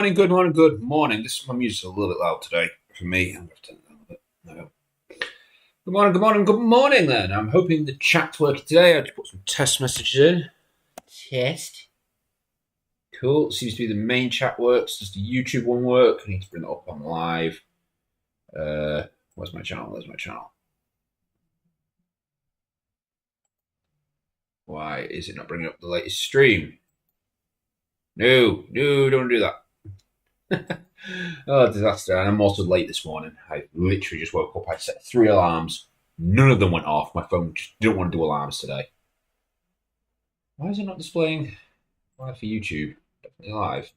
Good morning. My music's a little bit loud today for me. I'm going to turn it down a bit. No. Good morning then. I'm hoping the chat's working today. I just put some test messages in. Test. Cool. Seems to be the main chat works. Does the YouTube one work? I need to bring it up on live. Where's my channel? Why is it not bringing up the latest stream? No, don't do that. Oh, disaster. And I'm also late this morning. I literally just woke up. I set 3 alarms. None of them went off. My phone just didn't want to do alarms today. Why is it not displaying live for YouTube? Definitely live.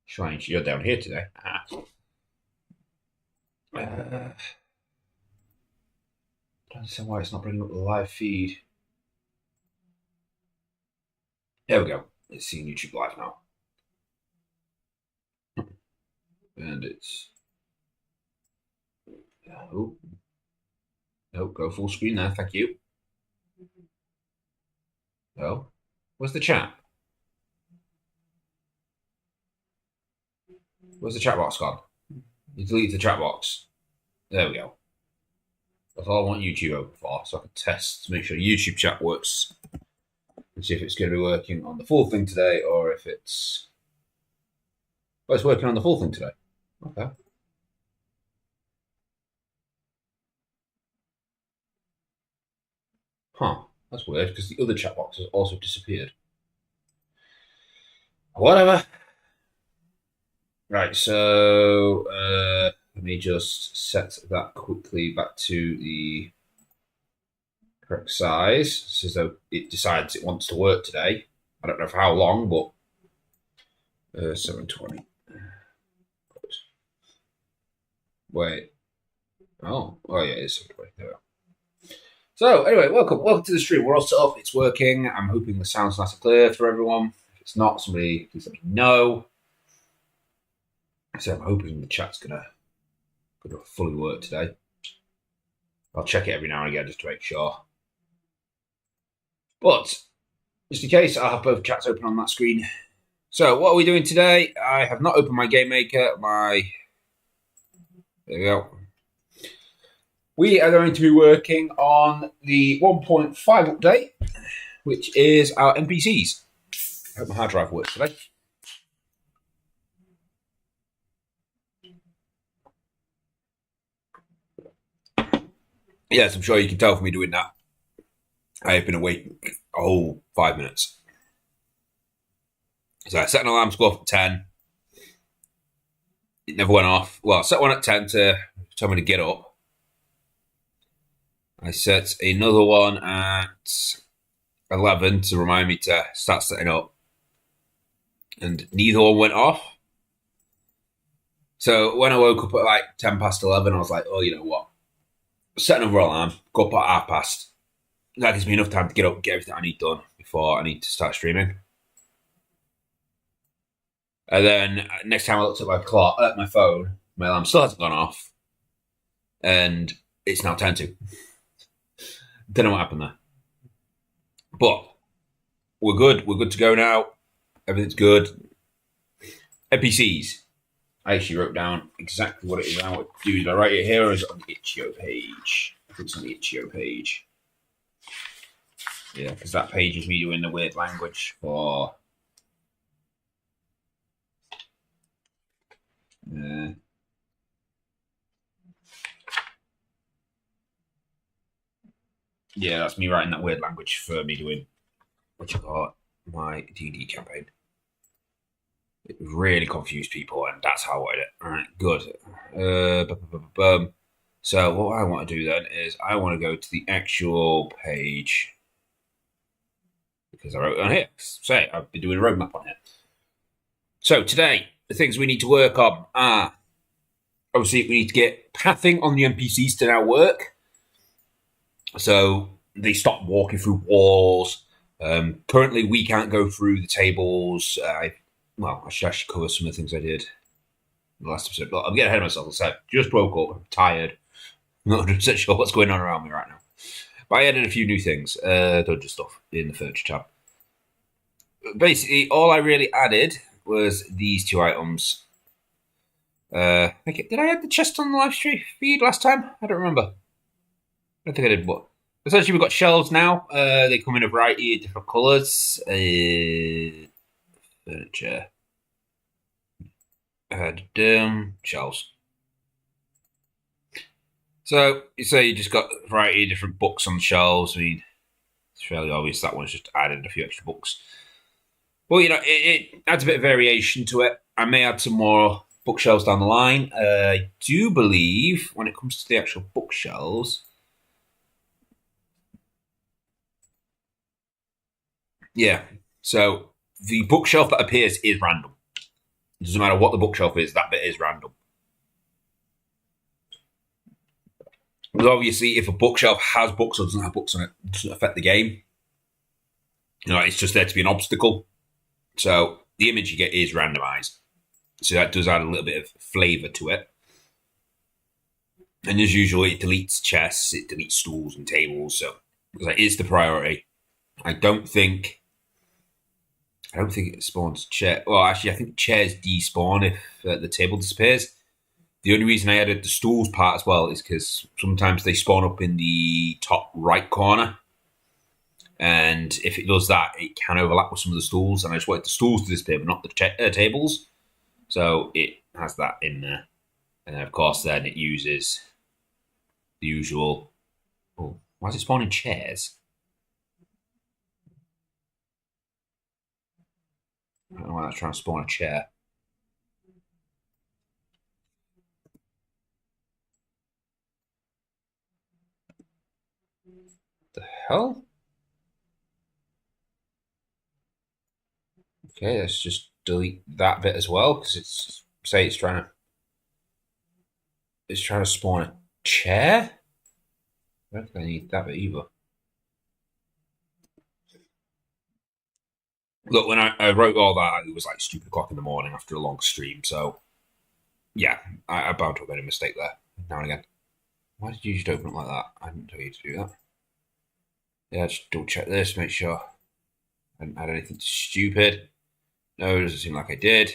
Strange. You're down here today. I don't understand why it's not bringing up the live feed. There we go. It's seeing YouTube live now. And it's... Oh. No, go full screen there. Thank you. Oh. Where's the chat? Where's the chat box gone? You delete the chat box. There we go. That's all I want YouTube open for, so I can test to make sure YouTube chat works. And see if it's going to be working on the full thing today, or if it's... Oh, it's working on the full thing today. Okay. Huh. That's weird, because the other chat box has also disappeared. Whatever. Right, so let me just set that quickly back to the correct size, so it decides it wants to work today. I don't know for how long, but 720. Wait. Oh yeah, it's 720. There we go. So anyway, welcome to the stream. We're all set up. It's working. I'm hoping the sound's nice and clear for everyone. If it's not, somebody please let me know. So I'm hoping the chat's gonna fully work today. I'll check it every now and again just to make sure. But just in case, I'll have both chats open on that screen. So what are we doing today? I have not opened my game maker. There we go. We are going to be working on the 1.5 update, which is our NPCs. I hope my hard drive works today. Yes, I'm sure you can tell from me doing that. I have been awake a whole 5 minutes. So I set an alarm to go off at 10. It never went off. Well, I set one at 10 to tell me to get up. I set another one at 11 to remind me to start setting up. And neither one went off. So when I woke up at like 10 past 11, I was like, oh, you know what? Set another alarm, go up at 12:30. That gives me enough time to get up, get everything I need done before I need to start streaming. And then next time I looked at my clock, at my phone, my alarm still hasn't gone off. And it's now 10 to. Don't know what happened there. But we're good. We're good to go now. Everything's good. NPCs. I actually wrote down exactly what it is I want to do. Did I write it here or is it on the itch.io page? I think it's on the itch.io page. Yeah, because that page is me doing the weird language for... yeah, that's me writing that weird language for me doing what you call my D&D campaign. It really confused people, and that's how I wanted it. All right, good. So what I want to do then is I want to go to the actual page because I wrote it on here. Say, I've been doing a roadmap on it. So today, the things we need to work on are obviously we need to get pathing on the NPCs to now work. So they stop walking through walls. Currently, we can't go through the tables. I should actually cover some of the things I did in the last episode. But I'm getting ahead of myself. As I said, just woke up. I'm tired. I'm not 100% sure what's going on around me right now. But I added a few new things, dungeon stuff in the furniture tab. basically, all I really added was these two items. Did I add the chest on the live stream feed last time? I don't remember. I don't think I did. But essentially, we've got shelves now. They come in a variety of different colours. Furniture. Shelves. So you say you just got a variety of different books on the shelves. I mean, it's fairly obvious that one's just added a few extra books. Well, it adds a bit of variation to it. I may add some more bookshelves down the line. I do believe when it comes to the actual bookshelves, yeah. So the bookshelf that appears is random. It doesn't matter what the bookshelf is; that bit is random. Because obviously, if a bookshelf has books or doesn't have books on it, it doesn't affect the game. It's just there to be an obstacle. So the image you get is randomized. So that does add a little bit of flavour to it. And as usual, it deletes chests, it deletes stools and tables. So that is the priority. I don't think it spawns chair. Well, actually, I think chairs despawn if the table disappears. The only reason I added the stools part as well is because sometimes they spawn up in the top right corner. And if it does that, it can overlap with some of the stools. And I just wanted the stools to disappear, but not the tables. So it has that in there. And then, of course, then it uses the usual... Oh, why is it spawning chairs? I don't know why that's trying to spawn a chair. The hell? Okay, let's just delete that bit as well because it's trying to spawn a chair. I don't think I need that bit either. Look, when I wrote all that, it was like stupid o'clock in the morning after a long stream. So yeah, I bound to have made a mistake there now and again. Why did you just open it like that? I didn't tell you to do that. Yeah, just double check this, make sure I didn't add anything stupid. No, it doesn't seem like I did.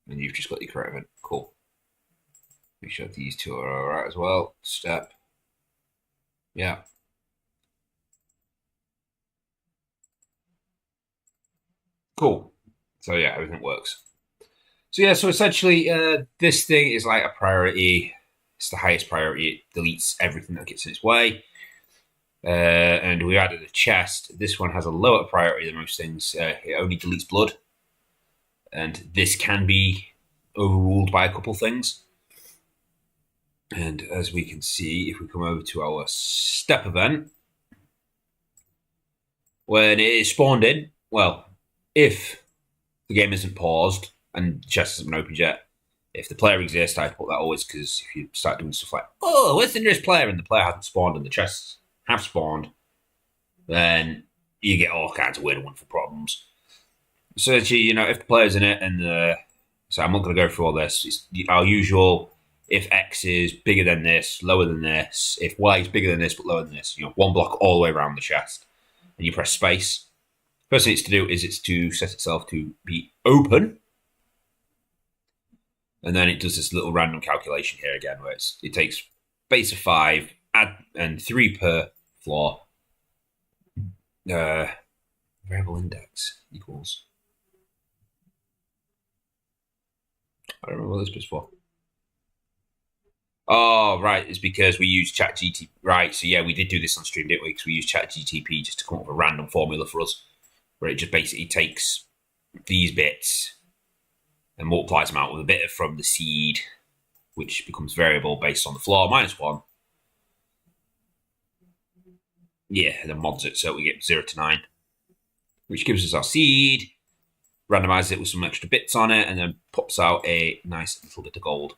And you've just got the correct event. Cool. Make sure these two are alright as well. Step. Yeah. Cool. So yeah, everything works. So yeah, so essentially, this thing is like a priority. It's the highest priority. It deletes everything that gets in its way. And we added a chest. This one has a lower priority than most things. It only deletes blood. And this can be overruled by a couple things. And as we can see, if we come over to our step event, when it is spawned in, well, if the game isn't paused and the chest hasn't been opened yet, if the player exists, I put that always because if you start doing stuff like, oh, where's the nearest player? And the player hasn't spawned and the chests have spawned, then you get all kinds of weird and wonderful problems. So actually, if the player's in it and so I'm not going to go through all this. It's our usual. If X is bigger than this, lower than this. If Y is bigger than this but lower than this, one block all the way around the chest, and you press space. First thing it's to do is it's to set itself to be open, and then it does this little random calculation here again, where it takes base of 5, add and 3 per floor. Variable index equals. I don't remember what this bit's for. Oh, right. It's because we use ChatGTP. Right. So, yeah, we did do this on stream, didn't we? Because we used ChatGTP just to come up with a random formula for us, where it just basically takes these bits and multiplies them out with a bit from the seed, which becomes variable based on the floor, -1. Yeah, and then mods it so we get 0 to 9, which gives us our seed, randomizes it with some extra bits on it, and then pops out a nice little bit of gold.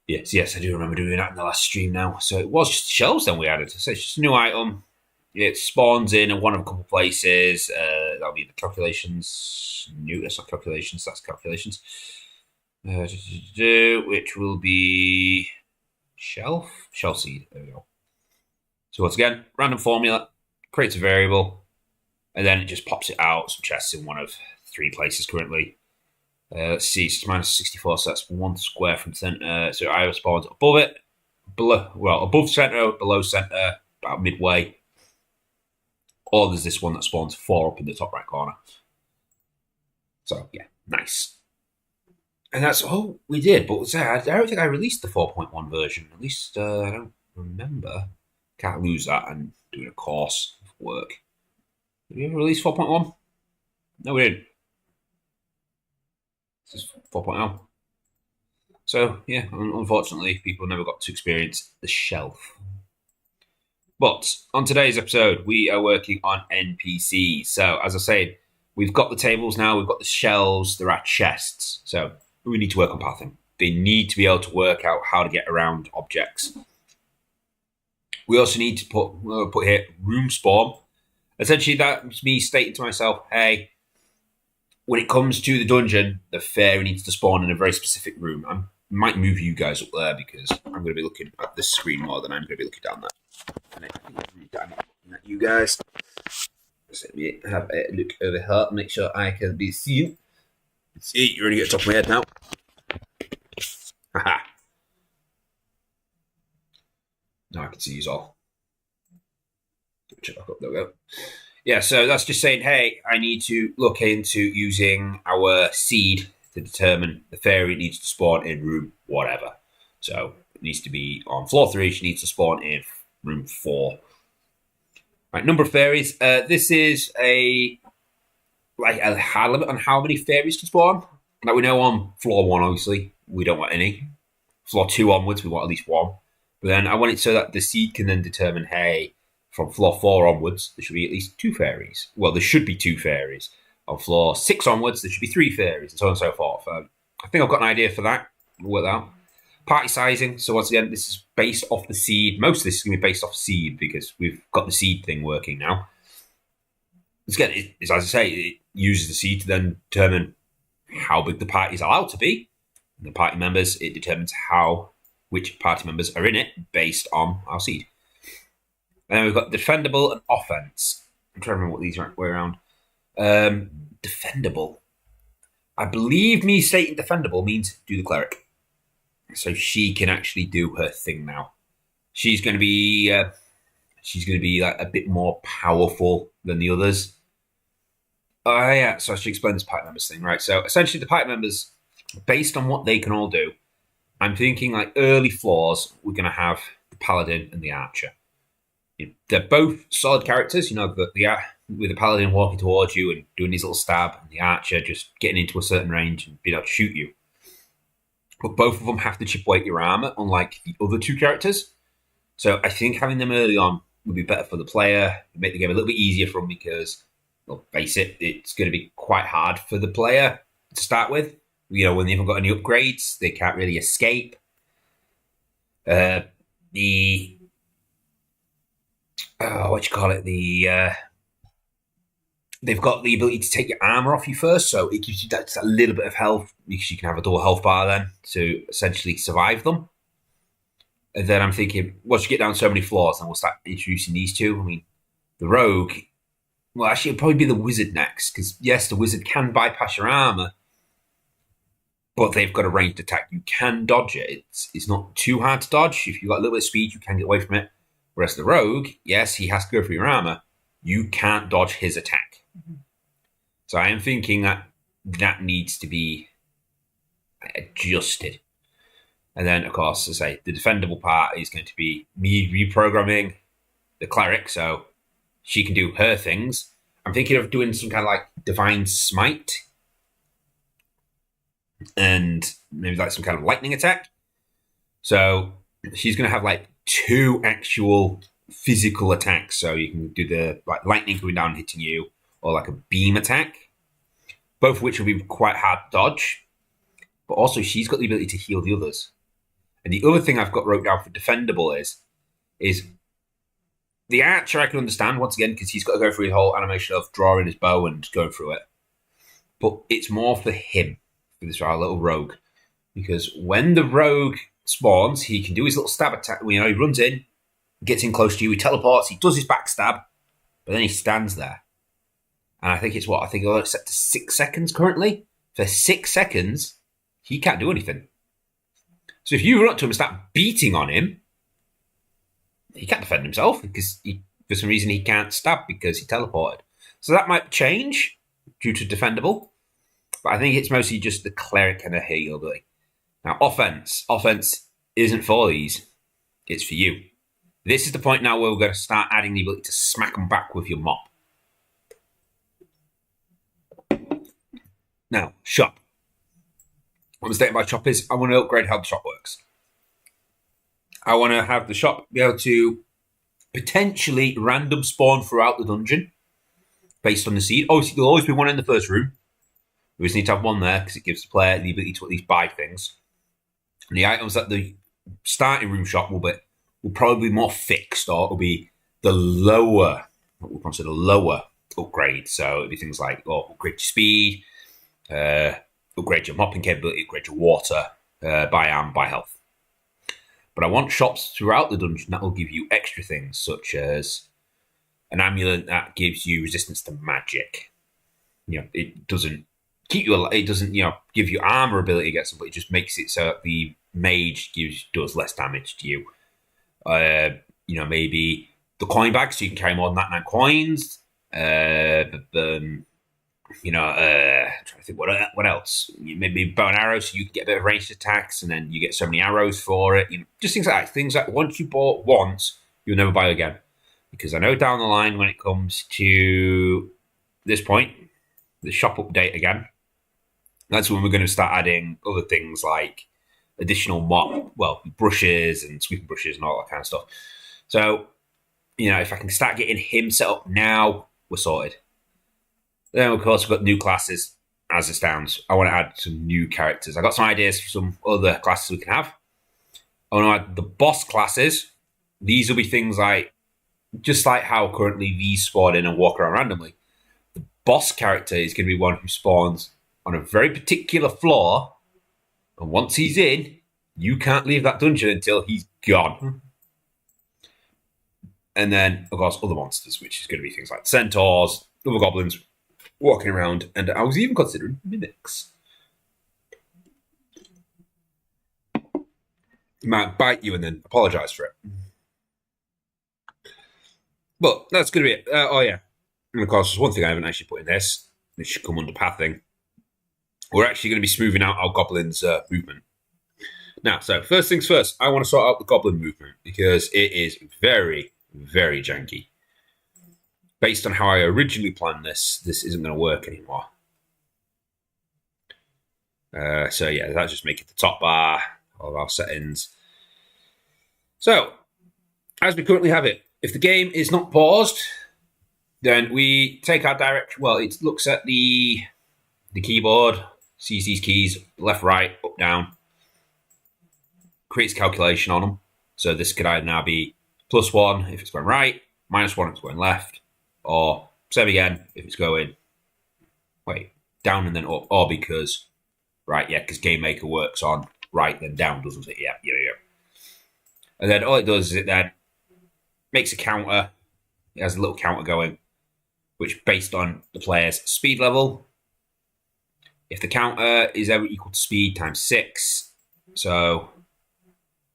Yes, I do remember doing that in the last stream now. So it was just shelves then we added. So it's just a new item. It spawns in one of a couple places. That'll be the calculations. No, that's not calculations. That's calculations. Which will be shelf seed. There we go. So once again, random formula creates a variable. and then it just pops it out. Some chests in one of 3 places currently. Let's see, it's minus 64, so that's 1 square from center. So I spawns above it, above center, below center, about midway. Or there's this one that spawns 4 up in the top right corner. So yeah, nice. And that's all we did. But I don't think I released the 4.1 version. At least I don't remember. Can't lose that and doing a course of work. Did we ever release 4.1? No, we didn't. This is 4.0. So, yeah, unfortunately, people never got to experience the shelf. But on today's episode, we are working on NPCs. So, as I said, we've got the tables now, we've got the shelves, there are chests. So, we need to work on pathing. They need to be able to work out how to get around objects. We also need to put here room spawn. Essentially, that's me stating to myself, hey, when it comes to the dungeon, the fairy needs to spawn in a very specific room. I might move you guys up there because I'm going to be looking at this screen more than I'm going to be looking down there. And I'm looking at you guys. So let me have a look over here, make sure I can be seen. See, you're only at the top of my head now. Haha. Now I can see you all. Check back up, there we go. Yeah, so that's just saying, hey, I need to look into using our seed to determine the fairy needs to spawn in room whatever. So it needs to be on floor 3, she needs to spawn in room 4. Right, number of fairies. This is a hard limit on how many fairies can spawn. Like we know on floor 1, obviously, we don't want any. Floor 2 onwards, we want at least 1. But then I want it so that the seed can then determine, hey, from floor 4 onwards, there should be at least 2 fairies. Well, there should be 2 fairies. On floor 6 onwards, there should be 3 fairies, and so on and so forth. I think I've got an idea for that. We'll work that out. Party sizing. So once again, this is based off the seed. Most of this is going to be based off seed because we've got the seed thing working now. Again, as I say, it uses the seed to then determine how big the party is allowed to be. And the party members, it determines which party members are in it based on our seed. And then we've got defendable and offense. I'm trying to remember what these are way around. Defendable. I believe me stating defendable means do the cleric. So she can actually do her thing now. She's going to be like a bit more powerful than the others. Yeah, so I should explain this party members thing, right? So essentially the party members, based on what they can all do, I'm thinking like early floors, we're going to have the paladin and the archer. They're both solid characters, with the paladin walking towards you and doing his little stab, and the archer just getting into a certain range and being able to shoot you. But both of them have to chip away at your armor, unlike the other 2 characters. So I think having them early on would be better for the player, make the game a little bit easier for them because, well, face it, it's going to be quite hard for the player to start with. When they haven't got any upgrades, they can't really escape. They've got the ability to take your armor off you first, so it gives you that a little bit of health because you can have a double health bar then to essentially survive them. And then I'm thinking, once you get down so many floors, then we'll start introducing these 2. I mean, the rogue, well, actually, it'll probably be the wizard next because yes, the wizard can bypass your armor, but they've got a ranged attack. You can dodge it. It's not too hard to dodge. If you've got a little bit of speed, you can get away from it. Whereas the rogue, yes, he has to go through your armor. You can't dodge his attack. Mm-hmm. So I am thinking that needs to be adjusted. And then, of course, as I say, the defendable part is going to be me reprogramming the cleric so she can do her things. I'm thinking of doing some kind of like divine smite and maybe like some kind of lightning attack. So she's going to have like 2 actual physical attacks. So you can do the like lightning going down and hitting you, or like a beam attack, both of which will be quite hard to dodge. But also she's got the ability to heal the others. And the other thing I've got wrote down for defendable is the archer I can understand once again because he's got to go through his whole animation of drawing his bow and going through it. But it's more for him, for this our little rogue, because when the rogue spawns, he can do his little stab attack. He runs in, gets in close to you, he teleports, he does his backstab, but then he stands there. And I think it's what? I think it's set to 6 seconds currently. For 6 seconds, he can't do anything. So if you run up to him and start beating on him, he can't defend himself because for some reason he can't stab because he teleported. So that might change due to defendable. But I think it's mostly just the cleric and the heal ability. Now, offense. Offense isn't for these. It's for you. This is the point now where we're going to start adding the ability to smack them back with your mop. Now, shop. What I'm stating by shop is I want to upgrade how the shop works. I want to have the shop be able to potentially random spawn throughout the dungeon based on the seed. Obviously, there'll always be one in the first room. We just need to have one there because it gives the player the ability to at least buy things. And the items that the starting room shop will probably be more fixed, or it'll be the lower, what we consider lower upgrade. So it'll be things like upgrade your speed, upgrade your mopping capability, upgrade your water, buy arm, buy health. But I want shops throughout the dungeon that will give you extra things, such as an amulet that gives you resistance to magic. It doesn't keep you alive. It doesn't, give you armor ability against them, but it just makes it so the mage does less damage to you. Maybe the coin bag, so you can carry more than that 9 coins. I'm trying to think what else. Maybe bow and arrow, so you can get a bit of ranged attacks, and then you get so many arrows for it. Just things like that. Things that once you bought once, you'll never buy again. Because I know down the line when it comes to this point, the shop update again, that's when we're going to start adding other things like additional brushes and sweeping brushes and all that kind of stuff. So, if I can start getting him set up now, we're sorted. Then, of course, we've got new classes as it stands. I want to add some new characters. I got some ideas for some other classes we can have. I want to add the boss classes. These will be things like, just like how currently these spawn in and walk around randomly. The boss character is going to be one who spawns on a very particular floor, and once he's in, you can't leave that dungeon until he's gone. And then, of course, other monsters, which is going to be things like centaurs, other goblins walking around, and I was even considering mimics. He might bite you and then apologise for it. But that's going to be it. And of course, there's one thing I haven't actually put in this. It should come under pathing. We're actually going to be smoothing out our goblins' movement. Now, so first things first, I want to sort out the goblin movement because it is very, very janky. Based on how I originally planned this isn't going to work anymore. That's just making the top bar, all of our settings. So, as we currently have it, if the game is not paused, then we take our direction. Well, it looks at the keyboard, sees these keys, left, right, up, down, creates a calculation on them. So this could either now be +1 if it's going right, -1 if it's going left, or same again if it's going down and then up, or because Game Maker works on right then down, doesn't it? Yeah. And then all it does is it then makes a counter. It has a little counter going, which based on the player's speed level. If the counter is ever equal to speed times 6, so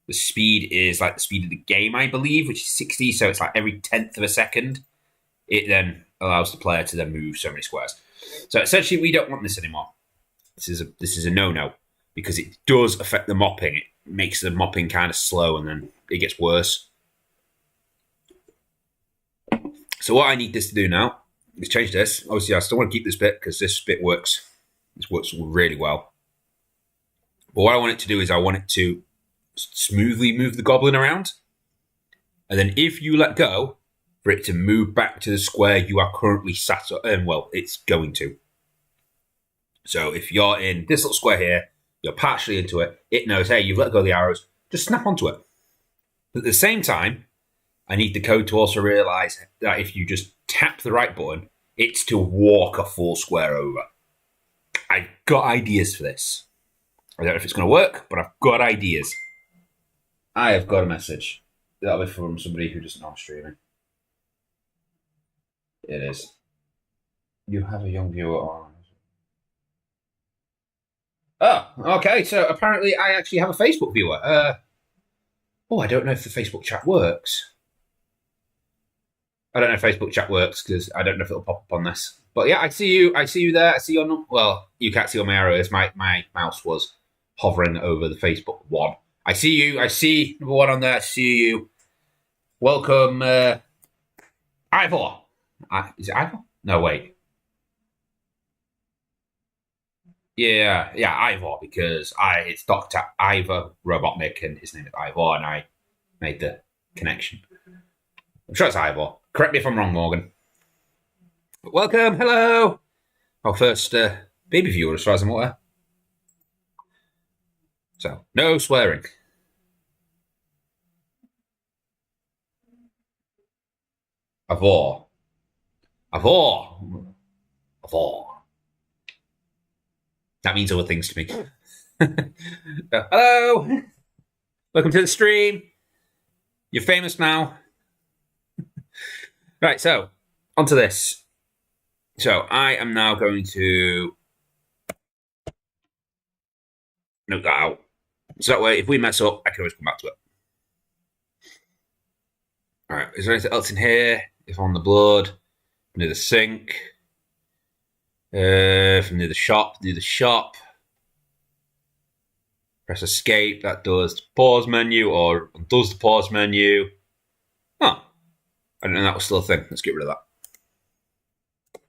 the speed is like the speed of the game, I believe, which is 60. So it's like every 10th of a second. It then allows the player to then move so many squares. So essentially, we don't want this anymore. This is a no-no because it does affect the mopping. It makes the mopping kind of slow, and then it gets worse. So what I need this to do now is change this. Obviously, I still want to keep this bit because this bit works. This works really well. But what I want it to do is I want it to smoothly move the goblin around. And then if you let go, for it to move back to the square you are currently sat on, it's going to. So if you're in this little square here, you're partially into it, it knows, hey, you've let go of the arrows, just snap onto it. But at the same time, I need the code to also realise that if you just tap the right button, it's to walk a full square over. I've got ideas for this. I don't know if it's going to work, but I've got ideas. I have got a message. That'll be from somebody who doesn't know I'm streaming. It is. You have a young viewer on. Oh, okay. So apparently, I actually have a Facebook viewer. I don't know if the Facebook chat works. I don't know if Facebook chat works because I don't know if it'll pop up on this. But yeah, I see you. I see you there. I see your. Well, you can't see on my arrows. My mouse was hovering over the Facebook one. I see you. I see number one on there. I see you. Welcome, Ivor. Is it Ivor? No, wait. Yeah, Ivor, because it's Dr. Ivor Robotnik, and his name is Ivor, and I made the connection. I'm sure it's Ivor. Correct me if I'm wrong, Morgan. But welcome, hello. Our first baby viewer, as far as I'm aware. So, no swearing. Ivor. That means other things to me. Hello. Welcome to the stream. You're famous now. Right, so, onto this. So, I am now going to note that out. So that way, if we mess up, I can always come back to it. Alright, is there anything else in here? If I'm on the blood, near the sink, from near the shop, press escape, that does the pause menu, or undoes the pause menu. Oh, I didn't know that was still a thing. Let's get rid of that.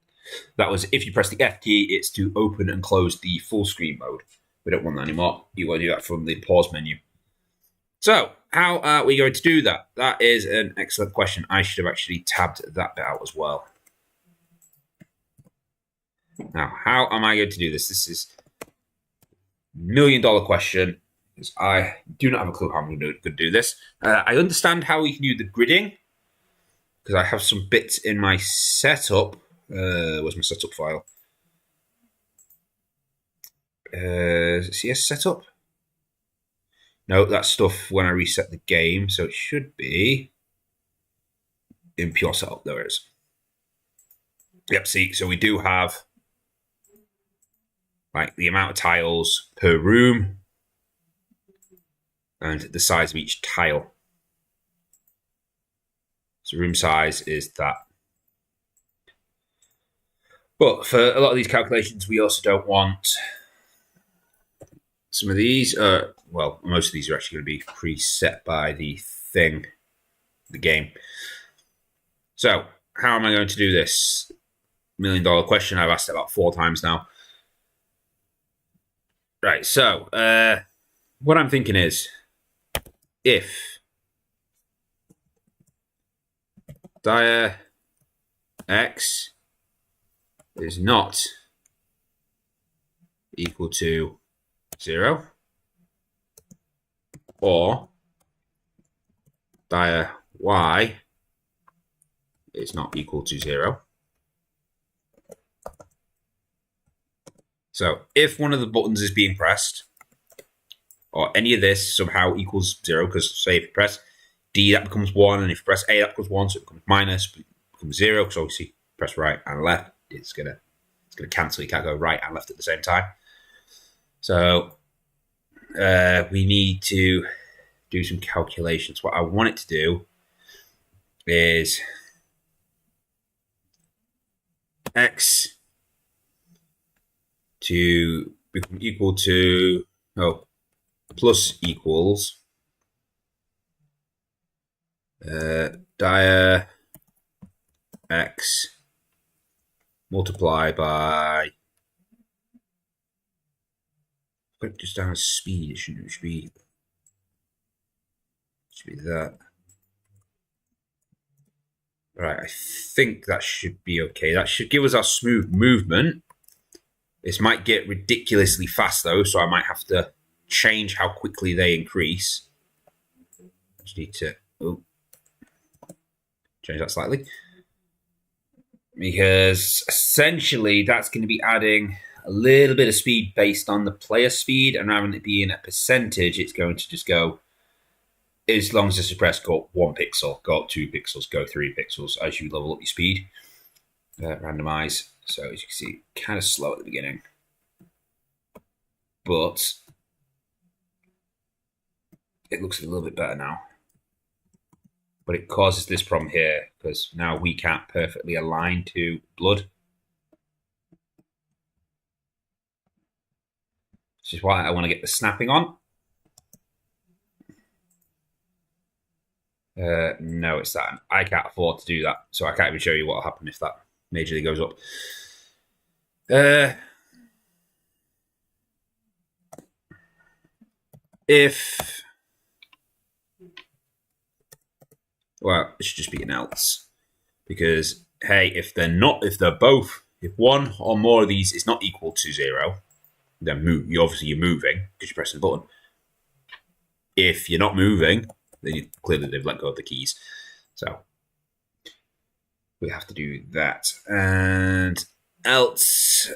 That was, if you press the F key, it's to open and close the full screen mode. We don't want that anymore. You want to do that from the pause menu. So, how are we going to do that? That is an excellent question. I should have actually tabbed that bit out as well. Now, how am I going to do this? This is $1 million question, because I do not have a clue how I'm going to do this. I understand how we can do the gridding, because I have some bits in my setup. Where's my setup file? CS setup? No, that's stuff when I reset the game, so it should be in pure setup. There it is. Yep, see, so we do have like the amount of tiles per room and the size of each tile. So room size is that. But for a lot of these calculations, we also don't want some of these. Well, most of these are actually going to be preset by the game. So, how am I going to do this? $1 million question. I've asked it about 4 times now. Right, so what I'm thinking is, if dia x is not equal to 0, or dia y is not equal to 0. So if one of the buttons is being pressed, or any of this somehow equals 0, because say if you press D, that becomes 1, and if you press A, that becomes 1, so it becomes minus, but it becomes 0, because obviously press right and left, it's gonna cancel. You can't go right and left at the same time. So we need to do some calculations. What I want it to do is x to become equal to, plus equals dia x multiply by, put it just down as speed. It should be that. Right, I think that should be okay. That should give us our smooth movement. This might get ridiculously fast though, so I might have to change how quickly they increase. I just need to change that slightly, because essentially that's going to be adding a little bit of speed based on the player speed, and rather than it being a percentage, it's going to just go, as long as this is pressed, go up 1 pixel, go up 2 pixels, go 3 pixels as you level up your speed. Randomize So as you can see, kind of slow at the beginning. But it looks a little bit better now. But it causes this problem here because now we can't perfectly align to blood. Which is why I want to get the snapping on. No, it's that. I can't afford to do that. So I can't even show you what will happen if that majorly goes up. Well, it should just be an else. Because, hey, if one or more of these is not equal to 0, then you're moving because you're pressing the button. If you're not moving, then clearly they've let go of the keys. So we have to do that. And else,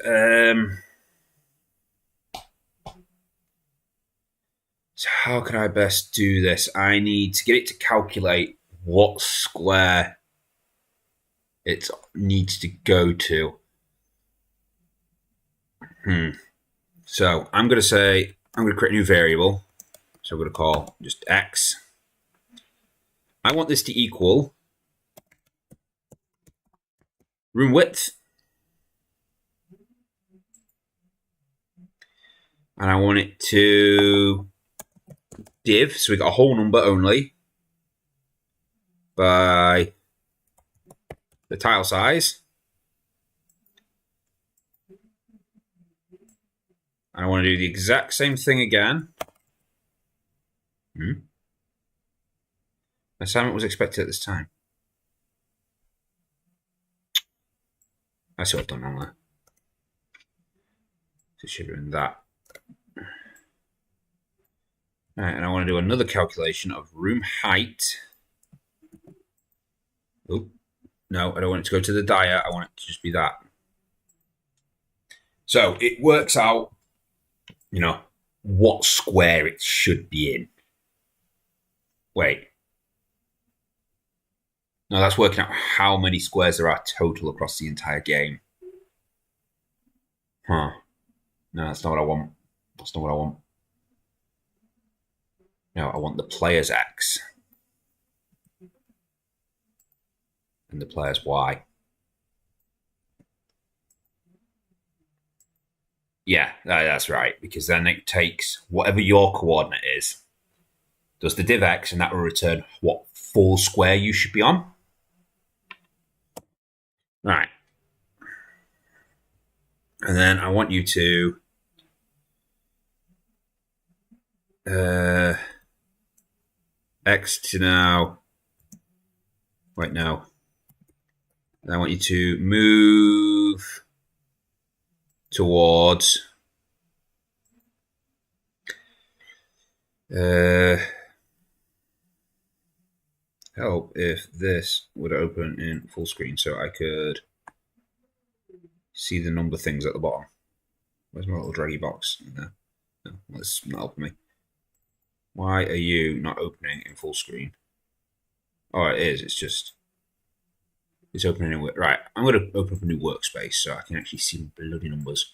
so how can I best do this? I need to get it to calculate what square it needs to go to. So I'm going to create a new variable. So I'm going to call just x. I want this to equal room width. And I want it to div, so we got a whole number only, by the tile size. And I want to do the exact same thing again. Assignment was expected at this time. I see what I've done wrong there. So it should have been that. All right, and I want to do another calculation of room height. Oh, no, I don't want it to go to the dia. I want it to just be that. So it works out, what square it should be in. Wait. No, that's working out how many squares there are total across the entire game. No, that's not what I want. That's not what I want. No, I want the player's X. And the player's Y. Yeah, that's right. Because then it takes whatever your coordinate is, does the div X, and that will return what full square you should be on. All right. And then I want you to X to now. Right now. And I want you to move towards help if this would open in full screen so I could see the number things at the bottom. Where's my little draggy box in there? No, that's not helping me. Why are you not opening in full screen? Oh, it is. It's opening in work. Right, I'm going to open up a new workspace so I can actually see bloody numbers.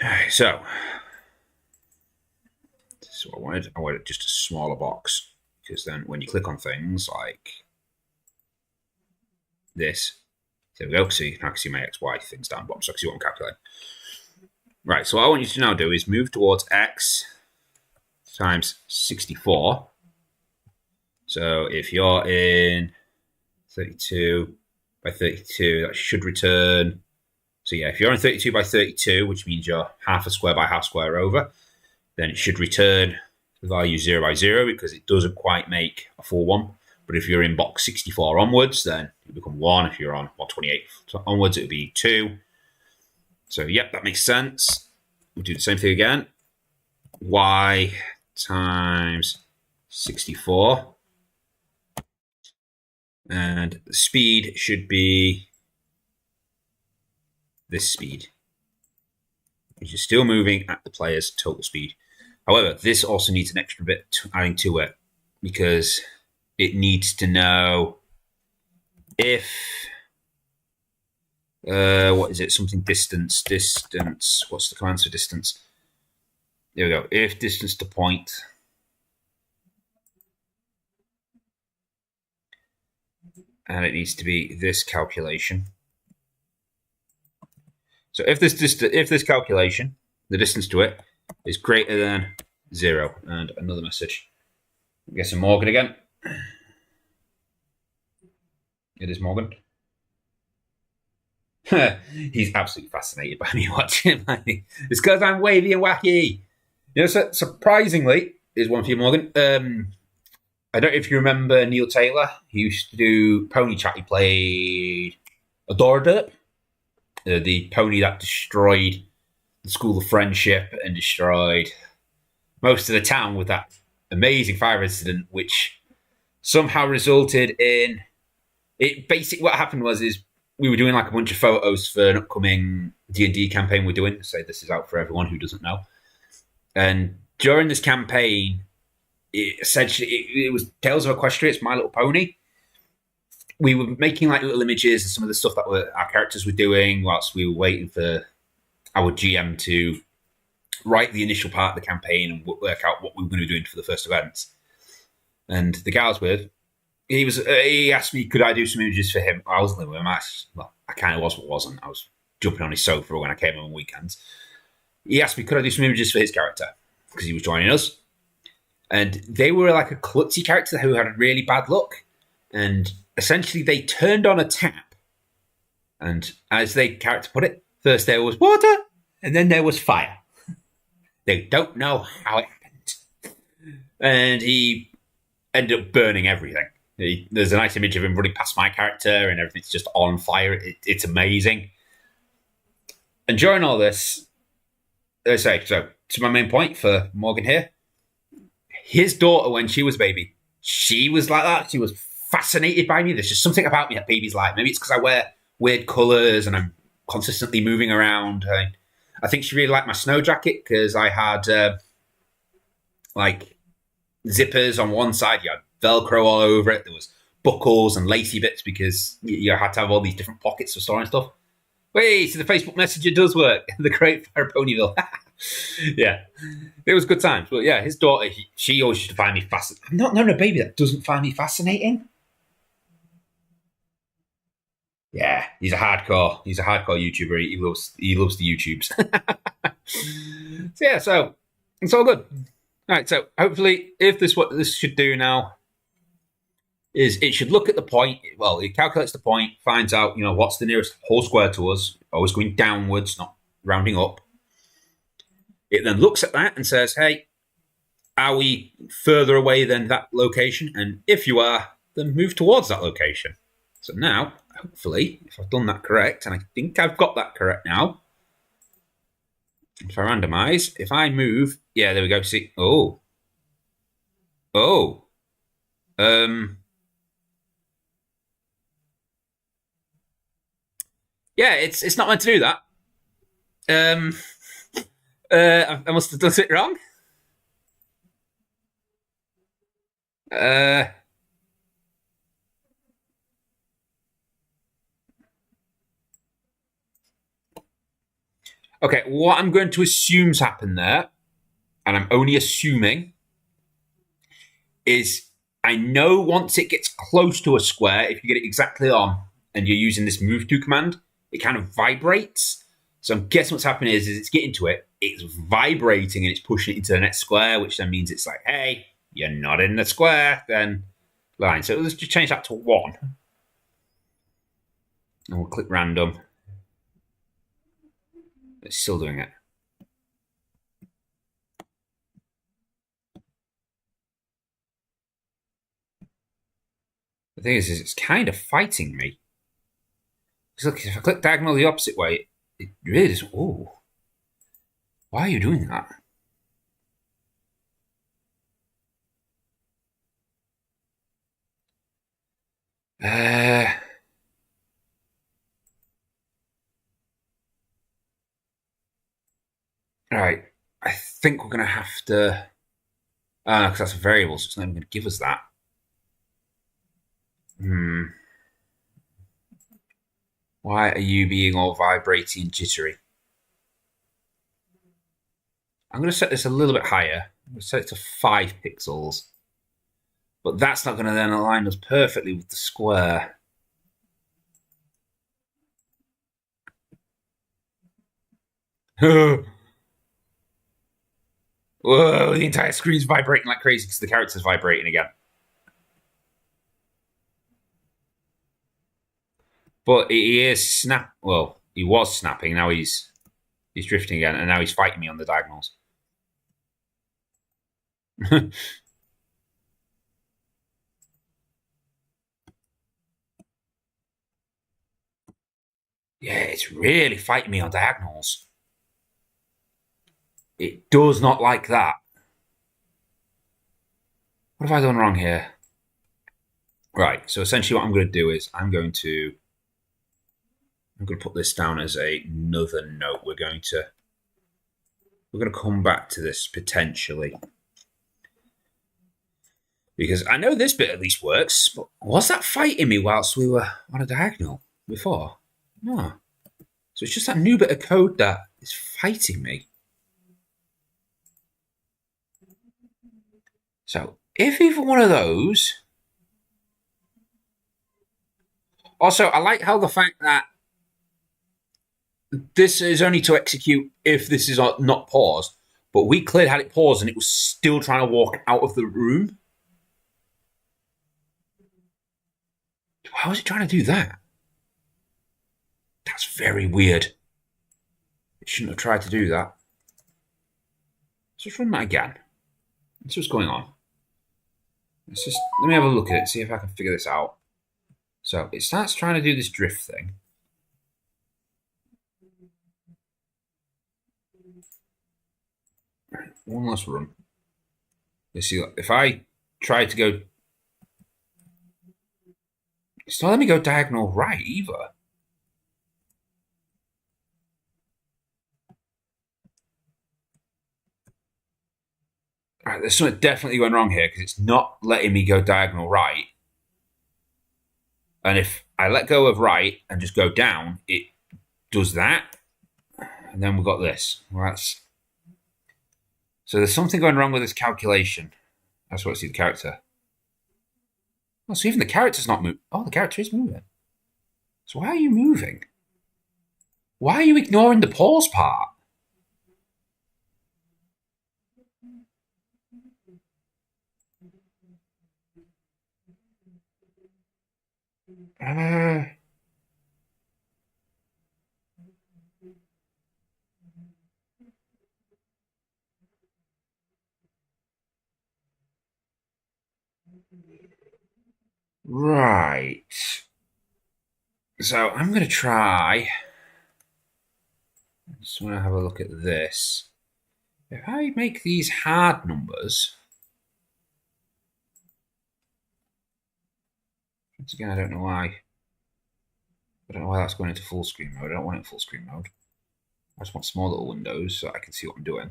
Alright, so this is what I wanted. I wanted just a smaller box because then when you click on things like this, there we go. See, I can see my XY things down bottom, so I can see what I'm calculating. Right, so what I want you to now do is move towards X times 64. So if you're in 32 by 32, that should return. So yeah, if you're in 32 by 32, which means you're half a square by half square over, then it should return the value 0 by 0 because it doesn't quite make a full one. But if you're in box 64 onwards, then it will become 1. If you're on 28 onwards, it would be 2. So yep, that makes sense. We'll do the same thing again. Y times 64. And the speed should be this speed, which is still moving at the player's total speed. However, this also needs an extra bit adding to it because it needs to know if what is it? Something distance. Distance. What's the command for distance? There we go. If distance to point. And it needs to be this calculation. So if this calculation, the distance to it, is greater than 0, and another message. I'm guessing Morgan again. It is Morgan. He's absolutely fascinated by me watching. It's because I'm wavy and wacky. You know, surprisingly, is one for you, Morgan. I don't know if you remember Neil Taylor. He used to do Pony Chat. He played Adora, the pony that destroyed the School of Friendship and destroyed most of the town with that amazing fire incident, which somehow resulted in it. Basically, what happened was we were doing like a bunch of photos for an upcoming D&D campaign we're doing. So this is out for everyone who doesn't know. And during this campaign, it was Tales of Equestria. It's My Little Pony. We were making like little images of some of the stuff that our characters were doing whilst we were waiting for our GM to write the initial part of the campaign and work out what we were going to be doing for the first events. And the guy I was with, he asked me, could I do some images for him? I was living with him. I kind of was, but wasn't. I was jumping on his sofa when I came on weekends. He asked me, could I do some images for his character? Because he was joining us. And they were like a klutzy character who had a really bad luck. And essentially they turned on a tap. And as the character put it, first there was water, and then there was fire. They don't know how it happened. And he ended up burning everything. There's a nice image of him running past my character and everything's just on fire. It's amazing. And during all this, so to my main point for Morgan here, his daughter, when she was a baby, she was like that. She was fascinated by me. There's just something about me that babies like. Maybe it's because I wear weird colours and I'm consistently moving around. I think she really liked my snow jacket because I had like zippers on one side. You had Velcro all over it. There was buckles and lacy bits because you had to have all these different pockets for storing stuff. Wait, so the Facebook Messenger does work. The Great Fire Ponyville. Yeah, it was good times. But yeah, his daughter, she always used to find me fascinating. I'm not known a baby that doesn't find me fascinating. Yeah, he's a hardcore YouTuber. He loves the YouTubes. So it's all good. All right, so hopefully, what this should do now is it should look at the point. Well, it calculates the point, finds out what's the nearest whole square to us, always going downwards, not rounding up. It then looks at that and says, hey, are we further away than that location? And if you are, then move towards that location. So now, hopefully, if I've done that correct, and I think I've got that correct now, if I randomize, if I move, yeah, there we go. See, yeah, it's not meant to do that. I must have done it wrong. Okay, what I'm going to assume's happened there, and I'm only assuming, is I know once it gets close to a square, if you get it exactly on, and you're using this move to command, it kind of vibrates. So I'm guessing what's happening is it's getting to it, it's vibrating and it's pushing it into the next square, which then means it's like, hey, you're not in the square, then line. So let's just change that to 1. And we'll click random. It's still doing it. The thing is it's kind of fighting me. Look, if I click diagonal the opposite way, it really is. Oh, why are you doing that? All right. I think we're going to have to... because that's a variable, so it's not even going to give us that. Why are you being all vibrating and jittery? I'm going to set this a little bit higher. I'm going to set it to 5 pixels. But that's not going to then align us perfectly with the square. Whoa, the entire screen's vibrating like crazy because the character's vibrating again. But he is snap. Well, he was snapping. Now he's drifting again, and now he's fighting me on the diagonals. Yeah, it's really fighting me on diagonals. It does not like that. What have I done wrong here? Right, so essentially what I'm going to do is I'm going to put this down as another note. We're going to come back to this potentially. Because I know this bit at least works, but was that fighting me whilst we were on a diagonal before? No. So it's just that new bit of code that is fighting me. So if either one of those... Also, I like how the fact that this is only to execute if this is not paused, but we clearly had it paused and it was still trying to walk out of the room. Why was it trying to do that? That's very weird. It shouldn't have tried to do that. Let's just run that again. Let's see what's going on. Let me have a look at it, see if I can figure this out. So it starts trying to do this drift thing. Right, one last run. Let's see, if I try to go... It's not letting me go diagonal right either. Right, there's something definitely going wrong here because it's not letting me go diagonal right. And if I let go of right and just go down, it does that. And then we've got this. Well, so there's something going wrong with this calculation. That's what I see the character. Oh, so even the character's not moving. Oh, the character is moving. So why are you moving? Why are you ignoring the pause part? Right. So I'm going to try. I just want to have a look at this. If I make these hard numbers. Once again, I don't know why. I don't know why that's going into full screen mode. I don't want it in full screen mode. I just want small little windows so I can see what I'm doing.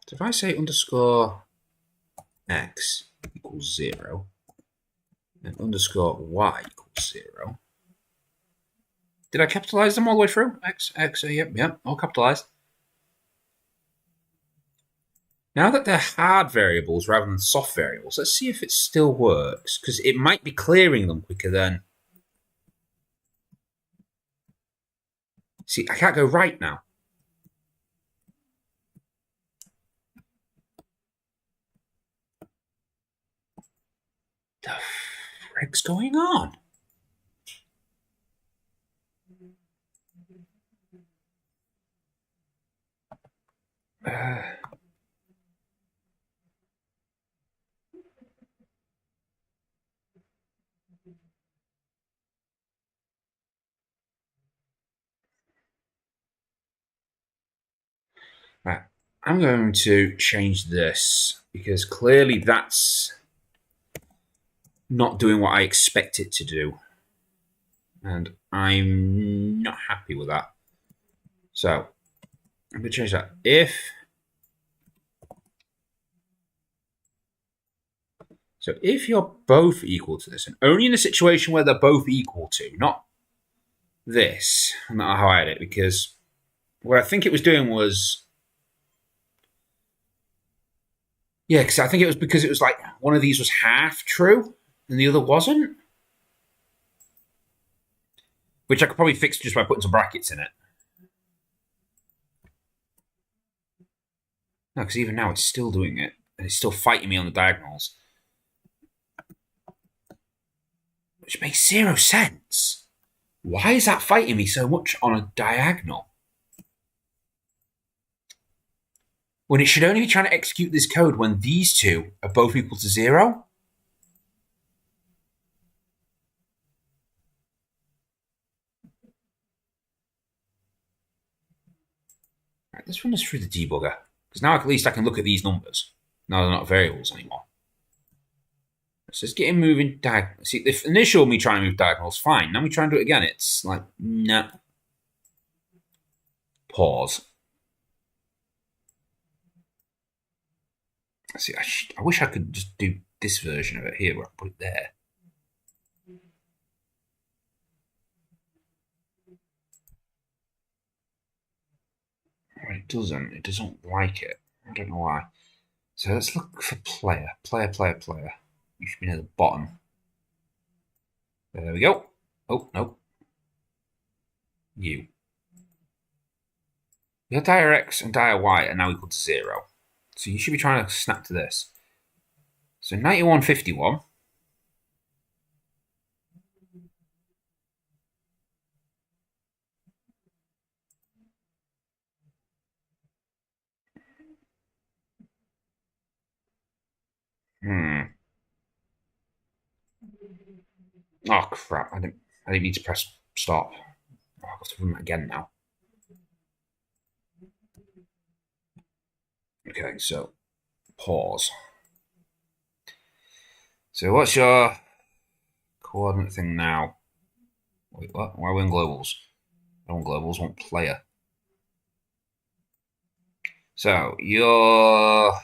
So if I say underscore x equals 0 and underscore y equals 0. Did I capitalize them all the way through? X, yep, all capitalized. Now that they're hard variables rather than soft variables, let's see if it still works, because it might be clearing them quicker than... See, I can't go right now. The frick's going on? Right, I'm going to change this because clearly that's not doing what I expect it to do. And I'm not happy with that. So I'm going to change that. If So if you're both equal to this, and only in a situation where they're both equal to, not this, I'm not hide it, because what I think it was doing was, yeah, because I think it was because it was like one of these was half true and the other wasn't, which I could probably fix just by putting some brackets in it. No, because even now it's still doing it, and it's still fighting me on the diagonals, which makes zero sense. Why is that fighting me so much on a diagonal? When it should only be trying to execute this code when these two are both equal to 0? Right, let's run this through the debugger, because now at least I can look at these numbers. Now they're not variables anymore. So let's get him moving diagonal. See, the initial me trying to move diagonals, fine. Now we try and do it again. It's like, no. Pause. See, I wish I could just do this version of it here, where I put it there. Well, it doesn't. It doesn't like it. I don't know why. So let's look for player. Player. You should be near the bottom. There we go. Oh, no. You. Your dire X and dire Y are now equal to 0. So you should be trying to snap to this. So 9151. Oh crap! I didn't need to press stop. Oh, I've got to run that again now. Okay, so pause. So what's your coordinate thing now? Wait, what? Why are we in globals? I don't want globals, I want player. So your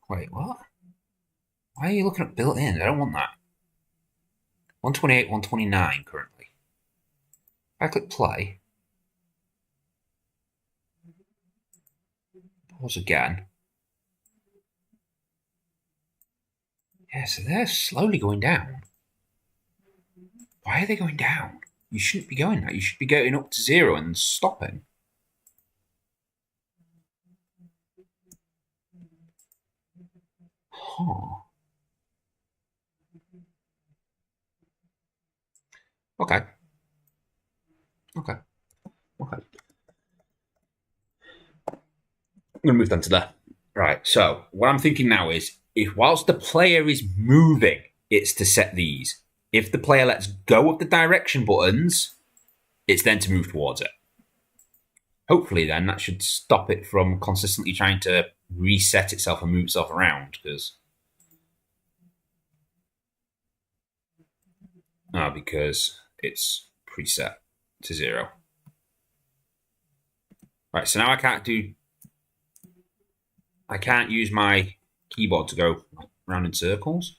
wait, what? Why are you looking at built in? I don't want that. 128, 129 currently. If I click play, pause again. Yeah, so they're slowly going down. Why are they going down? You shouldn't be going that. You should be going up to 0 and stopping. Huh. Okay. I'm going to move down to there. Right, so what I'm thinking now is, if whilst the player is moving, it's to set these. If the player lets go of the direction buttons, it's then to move towards it. Hopefully then that should stop it from consistently trying to reset itself and move itself around, because it's preset to 0. Right, so now I can't use my keyboard to go around in circles.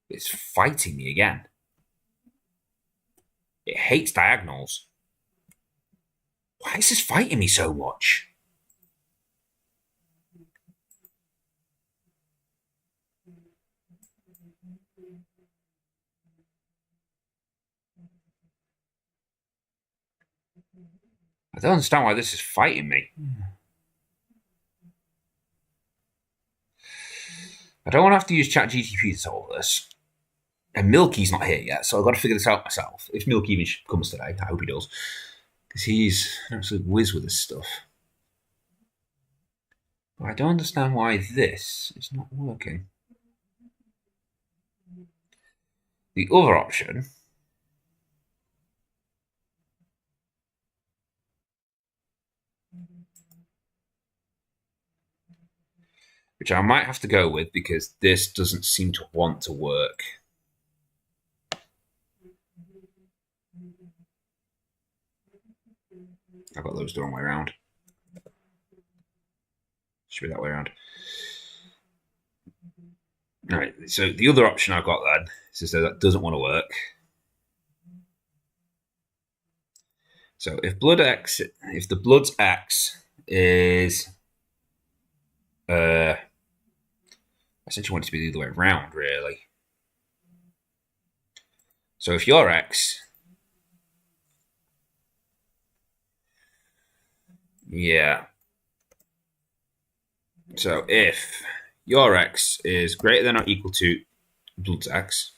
It's fighting me again. It hates diagonals. Why is this fighting me so much? I don't understand why this is fighting me. I don't want to have to use ChatGPT to solve this. And Milky's not here yet, so I've got to figure this out myself. If Milky even comes today, I hope he does. Because he's an absolute whiz with this stuff. But I don't understand why this is not working. The other option which I might have to go with because this doesn't seem to want to work. I've got those the wrong way around. Should be that way around. All right, so the other option I've got then is that doesn't want to work. So if the blood's X is I essentially want it to be the other way around, really. So if your X, yeah. So if your X is greater than or equal to blood's X,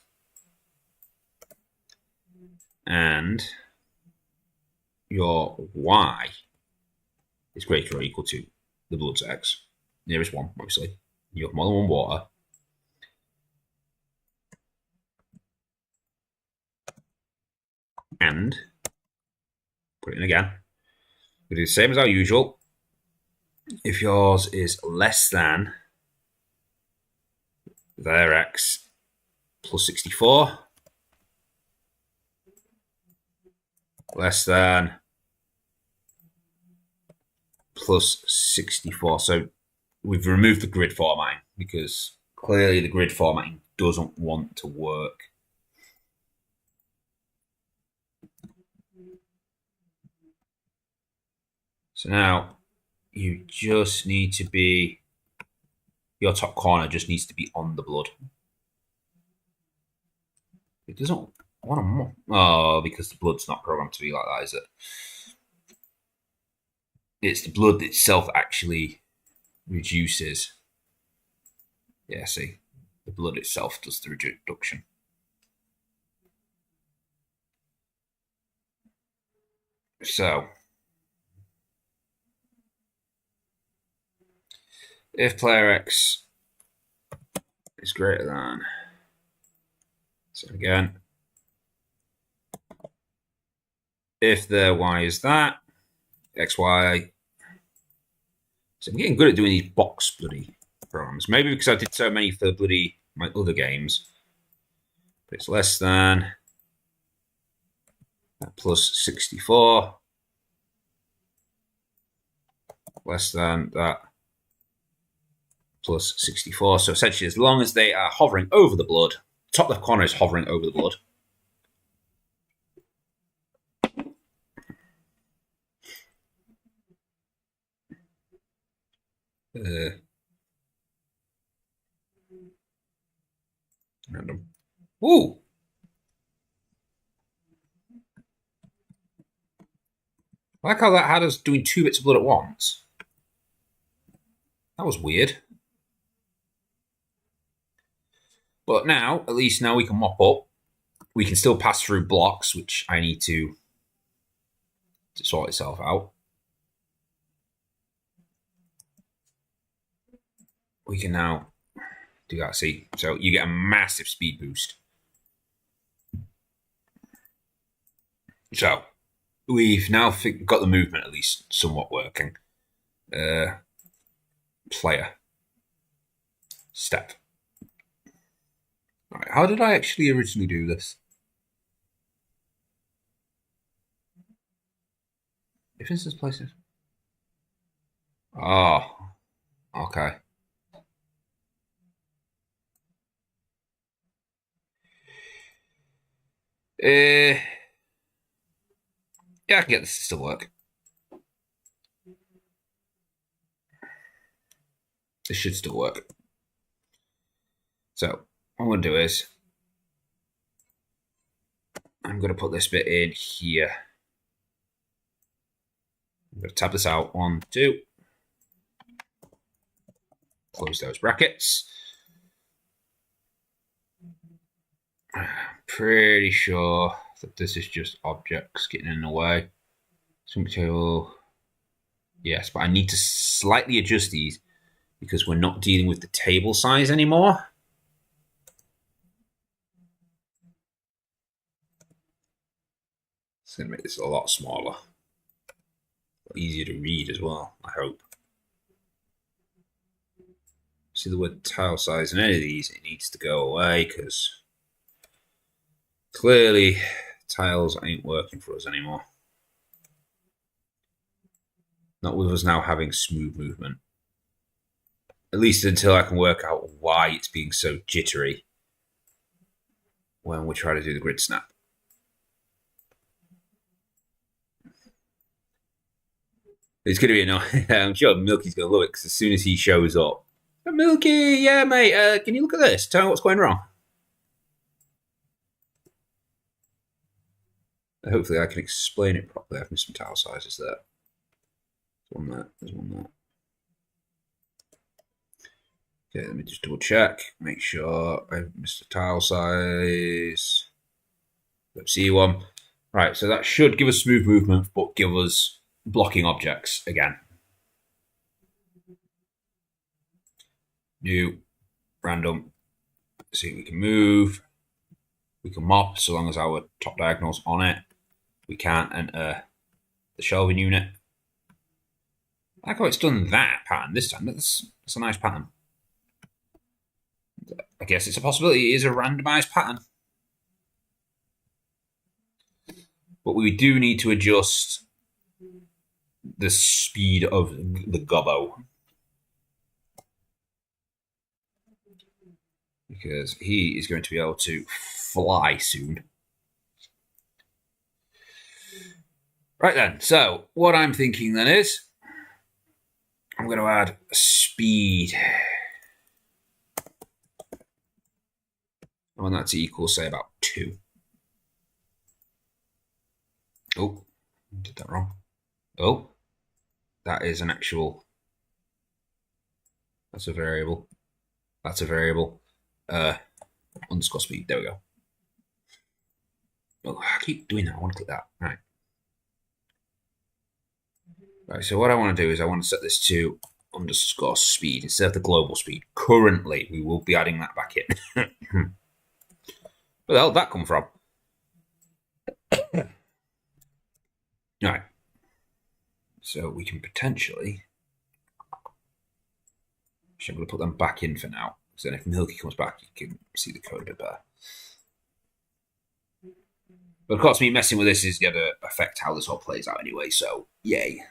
and your Y is greater or equal to the blood's X, nearest one, obviously. You have more than one water. And put it in again. We do the same as our usual. If yours is less than their X plus 64, less than plus 64. So we've removed the grid formatting because clearly the grid formatting doesn't want to work. So now you just need to be, your top corner just needs to be on the blood. It doesn't want to, oh, because the blood's not programmed to be like that, is it? It's the blood itself actually reduces. Yeah, see, the blood itself does the reduction. So if player X is greater than, so again, if their Y is that, XY. So I'm getting good at doing these box bloody programs. Maybe because I did so many for bloody my other games. But it's less than plus 64. Less than that plus 64. So essentially, as long as they are hovering over the blood, top left corner is hovering over the blood. Random. Ooh. I like how that had us doing 2 bits of blood at once. That was weird. But now, at least now we can mop up. We can still pass through blocks, which I need to sort itself out. We can now do that, see? So you get a massive speed boost. So we've now got the movement at least somewhat working. Player. Step. All right, how did I actually originally do this? If instance places. Oh, okay. Yeah, I can get this to still work. This should still work. So what I'm going to do is I'm going to put this bit in here. I'm going to tab this out. 1, 2. Close those brackets. I'm pretty sure that this is just objects getting in the way. Table. Yes, but I need to slightly adjust these because we're not dealing with the table size anymore. It's going to make this a lot smaller. Easier to read as well, I hope. See the word tile size in any of these, it needs to go away because clearly tiles ain't working for us anymore. Not with us now having smooth movement. At least until I can work out why it's being so jittery when we try to do the grid snap. It's going to be annoying. I'm sure Milky's going to love it because as soon as he shows up, Milky, yeah, mate, can you look at this? Tell me what's going wrong. Hopefully I can explain it properly. I've missed some tile sizes there. There's one there. There's one there. Okay, let me just double check. Make sure I've missed a tile size. Let's see one. Right, so that should give us smooth movement, but give us blocking objects again. New, random. See if we can move. We can mop so long as our top diagonal's on it. We can't enter the shelving unit. I like how it's done that pattern this time. That's a nice pattern. I guess it's a possibility it is a randomized pattern. But we do need to adjust the speed of the gobbo. Because he is going to be able to fly soon. Right then, so what I'm thinking then is I'm going to add speed. And that's equal, say, about 2. Oh, did that wrong. Oh, that is an actual. That's a variable. That's a variable. Underscore speed. There we go. Oh, I keep doing that. I want to click that. Right. Right, so what I want to do is I want to set this to underscore speed instead of the global speed. Currently, we will be adding that back in. Where the hell did that come from? Right. So we can potentially. Actually, I'm going to put them back in for now. So then if Milky comes back, you can see the code a bit better. But of course, me messing with this is going to affect how this all plays out anyway, so yay.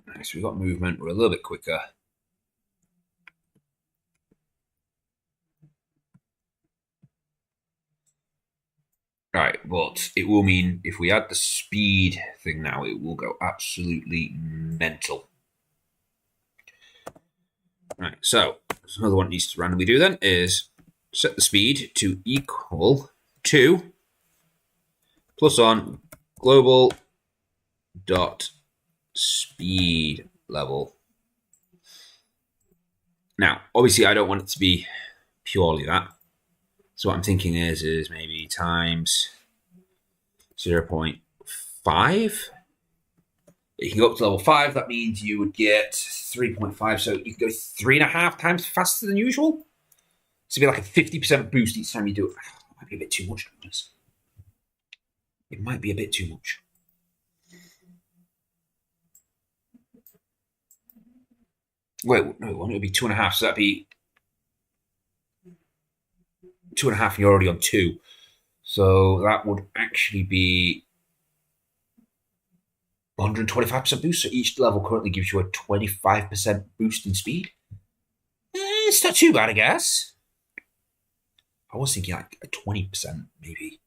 Right, so we've got movement, we're a little bit quicker. Right, but it will mean if we add the speed thing now, it will go absolutely mental. Right, so another one needs to randomly do then is set the speed to equal to plus on global dot speed level. Now, obviously, I don't want it to be purely that. So what I'm thinking is maybe times 0.5. You can go up to level 5. That means you would get 3.5. So you can go 3.5 times faster than usual. So it'd be like a 50% boost each time you do it. It might be a bit too much. It might be a bit too much. Wait, no, it would be 2.5. So that'd be 2.5 and you're already on 2. So that would actually be 125% boost. So each level currently gives you a 25% boost in speed. It's not too bad, I guess. I was thinking like a 20% maybe.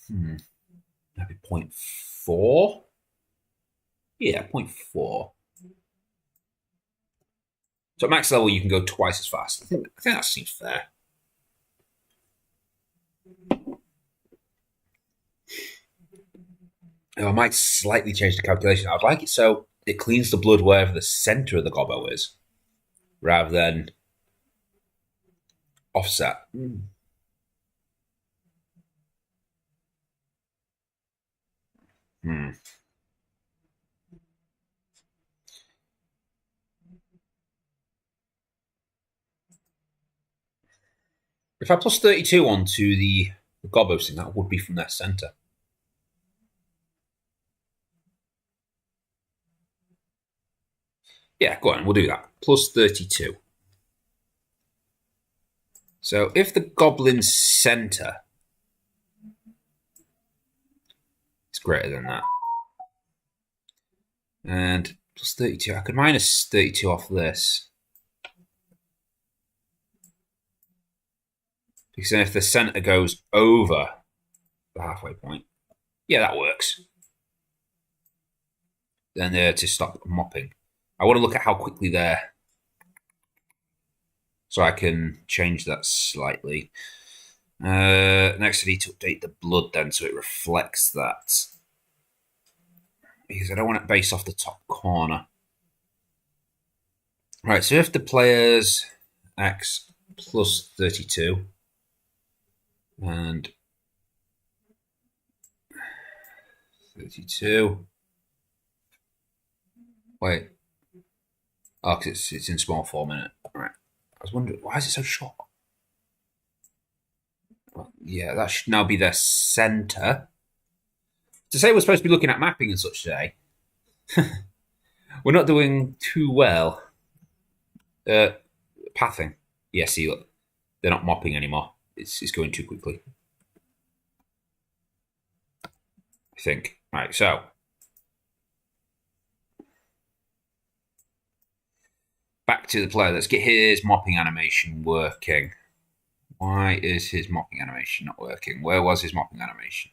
Maybe 0.4. Yeah, 0.4. So at max level, you can go twice as fast. I think that seems fair. I might slightly change the calculation. I'd like it so it cleans the blood wherever the center of the gobbo is, rather than offset. If I plus 32 onto the gobbo thing, that would be from their center. Yeah, go on, we'll do that. Plus 32. So if the goblin's center greater than that. And plus 32. I could minus 32 off this. Because then if the centre goes over the halfway point, yeah, that works. Then to stop mopping. I want to look at how quickly they're... So I can change that slightly. Next, I need to update the blood then so it reflects that. Because I don't want it based off the top corner. Right, so if the player's X plus 32 and 32. Wait. Oh, because it's in small form, isn't it? Right. I was wondering, why is it so short? Well, yeah, that should now be their centre. To say we're supposed to be looking at mapping and such today, we're not doing too well. Pathing. Yeah, see, look, they're not mopping anymore. It's going too quickly. I think. Right, so. Back to the player. Let's get his mopping animation working. Why is his mopping animation not working? Where was his mopping animation?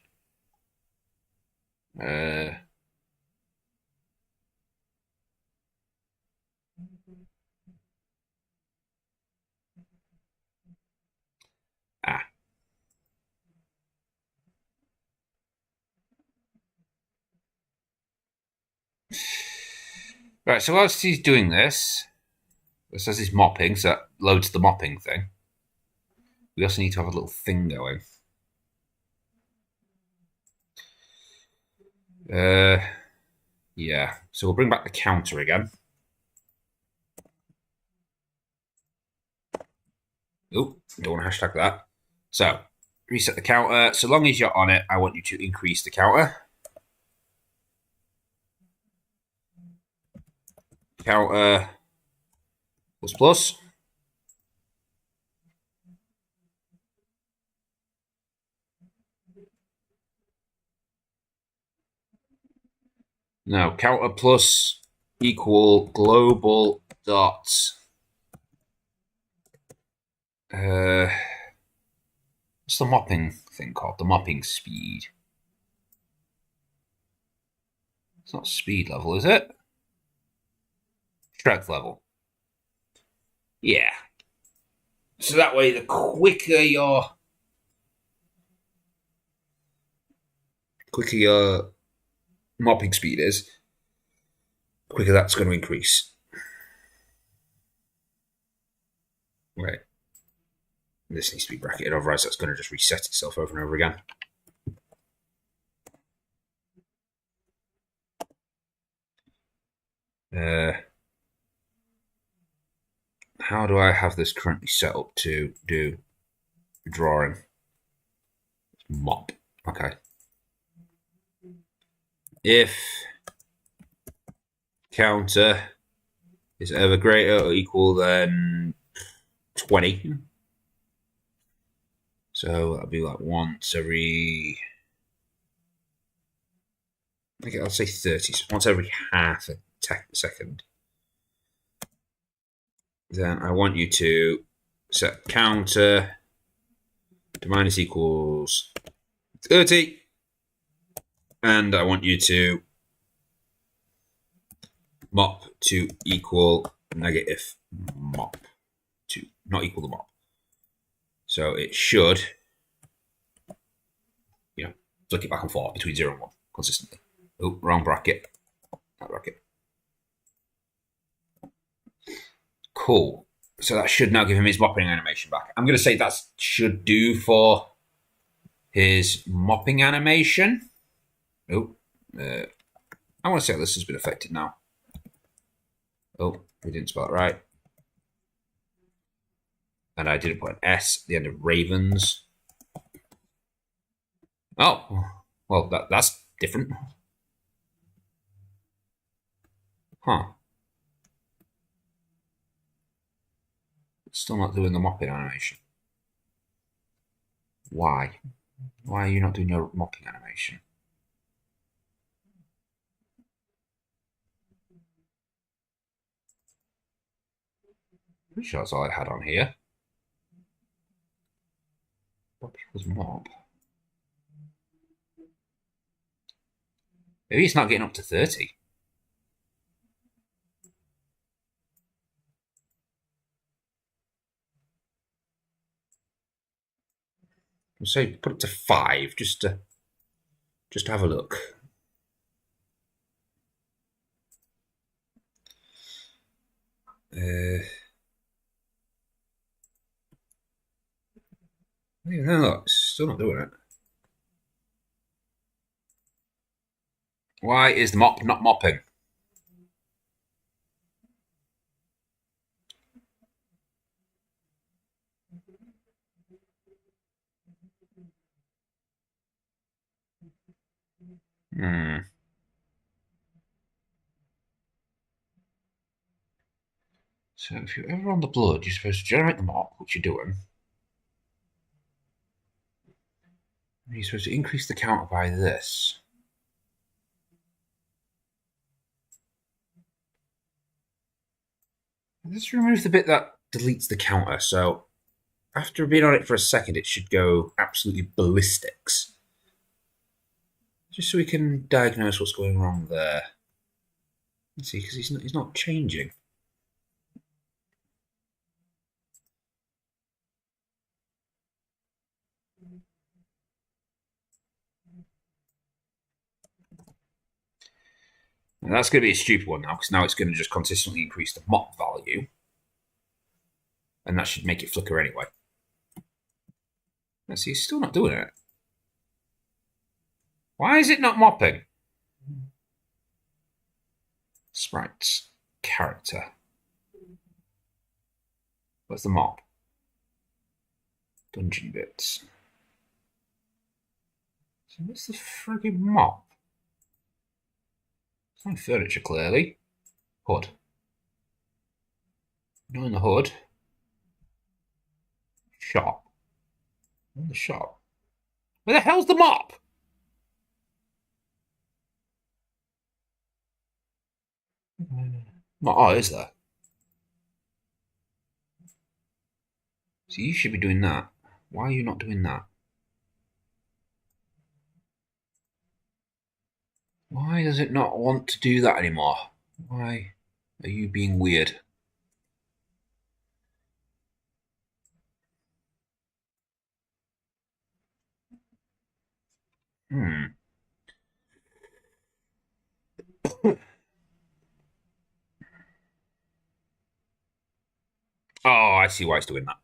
Right, so whilst he's doing this, it says he's mopping, so that loads the mopping thing. We also need to have a little thing going. Yeah, so we'll bring back the counter again. Oh, don't want to hashtag that. So, reset the counter. So long as you're on it, I want you to increase the counter. Counter plus plus. Now, counter plus equal global dot. What's the mopping thing called? The mopping speed. It's not speed level, is it? Strength level. Yeah. So that way, the quicker your mopping speed is, the quicker that's going to increase. Right. This needs to be bracketed, otherwise that's going to just reset itself over and over again. How do I have this currently set up to do drawing? Mop. Okay. If counter is ever greater or equal than 20, so that'll be like once every... Okay, I'll say 30, so once every half a second. Then I want you to set counter to minus equals 30. And I want you to mop to equal negative mop to not equal the mop. So it should, flick it back and forth between 0 and 1 consistently. Oh, wrong bracket. That bracket. Cool. So that should now give him his mopping animation back. I'm going to say that should do for his mopping animation. Oh, I want to say how this has been affected now. Oh, we didn't spell it right. And I didn't put an S at the end of Ravens. Oh, well, that's different. Huh. Still not doing the mopping animation. Why? Why are you not doing your mopping animation? Pretty sure that's all I had on here. What was mop? Maybe it's not getting up to 30. I'll say put it to 5 just to have a look. No, look, it's still not doing it. Why is the mop not mopping? So if you're ever on the blood, you're supposed to generate the mop, which you're doing. And you're supposed to increase the counter by this. This removes the bit that deletes the counter, so after being on it for a second, it should go absolutely ballistics. Just so we can diagnose what's going wrong there. Let's see, because he's not changing. And that's going to be a stupid one now, because now it's going to just consistently increase the mop value. And that should make it flicker anyway. Let's see, he's still not doing it. Why is it not mopping? Sprites. Character. Where's the mop? Dungeon bits. So what's the friggin' mop? It's not furniture, clearly. Hood. Not in the hood. Shop. In the shop. Where the hell's the mop? Oh, is there? So you should be doing that. Why are you not doing that? Why does it not want to do that anymore? Why are you being weird? Oh, I see why it's doing that.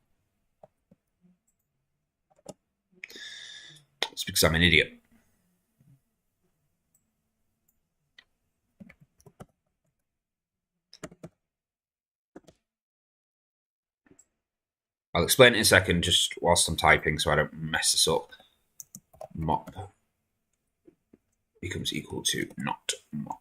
It's because I'm an idiot. I'll explain it in a second, just whilst I'm typing, so I don't mess this up. Mop becomes equal to not mop.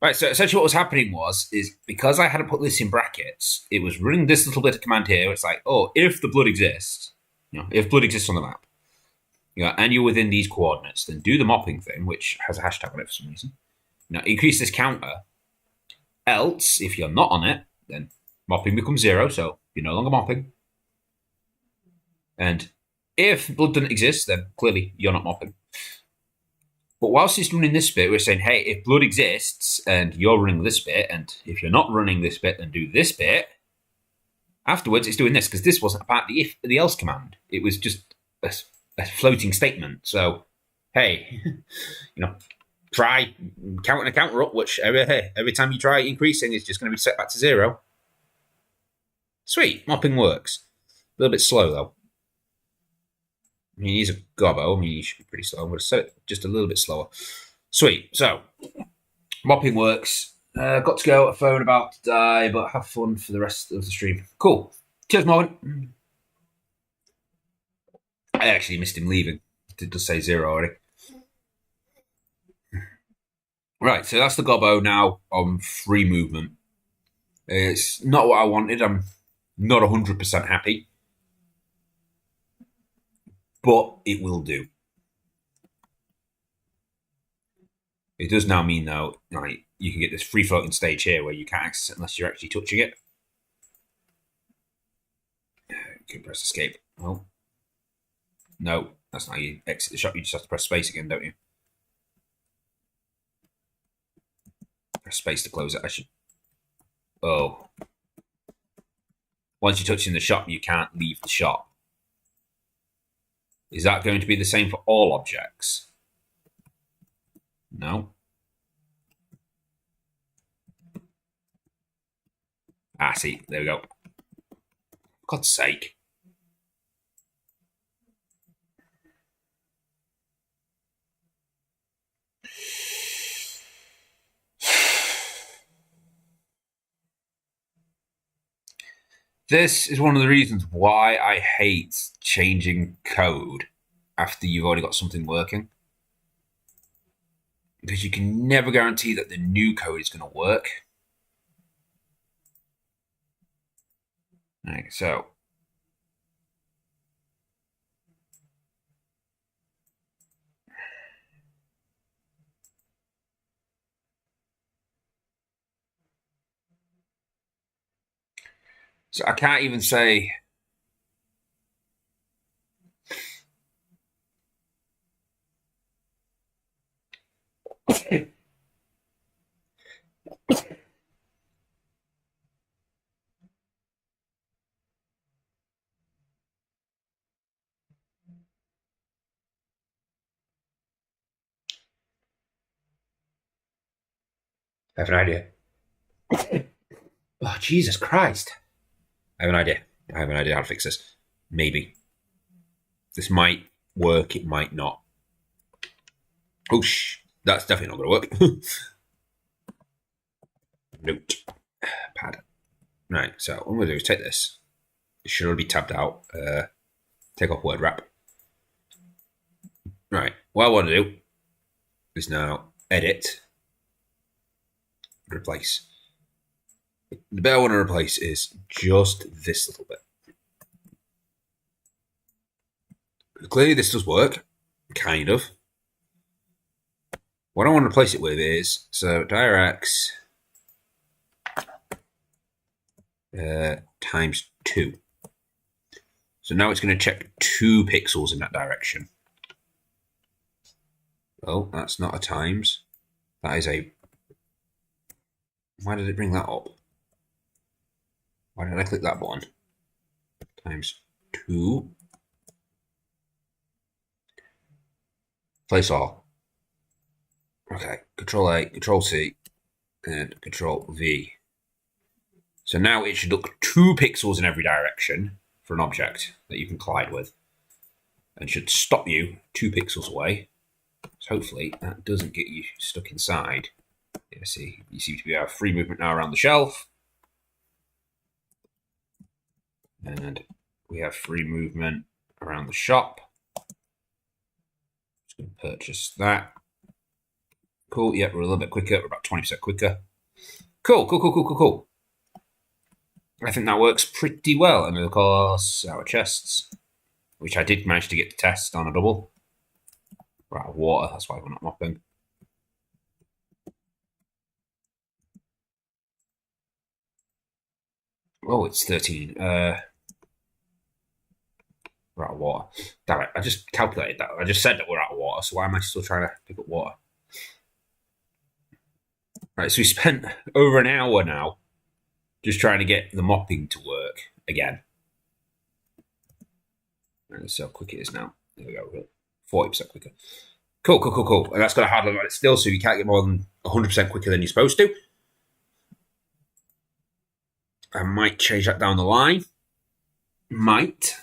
Right, so essentially what was happening is because I hadn't put this in brackets, it was running this little bit of command here. It's like, oh, if the blood exists, if blood exists on the map, and you're within these coordinates, then do the mopping thing, which has a hashtag on it for some reason. Increase this counter. Else, if you're not on it, then mopping becomes 0, so you're no longer mopping. And if blood doesn't exist, then clearly you're not mopping. But whilst it's running this bit, we're saying, hey, if blood exists and you're running this bit, and if you're not running this bit, then do this bit. Afterwards, it's doing this, because this wasn't a part of the else command. It was just a floating statement. So, hey, try counting a counter up, which every time you try increasing, it's just going to be set back to 0. Sweet, mopping works. A little bit slow, though. I mean, he's a gobbo. I mean, he should be pretty slow. I'm going to set it just a little bit slower. Sweet. So, mopping works. Got to go. A phone about to die, but have fun for the rest of the stream. Cool. Cheers, Morgan. I actually missed him leaving. It does say 0 already. Right, so that's the gobbo now on free movement. It's not what I wanted. I'm not 100% happy. But it will do. It does now mean, though, like you can get this free floating stage here where you can't access it unless you're actually touching it. You can press escape. Oh. No, that's not how you exit the shop. You just have to press space again, don't you? Press space to close it. I should. Oh. Once you're touching the shop, you can't leave the shop. Is that going to be the same for all objects? No. Ah, see, there we go. For God's sake. This is one of the reasons why I hate changing code after you've already got something working. Because you can never guarantee that the new code is going to work. Right, so I can't even say. I have an idea. Oh, Jesus Christ. I have an idea. I have an idea how to fix this. Maybe. This might work, it might not. Oh, that's definitely not going to work. Note. Pad. Right, so what I'm going to do is take this. It should already be tabbed out. Take off word wrap. Right, what I want to do is now edit, replace. The bit I want to replace is just this little bit. Clearly this does work, kind of. What I want to replace it with is, so directs times 2. So now it's going to check 2 pixels in that direction. Oh, that's not a times. That is a... Why did it bring that up? Why did I click that button? Times 2. Place all. Okay, Control A, Control C, and Control V. So now it should look 2 pixels in every direction for an object that you can collide with, and should stop you 2 pixels away. So hopefully that doesn't get you stuck inside. Yeah, see, you seem to be have free movement now around the shelf, and we have free movement around the shop. Just going to purchase that. Cool. Yeah, we're a little bit quicker. We're about 20% quicker. Cool. I think that works pretty well. And of course, our chests, which I did manage to get to test on a double. We're out of water. That's why we're not mopping. Oh, it's 13. We're out of water. Damn it. I just calculated that. I just said that we're out of water. So why am I still trying to pick up water? Right, so we spent over an hour now just trying to get the mopping to work again. And so quick it is now. There we go. 40% quicker. Cool. And that's got a hard limit still, so you can't get more than 100% quicker than you're supposed to. I might change that down the line. Might.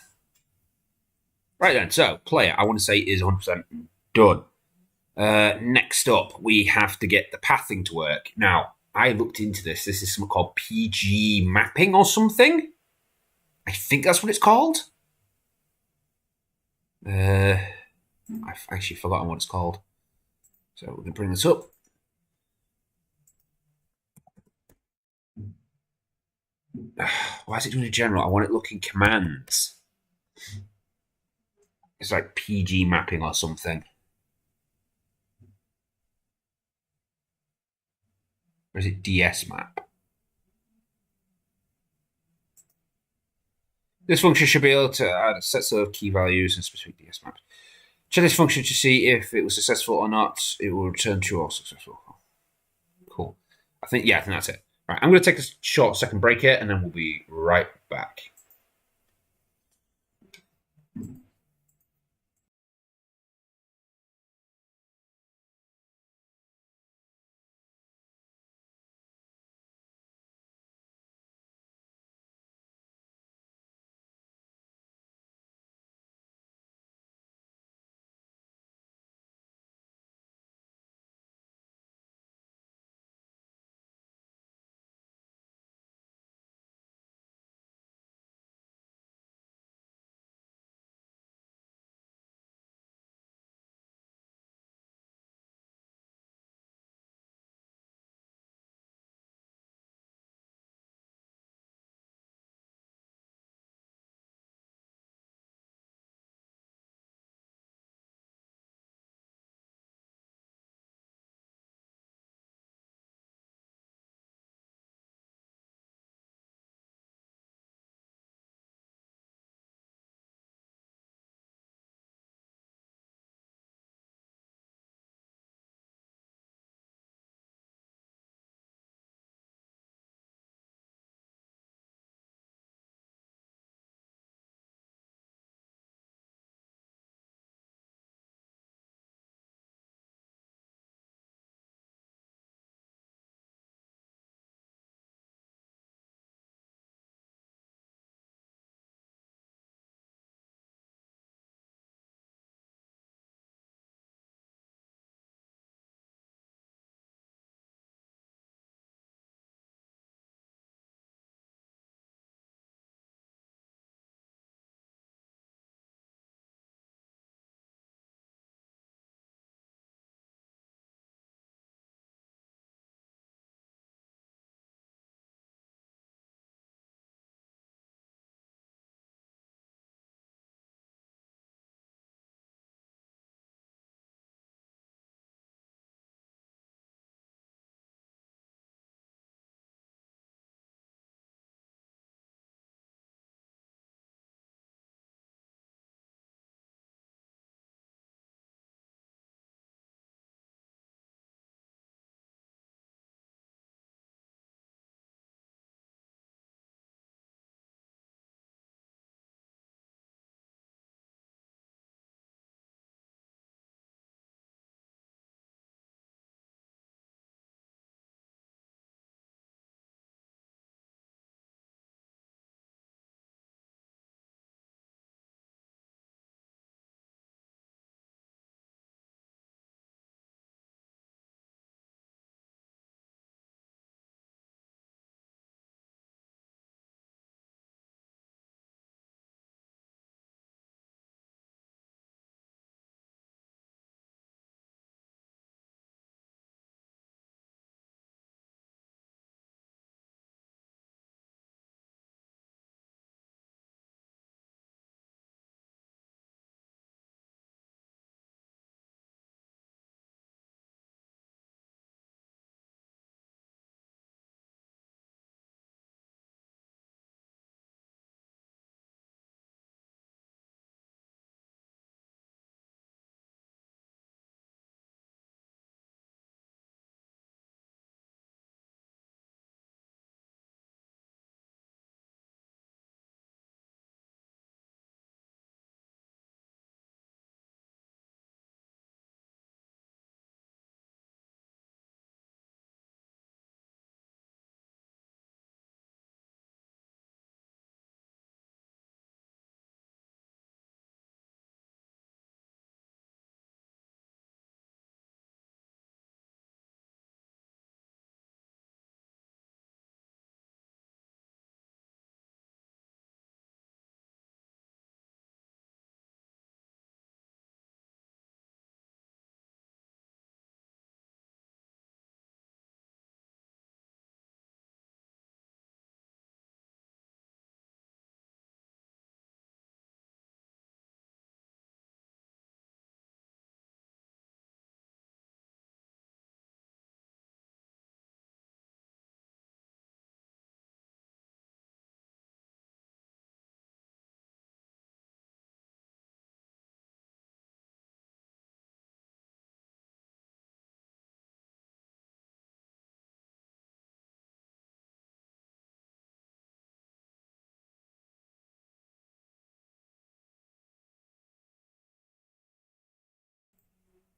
Right then, so player, I want to say is 100% done. Next up, we have to get the pathing to work. Now, I looked into this. This is something called PG mapping or something. I think that's what it's called. I've actually forgotten what it's called. So we're going to bring this up. Why is it doing a general? I want it looking commands. It's like PG mapping or something. Or is it DS map? This function should be able to add sets of key values in specific DS maps. Check this function to see if it was successful or not. It will return true or successful. Cool. I think that's it. Right, I'm going to take a short second break here, and then we'll be right back.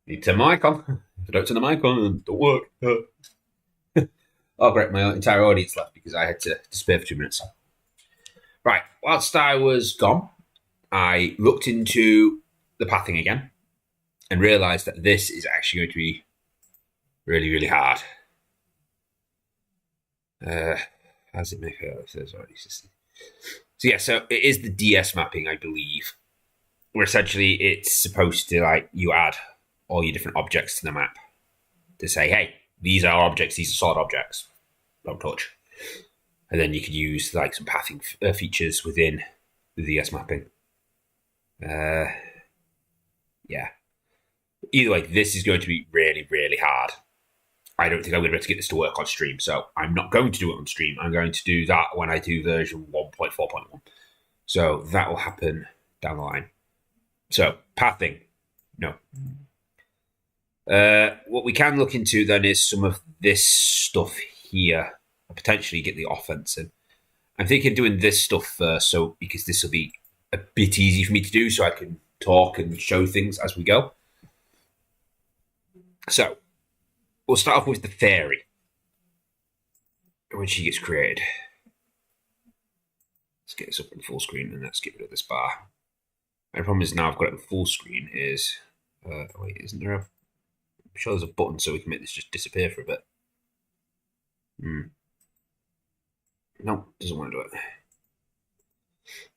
Need to turn my mic on. If I don't turn the mic on, it don't work. Oh, great. My entire audience left because I had to disappear for 2 minutes. Right. Whilst I was gone, I looked into the pathing again and realised that this is actually going to be really, really hard. How does it make it? So yeah, so it is the DS mapping, I believe, where essentially it's supposed to, like, you add all your different objects to the map to say, hey, these are objects, these are solid objects, don't touch. And then you could use like some pathing features within the DS mapping. Yeah. Either way, this is going to be really, really hard. I don't think I'm going to be able to get this to work on stream, so I'm not going to do it on stream. I'm going to do that when I do version 1.4.1. So that will happen down the line. So, pathing, no. What we can look into then is some of this stuff here, and potentially get the offense in. I'm thinking doing this stuff first, so because this will be a bit easy for me to do, so I can talk and show things as we go. So, we'll start off with the fairy when she gets created. Let's get this up in full screen and let's get rid of this bar. My problem is now I've got it in full screen is... wait, isn't there a... I'm sure there's a button so we can make this just disappear for a bit. No, doesn't want to do it.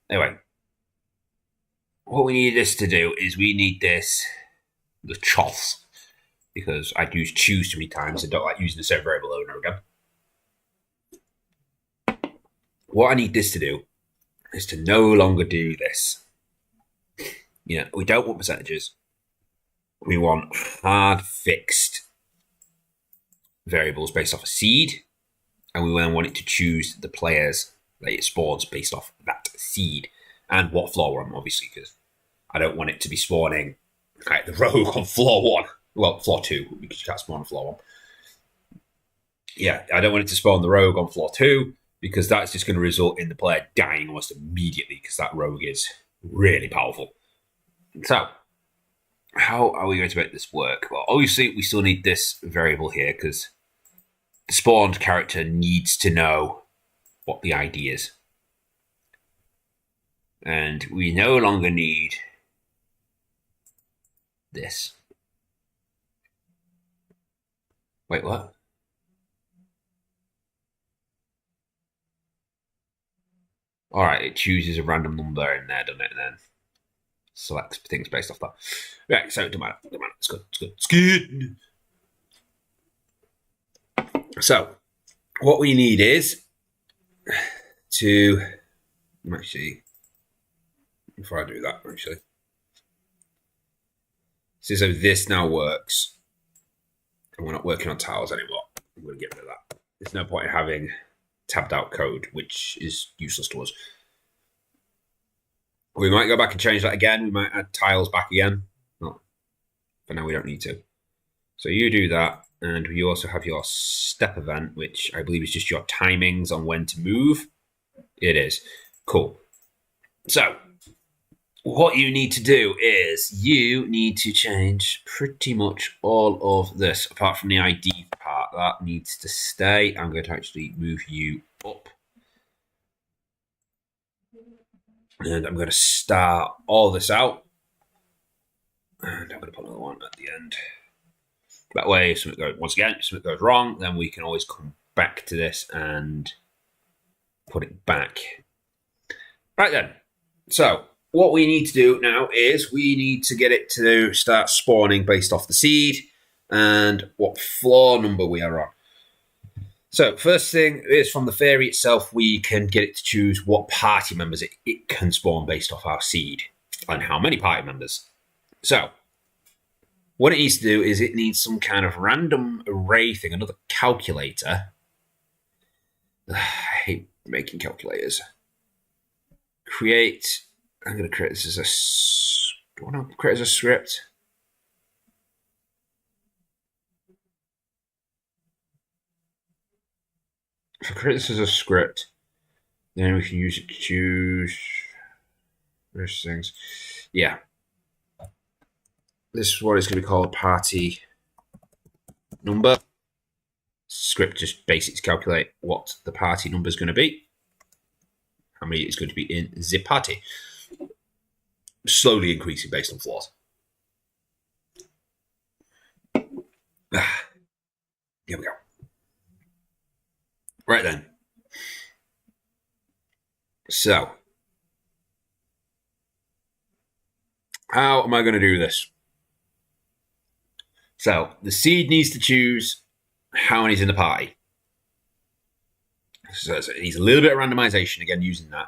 Anyway. What we need this to do is we need this... the choths. Because I'd use choose too many times and don't like using the same variable over and over again. What I need this to do is to no longer do this. Yeah, we don't want percentages. We want hard fixed variables based off a seed, and we then want it to choose the players that it spawns based off that seed and what floor we're on, obviously, because I don't want it to be spawning like the rogue on floor 1. Well, floor 2, because you can't spawn on floor 1. Yeah, I don't want it to spawn the rogue on floor 2, because that's just going to result in the player dying almost immediately, because that rogue is really powerful. So, how are we going to make this work? Well, obviously, we still need this variable here, because the spawned character needs to know what the ID is. And we no longer need this. Wait, what? Alright, it chooses a random number in there, doesn't it? And then selects things based off that. Right, so it doesn't matter. It's good. It's good. So, what we need is to... Actually, before I do that, actually. So this now works. And we're not working on tiles anymore. I'm going to get rid of that. There's no point in having tabbed out code, which is useless to us. We might go back and change that again. We might add tiles back again. No, but now we don't need to. So you do that, and you also have your step event, which I believe is just your timings on when to move. It is. Cool. So, what you need to do is you need to change pretty much all of this, apart from the ID part. That needs to stay. I'm going to actually move you up. And I'm going to start all this out. And I'm going to put another one at the end. That way, if something goes wrong, then we can always come back to this and put it back. Right then. So, what we need to do now is we need to get it to start spawning based off the seed and what floor number we are on. So, first thing is from the fairy itself, we can get it to choose what party members it can spawn based off our seed and how many party members. So, what it needs to do is it needs some kind of random array thing, another calculator. I hate making calculators. I'm going to create this as a... Do I want to create as a script? If I create this as a script, then we can use it to choose various things. Yeah. this is what it's going to be called, party number. Script just basically calculate what the party number is going to be. How many it's going to be in the party. Slowly increasing based on floors. Here we go. Right then. So, how am I going to do this? So, the seed needs to choose how many's in the party. So it needs a little bit of randomization, again, using that.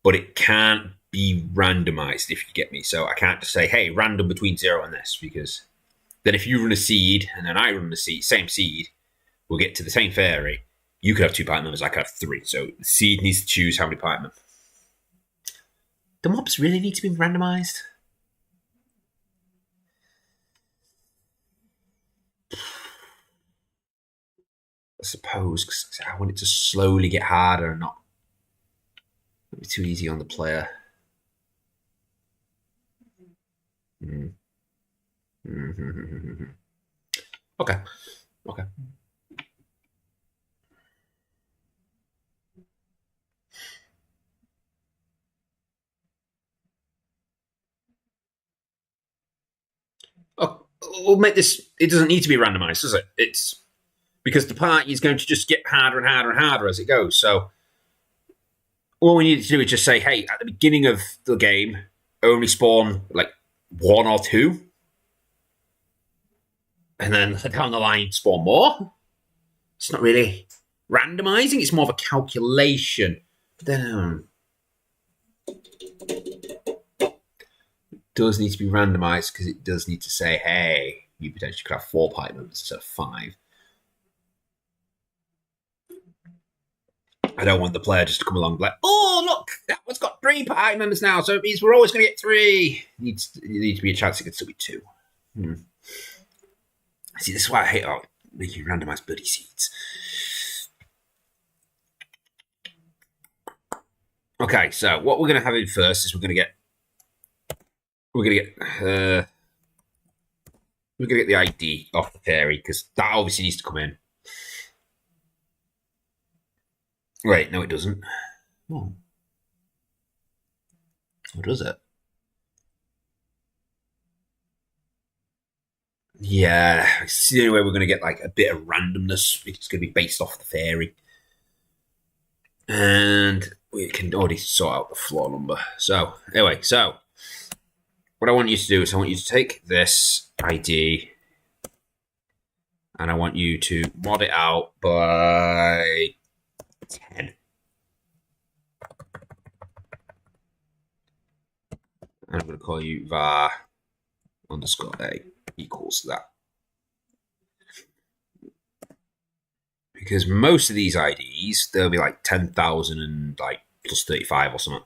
But it can't be randomized, if you get me. So I can't just say, hey, random between 0 and this, because then if you run a seed and then I run the seed, same seed, we'll get to the same fairy. You could have 2 party members, I could have 3. So the seed needs to choose how many party members. The mobs really need to be randomized? I suppose, because I want it to slowly get harder and not be too easy on the player. Okay. Oh, we'll make this. It doesn't need to be randomized, does it? It's because the party is going to just get harder and harder and harder as it goes. So all we need to do is just say, hey, at the beginning of the game, only spawn like 1 or 2. And then down the line, spawn more. It's not really randomizing. It's more of a calculation. But then it does need to be randomized because it does need to say, hey, you potentially could have 4 party members instead of 5. I don't want the player just to come along and be like, oh, look, that one's got 3 party members now, so it means we're always going to get 3. It needs to be a chance it could still be 2. See, this is why I hate making randomized bloody seeds. Okay, so what we're going to have in first is we're going to get the ID off the fairy because that obviously needs to come in. Wait, no, it doesn't. Oh. Or does it? Yeah, it's the only way we're going to get like a bit of randomness. It's going to be based off the fairy. And we can already sort out the floor number. So, anyway, so what I want you to do is I want you to take this ID and I want you to mod it out by 10. And I'm going to call you var underscore a equals that. Because most of these IDs, they'll be like 10,000 and like plus 35 or something.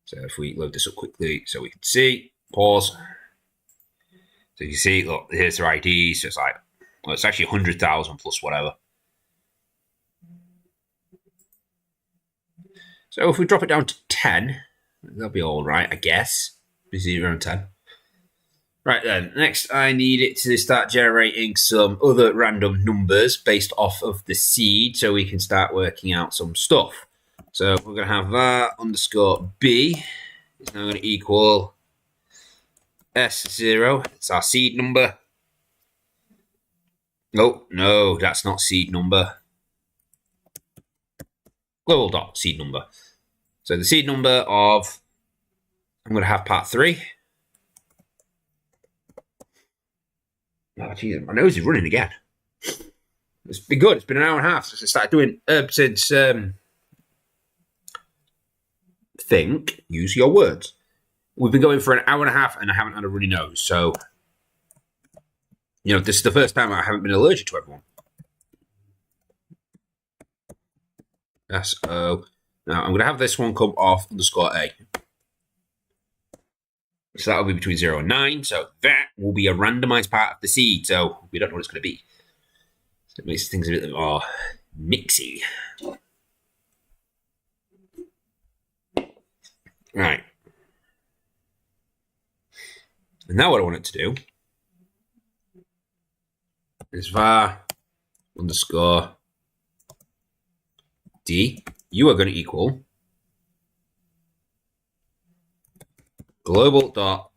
So if we load this up quickly so we can see, pause. So you can see, look, here's their ID. So it's like, well, it's actually 100,000 plus whatever. So if we drop it down to 10, that'll be all right, I guess. Be 0 and 10. Right then, next I need it to start generating some other random numbers based off of the seed so we can start working out some stuff. So we're going to have var underscore b is now going to equal S0. It's our seed number. No, that's not seed number. Global dot seed number. So the seed number of, I'm going to have part 3. Oh, geez, my nose is running again. It's been good. It's been an hour and a half since I started doing since think, use your words. We've been going for an hour and a half and I haven't had a runny nose. So, this is the first time I haven't been allergic to everyone. S-O. Now, I'm going to have this one come off underscore A. So that'll be between 0 and 9. So that will be a randomized part of the seed. So we don't know what it's going to be. So it makes things a bit more mixy. Right. And now what I want it to do is var underscore d, you are going to equal global dot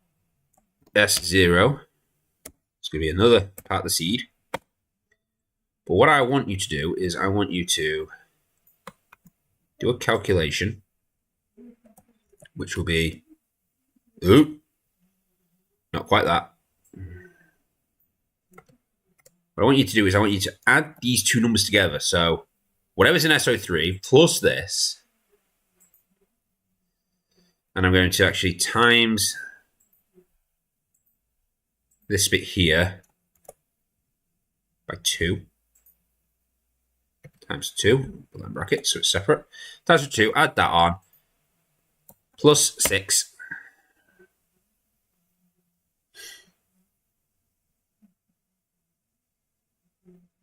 s0. It's going to be another part of the seed. But what I want you to do is I want you to do a calculation, which will be, not quite that. What I want you to do is I want you to add these two numbers together. So whatever's in SO3 plus this, and I'm going to actually times this bit here by 2 times 2, put that in brackets so it's separate, times 2, add that on, plus 6.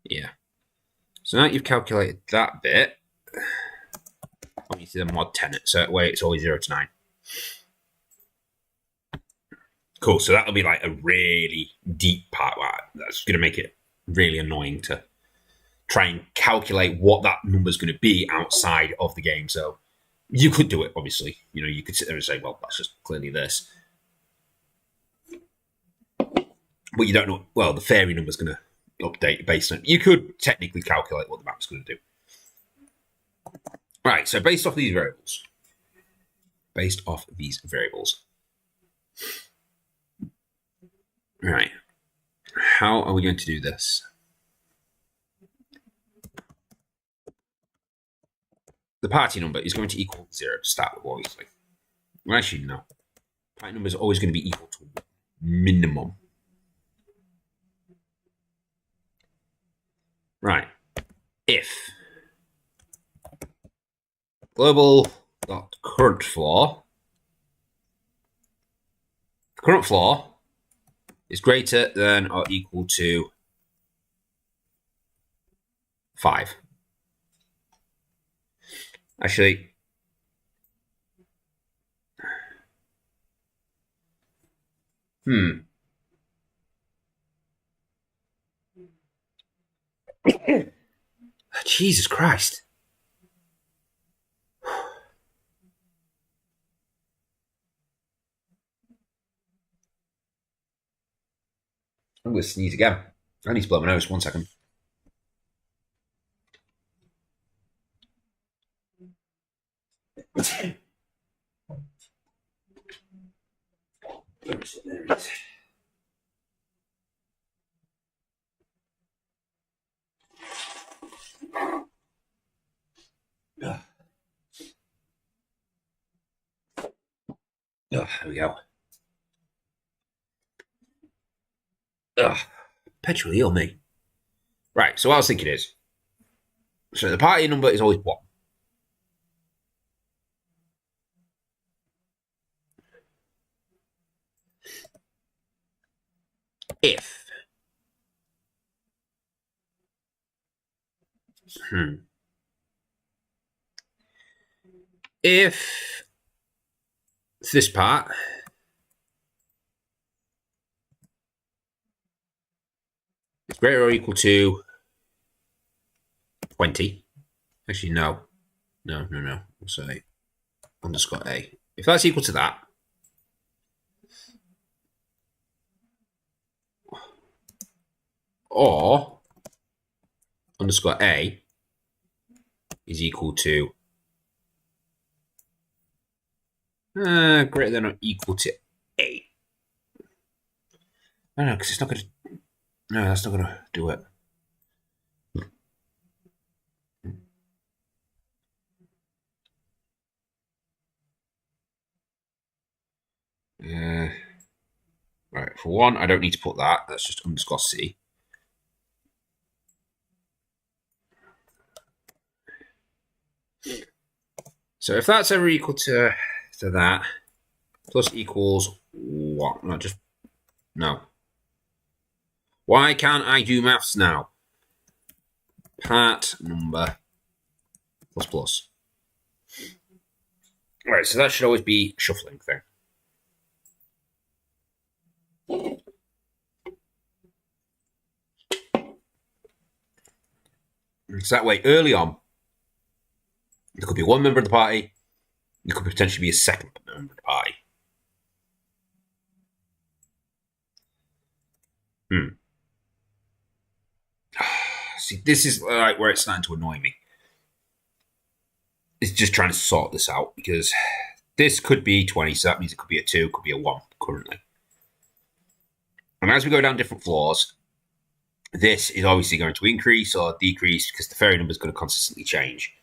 Yeah. So now you've calculated that bit, I want you to then mod 10 it, so that way it's always 0 to 9. Cool, so that'll be like a really deep part. That's going to make it really annoying to try and calculate what that number is going to be outside of the game. So you could do it, obviously. You know, you could sit there and say, well, that's just clearly this. But you don't know, well, the fairy number is going to update based on it. You could technically calculate what the map's going to do. Right, so based off these variables. Right, how are we going to do this? The party number is going to equal 0 to start with, obviously. Well, actually, no. Party number is always going to be equal to minimum. Right. If global.current floor, current floor is greater than or equal to 5. Actually, Jesus Christ. I'm going to sneeze again. I need to blow my nose. 1 second. There it is. There we go. Petrol heal me. Right, so what I was thinking is, so the party number is always 1. If this part is greater or equal to 20, actually no, we'll say underscore A. If that's equal to that, or underscore A is equal to greater than or equal to 8. No, because it's not going to. No, that's not going to do it. Right, for 1, I don't need to put that. That's just underscore C. So if that's ever equal to that, plus equals what? Not just no. Why can't I do maths now? Part number plus. Right, so that should always be a shuffling thing. So that way, early on, there could be one member of the party. There could potentially be a second member of the party. See, this is like where it's starting to annoy me. It's just trying to sort this out because this could be 20, so that means it could be a 2, could be a 1 currently. And as we go down different floors, this is obviously going to increase or decrease because the fairy number is going to consistently change.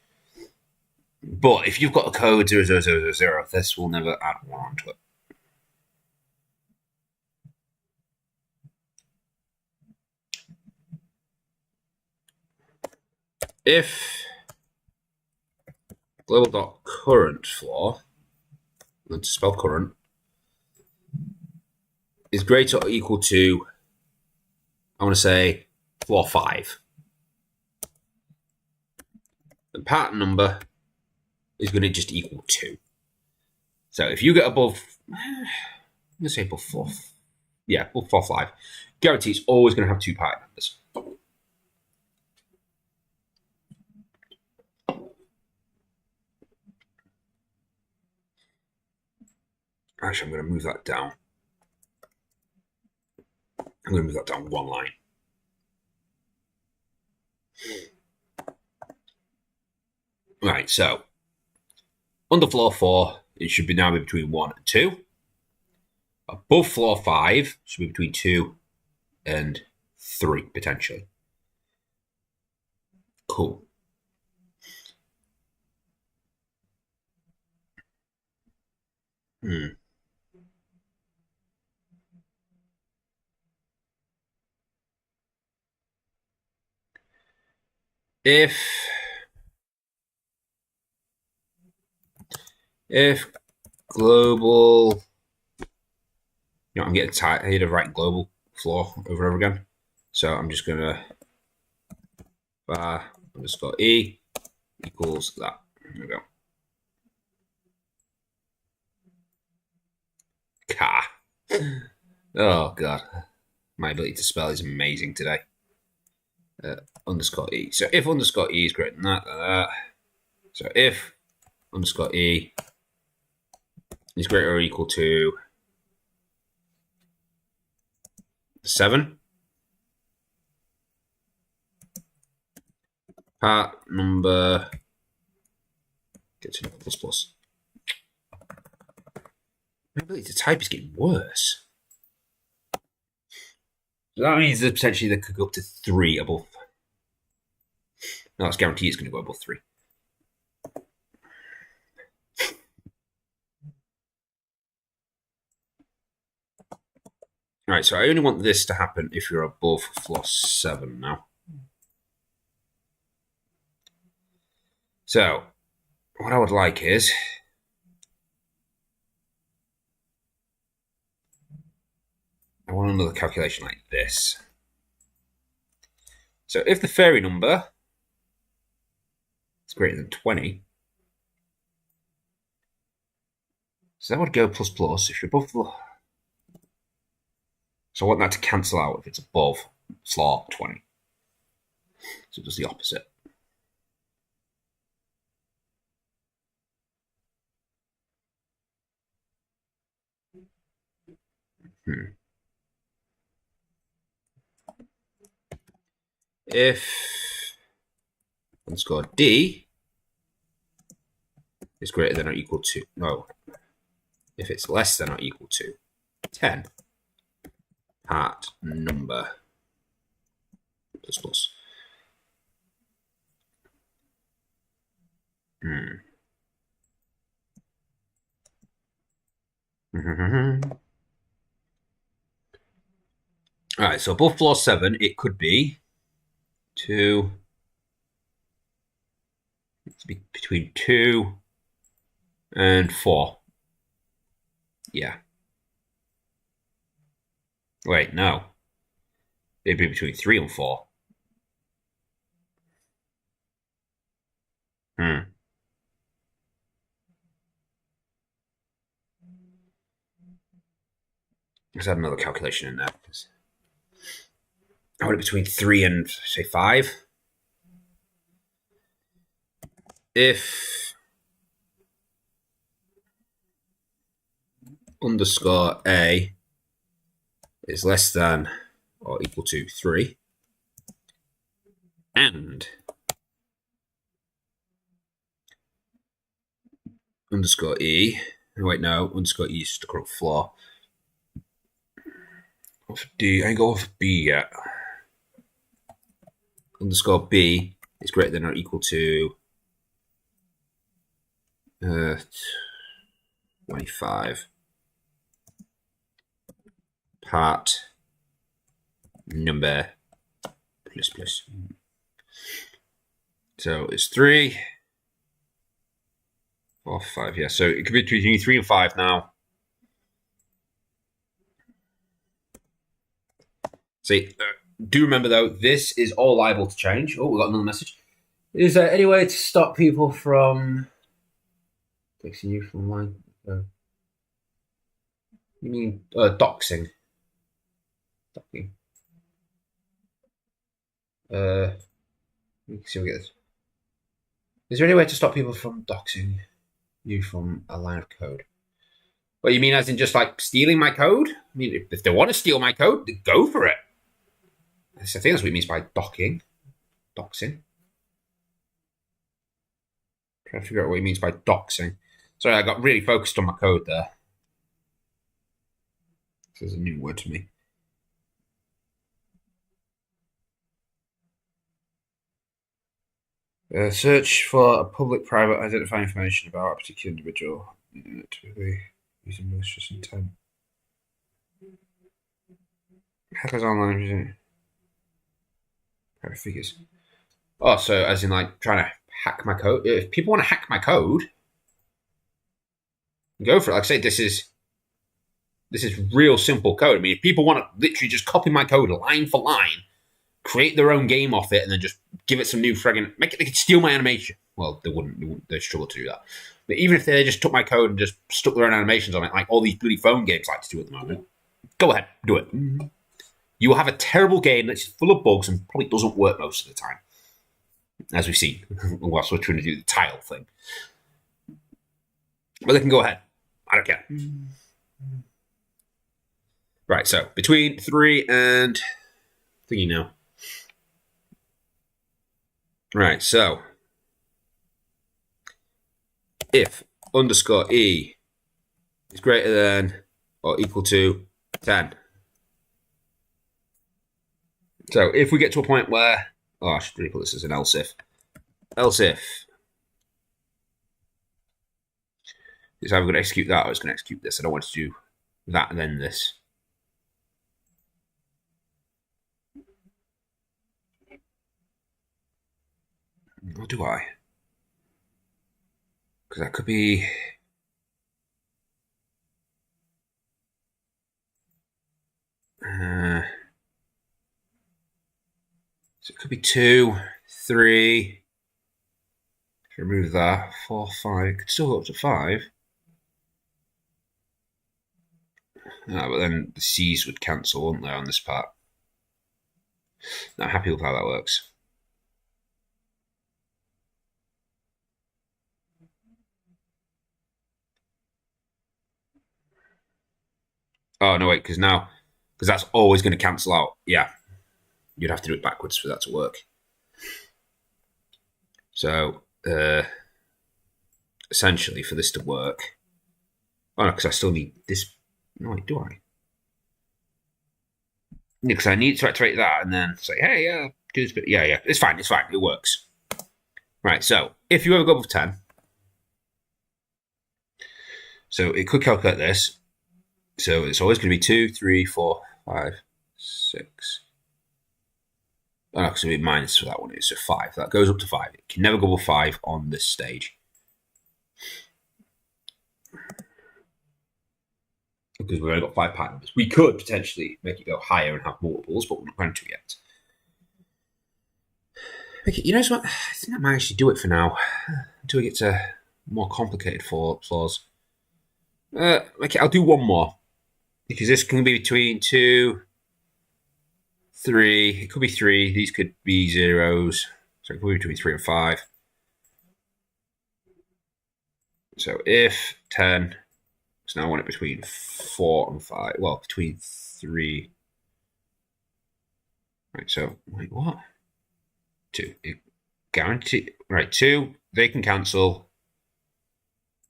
But if you've got a code 0000, this will never add 1 onto it. If global.current floor, let's spell current, is greater or equal to, I want to say, floor 5, the pattern number is going to just equal 2. So if you get above, I'm going to say above 4, yeah, above 4, 5, guarantee it's always going to have 2 party members. Actually, I'm going to move that down. I'm going to move that down 1 line. Right, so under floor 4, it should be now be between 1 and 2. Above floor 5 should be between 2 and 3, potentially. Cool. If global, I'm getting tired of writing global floor over and over again. So I'm just going to bar underscore E equals that. There we go. Car. Oh, God. My ability to spell is amazing today. Underscore E. So if underscore E is greater than that. So if underscore E is greater or equal to 7, part number get to plus plus. My ability to type is getting worse. So that means that potentially they could go up to 3 above. No, that's guaranteed it's going to go above 3. All right, so I only want this to happen if you're above floor 7 now. So what I would like is I want another calculation like this. So if the fairy number is greater than 20, so that would go plus plus if you're above the. So I want that to cancel out if it's above floor 20. So it does the opposite. If underscore D is greater than or equal to, no, if it's less than or equal to 10, part number plus plus. All right, so above floor 7, it could be 2. It's between 2 and 4. Yeah. Wait, no. It'd be between 3 and 4. Let's add another calculation in there. I want it between 3 and, say, 5. if underscore A is less than or equal to 3, and underscore E, wait, no, underscore E is just the correct floor. Off D, I ain't go off B yet. Underscore B is greater than or equal to 25. Part number plus. So it's 3, 4, 5. Yeah, so it could be between 3 and 5 now. See, do remember though, this is all liable to change. Oh, we got another message. Is there any way to stop people from texting you from online? You mean doxing? Docking. Let me see if we get this. Is there any way to stop people from doxing you from a line of code? What you mean, as in just like stealing my code? I mean, if they want to steal my code, go for it. I think that's what it means by doxing. Trying to figure out what he means by doxing. Sorry, I got really focused on my code there. This is a new word to me. Search for a public-private identifying information about a particular individual. Typically using malicious intent. Hackers online. Private figures. Oh, so as in like trying to hack my code. If people want to hack my code, go for it. Like I say, this is real simple code. I mean, if people want to literally just copy my code line for line, create their own game off it, and then just give it some new friggin' they could steal my animation. Well, they wouldn't. They'd struggle to do that. But even if they just took my code and just stuck their own animations on it, like all these bloody phone games like to do at the moment, go ahead, do it. You will have a terrible game that's full of bugs and probably doesn't work most of the time, as we've seen whilst we're trying to do the tile thing. But they can go ahead. I don't care. Right, so between 3 and thingy now. Right, so if underscore E is greater than or equal to 10. So if we get to a point where, I should really put this as an else if. Else if it's either going to execute that or it's going to execute this. I don't want to do that and then this. Or do I? Because that could be. So it could be 2, 3. Remove that. 4, 5. It could still go up to 5. But then the C's would cancel, wouldn't they, on this part? Not happy with how that works. Oh, no, wait, because that's always going to cancel out. Yeah. You'd have to do it backwards for that to work. So, essentially, for this to work. Oh, no, because I still need this. No, wait, do I? Because I need to activate that and then say, hey, do this bit. Yeah, it's fine, it works. Right, so if you ever go above 10, so it could calculate this. So it's always going to be 2, 3, 4, 5, 6. Oh, no, because it'll be minus for that one. So 5. That goes up to 5. It can never go above 5 on this stage. Because we've only got 5 part numbers. We could potentially make it go higher and have multiples, but we're not going to yet. Okay, you know what? I think I might actually do it for now until we get to more complicated flaws. Okay, I'll do one more because this can be between 2, 3. It could be 3. These could be zeros, so it could be between 3 and 5. So if 10, so now I want it between 4 and 5. Well, between 3. Right, so, wait, what? 2. Guaranteed. Right, 2, they can cancel.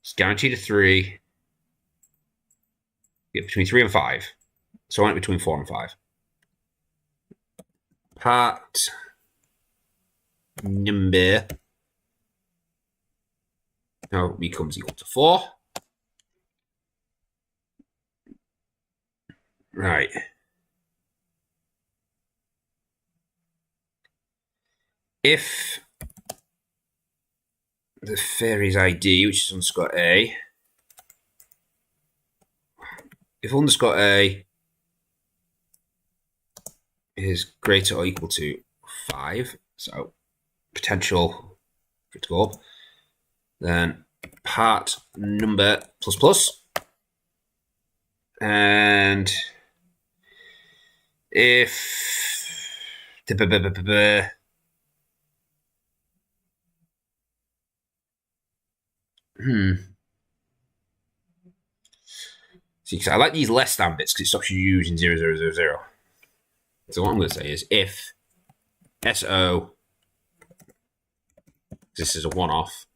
It's guaranteed a 3. Get between 3 and 5. So I want it between 4 and 5. Part number now becomes equal to 4. Right. If the fairy's ID, which is underscore A, if underscore A is greater or equal to 5, so potential for it to go up, then part number plus plus, and if see, because I like these less than bits because it stops you using 0, 0, 0, 0. So what I'm going to say is if SO, this is a one-off,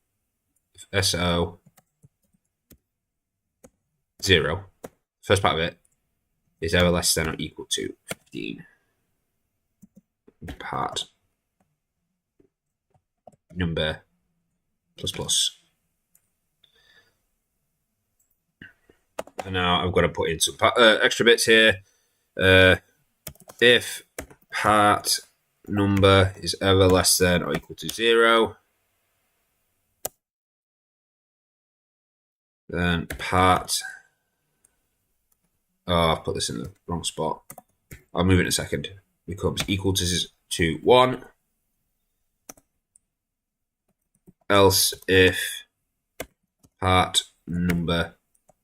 if SO 0, first part of it, is ever less than or equal to 15. Part number plus plus. And now I've got to put in some extra bits here. If part number is ever less than or equal to 0, then part... Oh, I've put this in the wrong spot. I'll move it in a second. Becomes equal to 1. Else if part number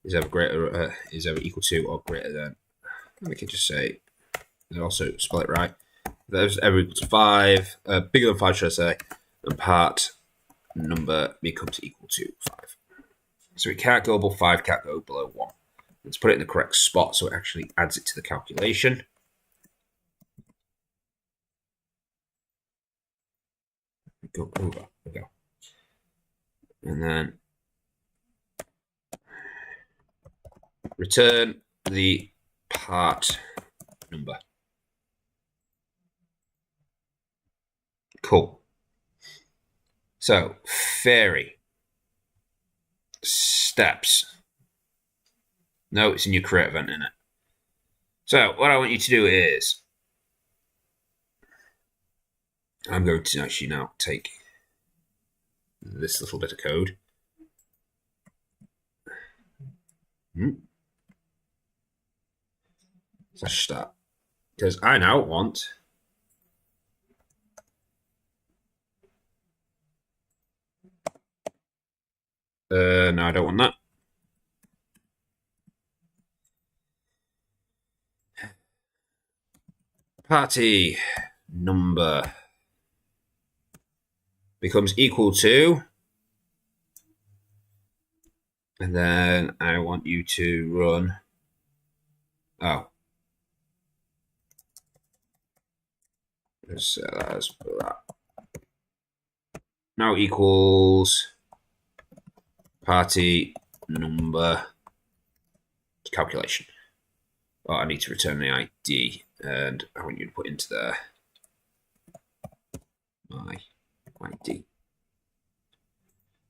is ever greater is ever equal to or greater than, we can just say, and also spell it right. There's ever equal to 5, bigger than 5, should I say, and part number becomes equal to 5. So it can't go above 5, can't go below 1. Let's put it in the correct spot so it actually adds it to the calculation. Go over. There we go. And then return the part number. Cool. So, fairy. Steps. No, it's in your create event, isn't it? So, what I want you to do is, I'm going to actually now take this little bit of code. Let's start. Because I now want no, I don't want that. Party number becomes equal to, and then I want you to run, oh, let's put that. Now equals party number calculation. Oh, I need to return the ID, and I want you to put into there my ID.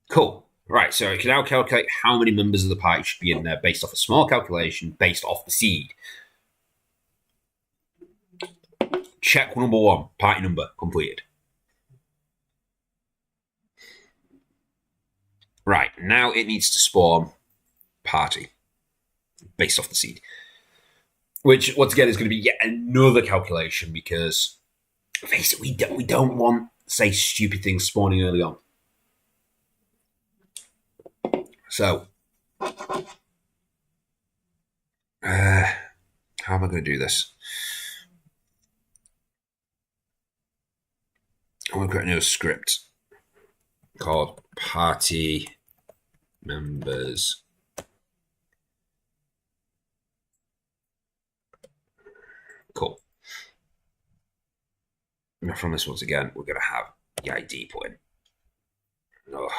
Cool. Right, so I can now calculate how many members of the party should be in there based off a small calculation based off the seed. Check number 1, party number completed. Right, now it needs to spawn party based off the seed. Which, once again, is going to be yet another calculation because, face it, we don't want, say, stupid things spawning early on. So, how am I going to do this? I'm going to create a new script called party members. Cool. Now from this once again, we're going to have the ID put in. Oh.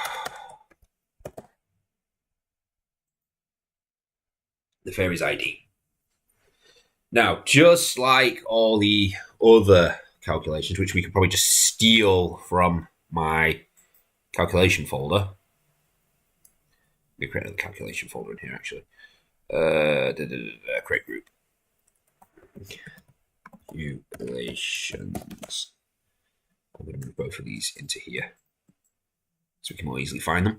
The fairy's ID. Now, just like all the other calculations, which we could probably just steal from my calculation folder. We create another calculation folder in here, actually. Create group. Calculations. I'm going to move both of these into here so we can more easily find them.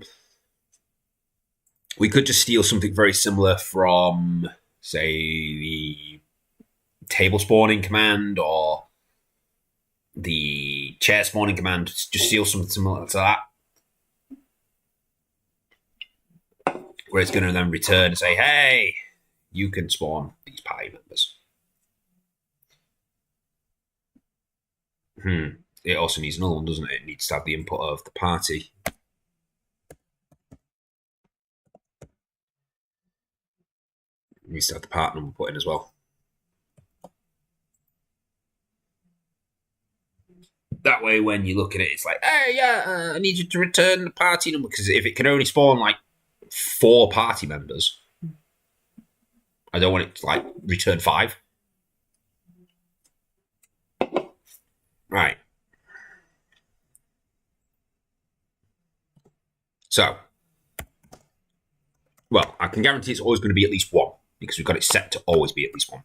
We could just steal something very similar from, say, the table spawning command or the chair spawning command. Just steal something similar to that, where it's going to then return and say, hey, you can spawn these party members. It also needs another one, doesn't it? It needs to have the input of the party. It needs to have the part number put in as well. That way, when you look at it, it's like, hey, yeah, I need you to return the party number. Because if it can only spawn like 4 party members, I don't want it to like return 5. Right. So, well, I can guarantee it's always going to be at least 1 because we've got it set to always be at least 1.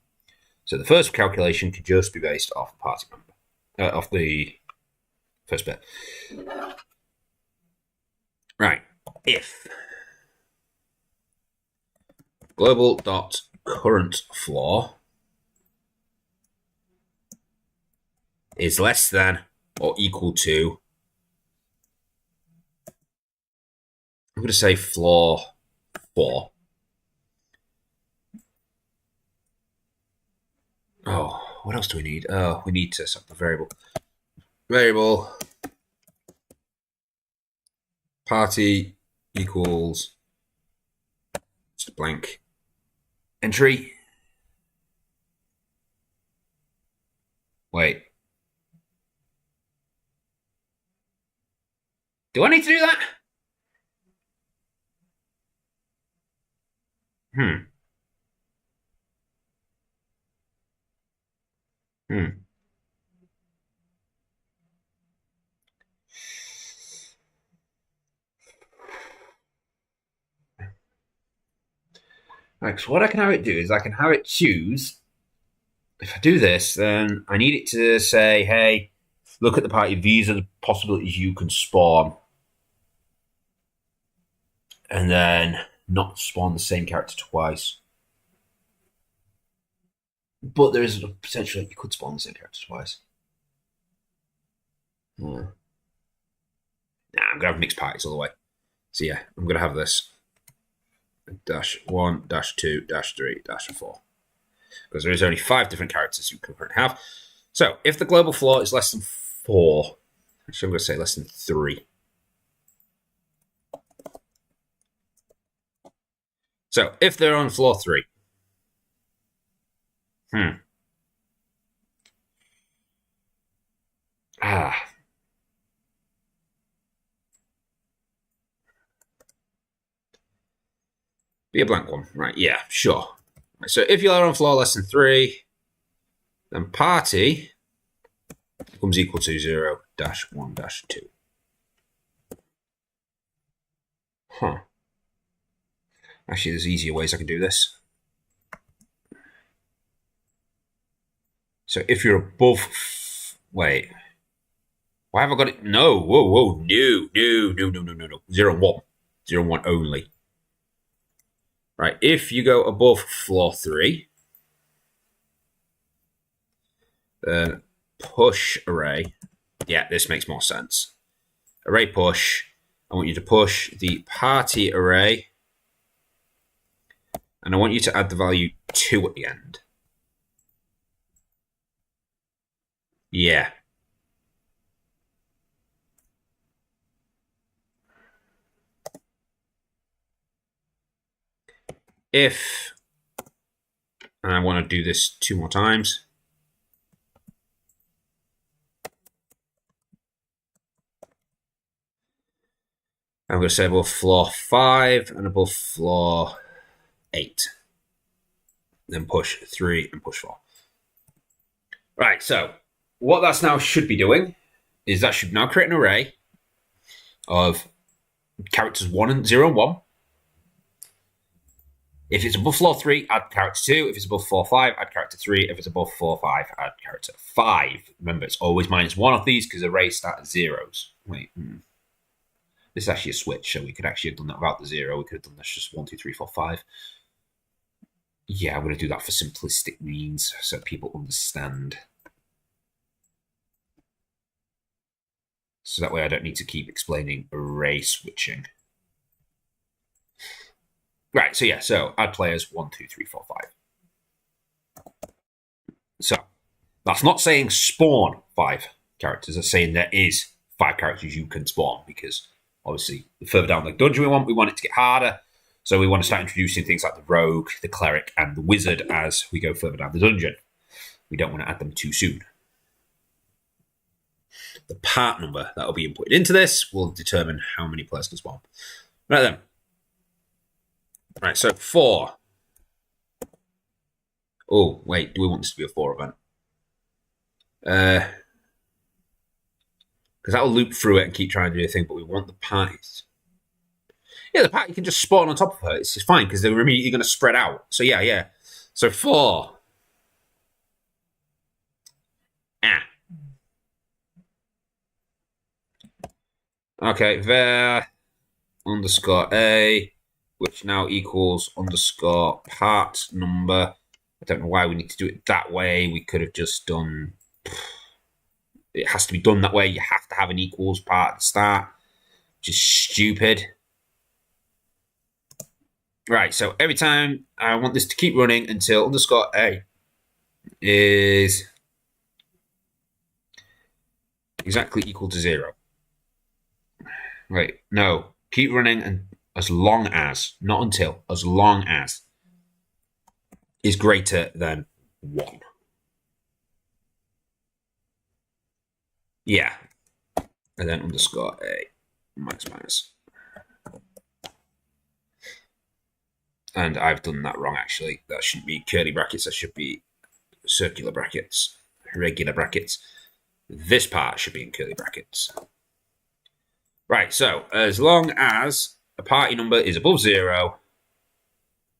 So the first calculation could just be based off the party member, off the first bit. Right. If global.current floor is less than or equal to, I'm going to say floor 4. Oh, what else do we need? Oh, we need to set the variable. Variable party equals just a blank entry. Wait. Do I need to do that? Hmm. Right, so what I can have it do is I can have it choose. If I do this, then I need it to say, hey, look at the party. These are the possibilities you can spawn. And then not spawn the same character twice. But there is a potential that you could spawn the same character twice. Nah, I'm going to have mixed parties all the way. So yeah, I'm going to have this. -1, -2, -3, -4. Because there is only 5 different characters you can currently have. So if the global floor is less than 4, actually I'm going to say less than 3. So if they're on floor 3, be a blank one, right? Yeah, sure. Right, so if you're on floor less than 3, then party becomes equal to 0-1-2. Actually, there's easier ways I can do this. So if you're above, wait, why have I got it? No, whoa, no. 0 and 1, 0 and 1 only. Right, if you go above floor 3, then push array. Yeah, this makes more sense. Array push. I want you to push the party array. And I want you to add the value 2 at the end. Yeah. if, and I want to do this 2 more times, I'm going to say above floor 5 and above floor 8. Then push 3 and push 4. Right, so what that's now should be doing is that should now create an array of characters 1 and 0 and 1. If it's above floor 3, add character 2. If it's above floor 5, add character 3. If it's above floor 5, add character 5. Remember, it's always minus 1 of these because arrays start at zeros. Wait, this is actually a switch, so we could actually have done that without the 0. We could have done this just 1, 2, 3, 4, 5. Yeah, I'm going to do that for simplistic means so people understand. So that way I don't need to keep explaining array switching. Right, so yeah, so add players 1, 2, 3, 4, 5. So that's not saying spawn 5 characters. It's saying there is 5 characters you can spawn because obviously the further down the dungeon we want it to get harder. So we want to start introducing things like the rogue, the cleric, and the wizard as we go further down the dungeon. We don't want to add them too soon. The part number that will be inputted into this will determine how many players can spawn. Right then. Right, so 4. Oh, wait, do we want this to be a 4 event? Because that will loop through it and keep trying to do a thing, but we want the parties. Yeah, the party can just spawn on top of her. It's fine because they're immediately going to spread out. So yeah. So 4. Okay, var underscore a, which now equals underscore part number. I don't know why we need to do it that way. We could have just done... It has to be done that way. You have to have an equals part at the start, which is stupid. Right, so every time I want this to keep running until underscore a is exactly equal to 0. Right, no, keep running and as long as, not until, as long as is greater than 1. Yeah, and then underscore a minus. And I've done that wrong, actually. That shouldn't be curly brackets. That should be circular brackets, regular brackets. This part should be in curly brackets. Right, so as long as a party number is above 0,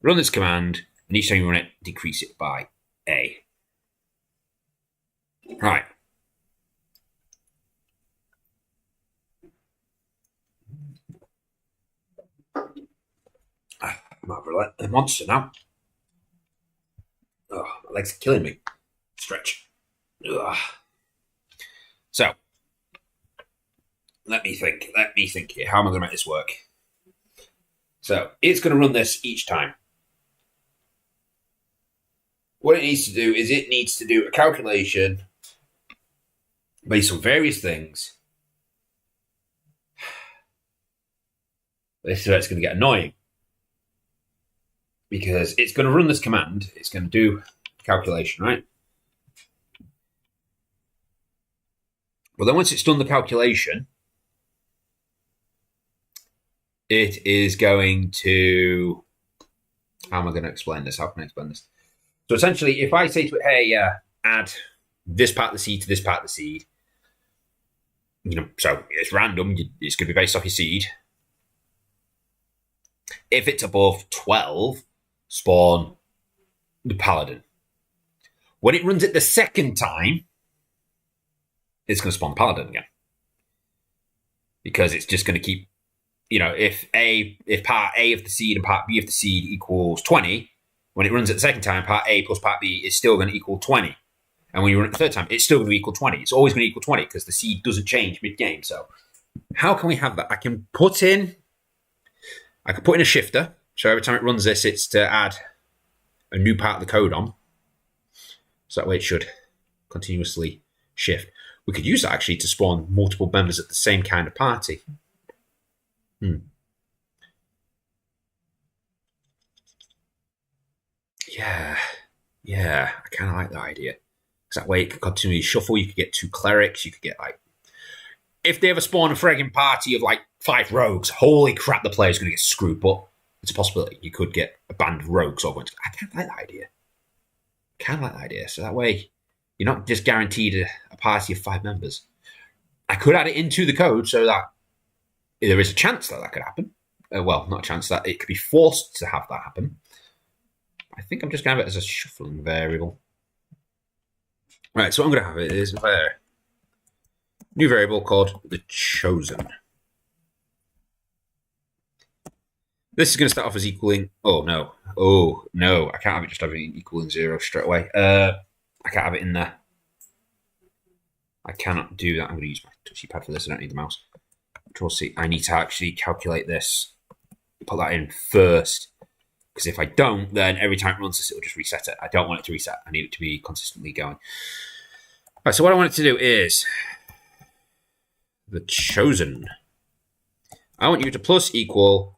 run this command, and each time you run it, decrease it by a. Right. I'm over a monster now. Oh, my legs are killing me. Stretch. Ugh. So, let me think here. How am I going to make this work? So, it's going to run this each time. What it needs to do is it needs to do a calculation based on various things. This is where it's going to get annoying. Because it's going to run this command. It's going to do a calculation, right? But then once it's done the calculation, it is going to... How am I going to explain this? How can I explain this? So essentially, if I say to it, hey, add this part of the seed to this part of the seed, so it's random. It's going to be based off your seed. If it's above 12, spawn the paladin. When it runs it the second time, it's going to spawn paladin again. Because it's just going to keep, if part A of the seed and part B of the seed equals 20, when it runs it the second time, part A plus part B is still going to equal 20. And when you run it the third time, it's still going to equal 20. It's always going to equal 20 because the seed doesn't change mid-game. So how can we have that? I can put in a shifter. So every time it runs this, it's to add a new part of the code on. So that way it should continuously shift. We could use that actually to spawn multiple members at the same kind of party. Yeah, I kind of like that idea. Because that way it could continually shuffle. You could get 2 clerics. You could get like, if they ever spawn a frigging party of like 5 rogues, holy crap, the player's going to get screwed. But it's a possibility. You could get a band of rogues all going to. I kind of like that idea. So that way you're not just guaranteed a party of 5 members. I could add it into the code so that there is a chance that could happen. Well, not a chance, that it could be forced to have that happen. I think I'm just going to have it as a shuffling variable. Right, so what I'm going to have it is a new variable called the chosen. This is going to start off as equaling. Oh no, I can't have it just having equaling 0 straight away. I can't have it in there. I cannot do that. I'm going to use my touchy pad for this. I don't need the mouse. Control C. I need to actually calculate this. Put that in first. Because if I don't, then every time it runs this, it will just reset it. I don't want it to reset. I need it to be consistently going. All right, so what I want it to do is the chosen. I want you to plus equal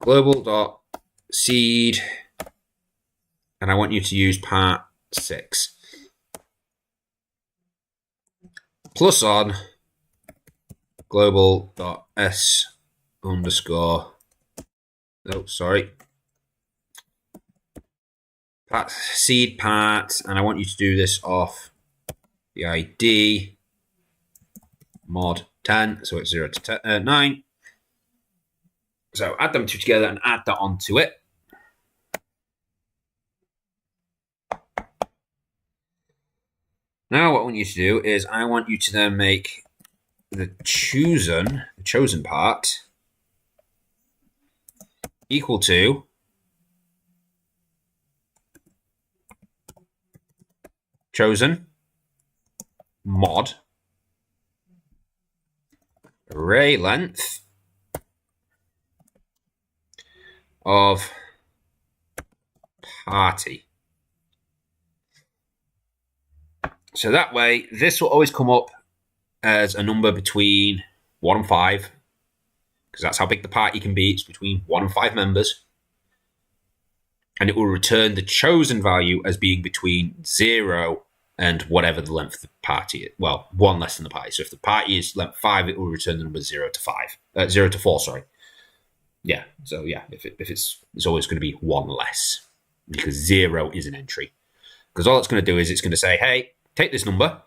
global.seed, and I want you to use part 6. Plus on global.s underscore. Oh, sorry. Part seed part, and I want you to do this off the ID mod 10, so it's 0 to 9. So add them 2 together and add that onto it. Now what I want you to do is I want you to then make the chosen part equal to chosen mod array length of party. So that way, this will always come up as a number between 1 and 5, because that's how big the party can be. It's between 1 and 5 members. And it will return the chosen value as being between 0 and whatever the length of the party is. Well, 1 less than the party. So if the party is length 5, it will return the number 0 to 4, sorry. Yeah, so yeah, if it's always going to be 1 less, because 0 is an entry. Because all it's going to do is it's going to say, hey, take this number,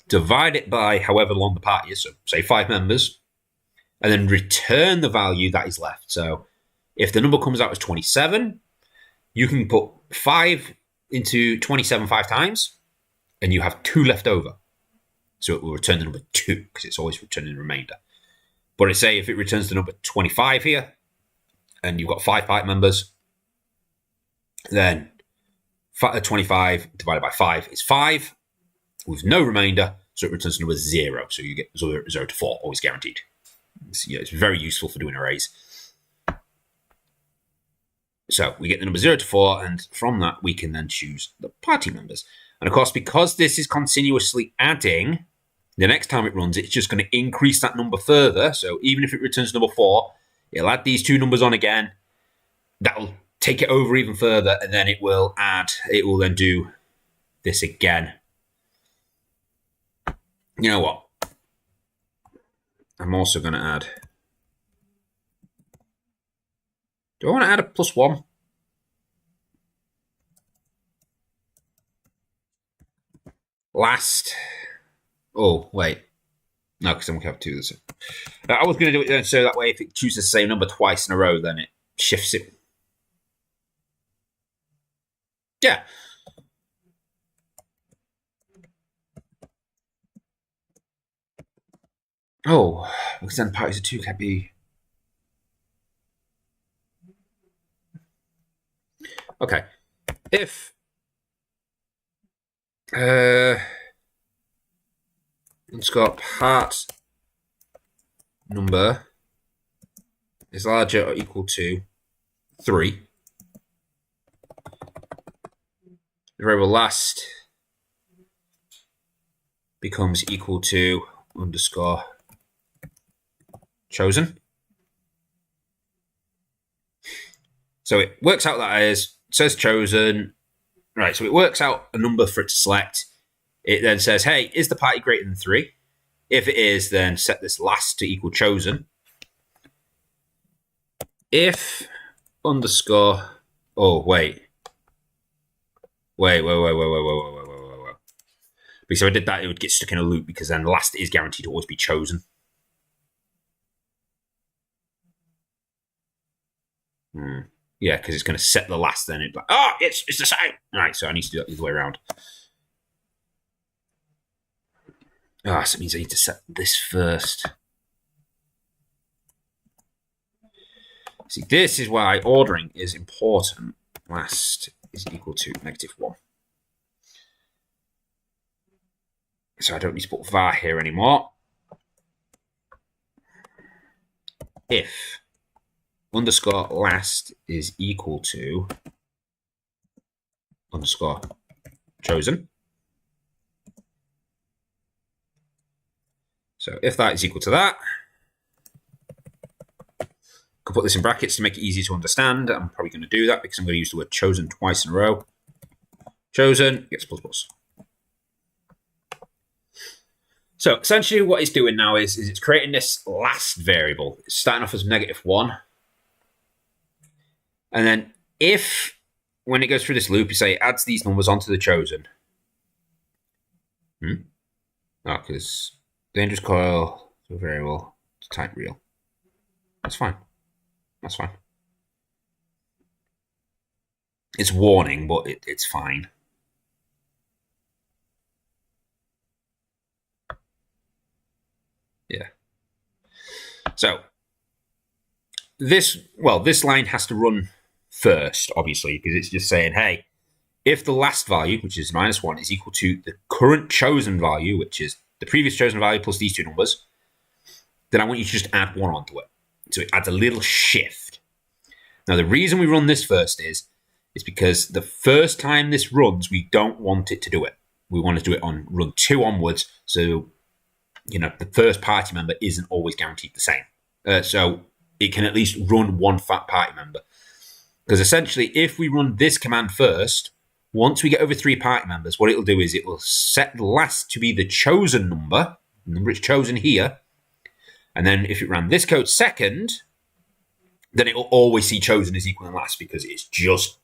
divide it by however long the party is, so say 5 members, and then return the value that is left. So if the number comes out as 27, you can put 5 into 27 5 times, and you have 2 left over. So it will return the number 2, because it's always returning the remainder. But say if it returns the number 25 here, and you've got 5 party members, then 25 divided by 5 is 5, with no remainder, so it returns the number 0. So you get 0 to 4, always guaranteed. It's very useful for doing arrays. So we get the number 0 to 4, and from that we can then choose the party members. And of course, because this is continuously adding, the next time it runs, it's just going to increase that number further. So even if it returns number 4, it'll add these 2 numbers on again. That'll take it over even further, and then it will then do this again. You know what? I'm also going to add. Do I want to add a +1? Last. Oh, wait. No, because then we have 2. I was going to do it then, so that way if it chooses the same number twice in a row, then it shifts it. Yeah. Oh, because then parties of 2 can be. Okay. If it's got part number is larger or equal to 3, the variable last becomes equal to underscore chosen. So it works out that it says chosen. Right, so it works out a number for it to select. It then says, hey, is the party greater than 3? If it is, then set this last to equal chosen. If underscore... Oh, wait. Wait. Because if I did that, it would get stuck in a loop because then the last is guaranteed to always be chosen. Yeah, because it's going to set the last, then it's like, oh, it's the same. All right, so I need to do that the other way around. So it means I need to set this first. See, this is why ordering is important. Last is equal to -1. So I don't need to put var here anymore. If underscore last is equal to underscore chosen. So if that is equal to that, I can put this in brackets to make it easy to understand. I'm probably going to do that because I'm going to use the word chosen twice in a row. Chosen gets plus. So essentially what it's doing now is it's creating this last variable. It's starting off as -1. And then if, when it goes through this loop, you say it adds these numbers onto the chosen. Because dangerous coil, variable, type real. That's fine. It's warning, but it's fine. Yeah. So this line has to run first, obviously, because it's just saying, hey, if the last value, which is -1, is equal to the current chosen value, which is the previous chosen value plus these two numbers, then I want you to just add 1 onto it. So it adds a little shift. Now, the reason we run this first is because the first time this runs, we don't want it to do it. We want to do it on run 2 onwards, so the first party member isn't always guaranteed the same. So it can at least run one fat party member. Because essentially, if we run this command first, once we get over 3 party members, what it'll do is it will set the last to be the chosen number. The number is chosen here. And then if it ran this code second, then it will always see chosen as equal to last because it's just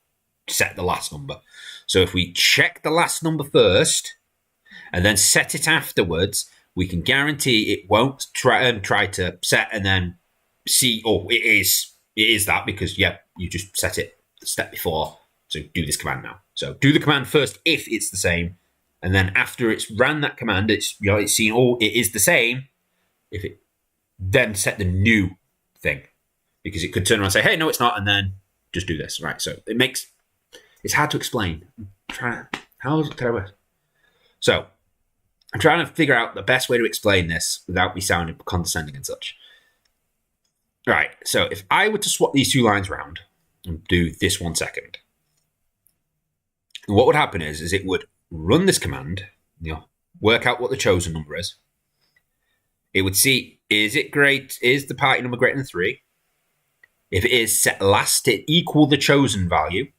set the last number. So if we check the last number first and then set it afterwards, we can guarantee it won't try to set and then see, oh, it is that because, you just set it the step before. So do this command now. So do the command first if it's the same. And then after it's ran that command, it's seen, oh, it is the same. If it then set the new thing. Because it could turn around and say, hey, no, it's not. And then just do this. Right. So it's hard to explain. How can I work? So I'm trying to figure out the best way to explain this without me sounding condescending and such. Right, so if I were to swap these 2 lines around and do this 1 second, what would happen is it would run this command, work out what the chosen number is. It would see, is the party number greater than 3? If it is, set last to equal the chosen value.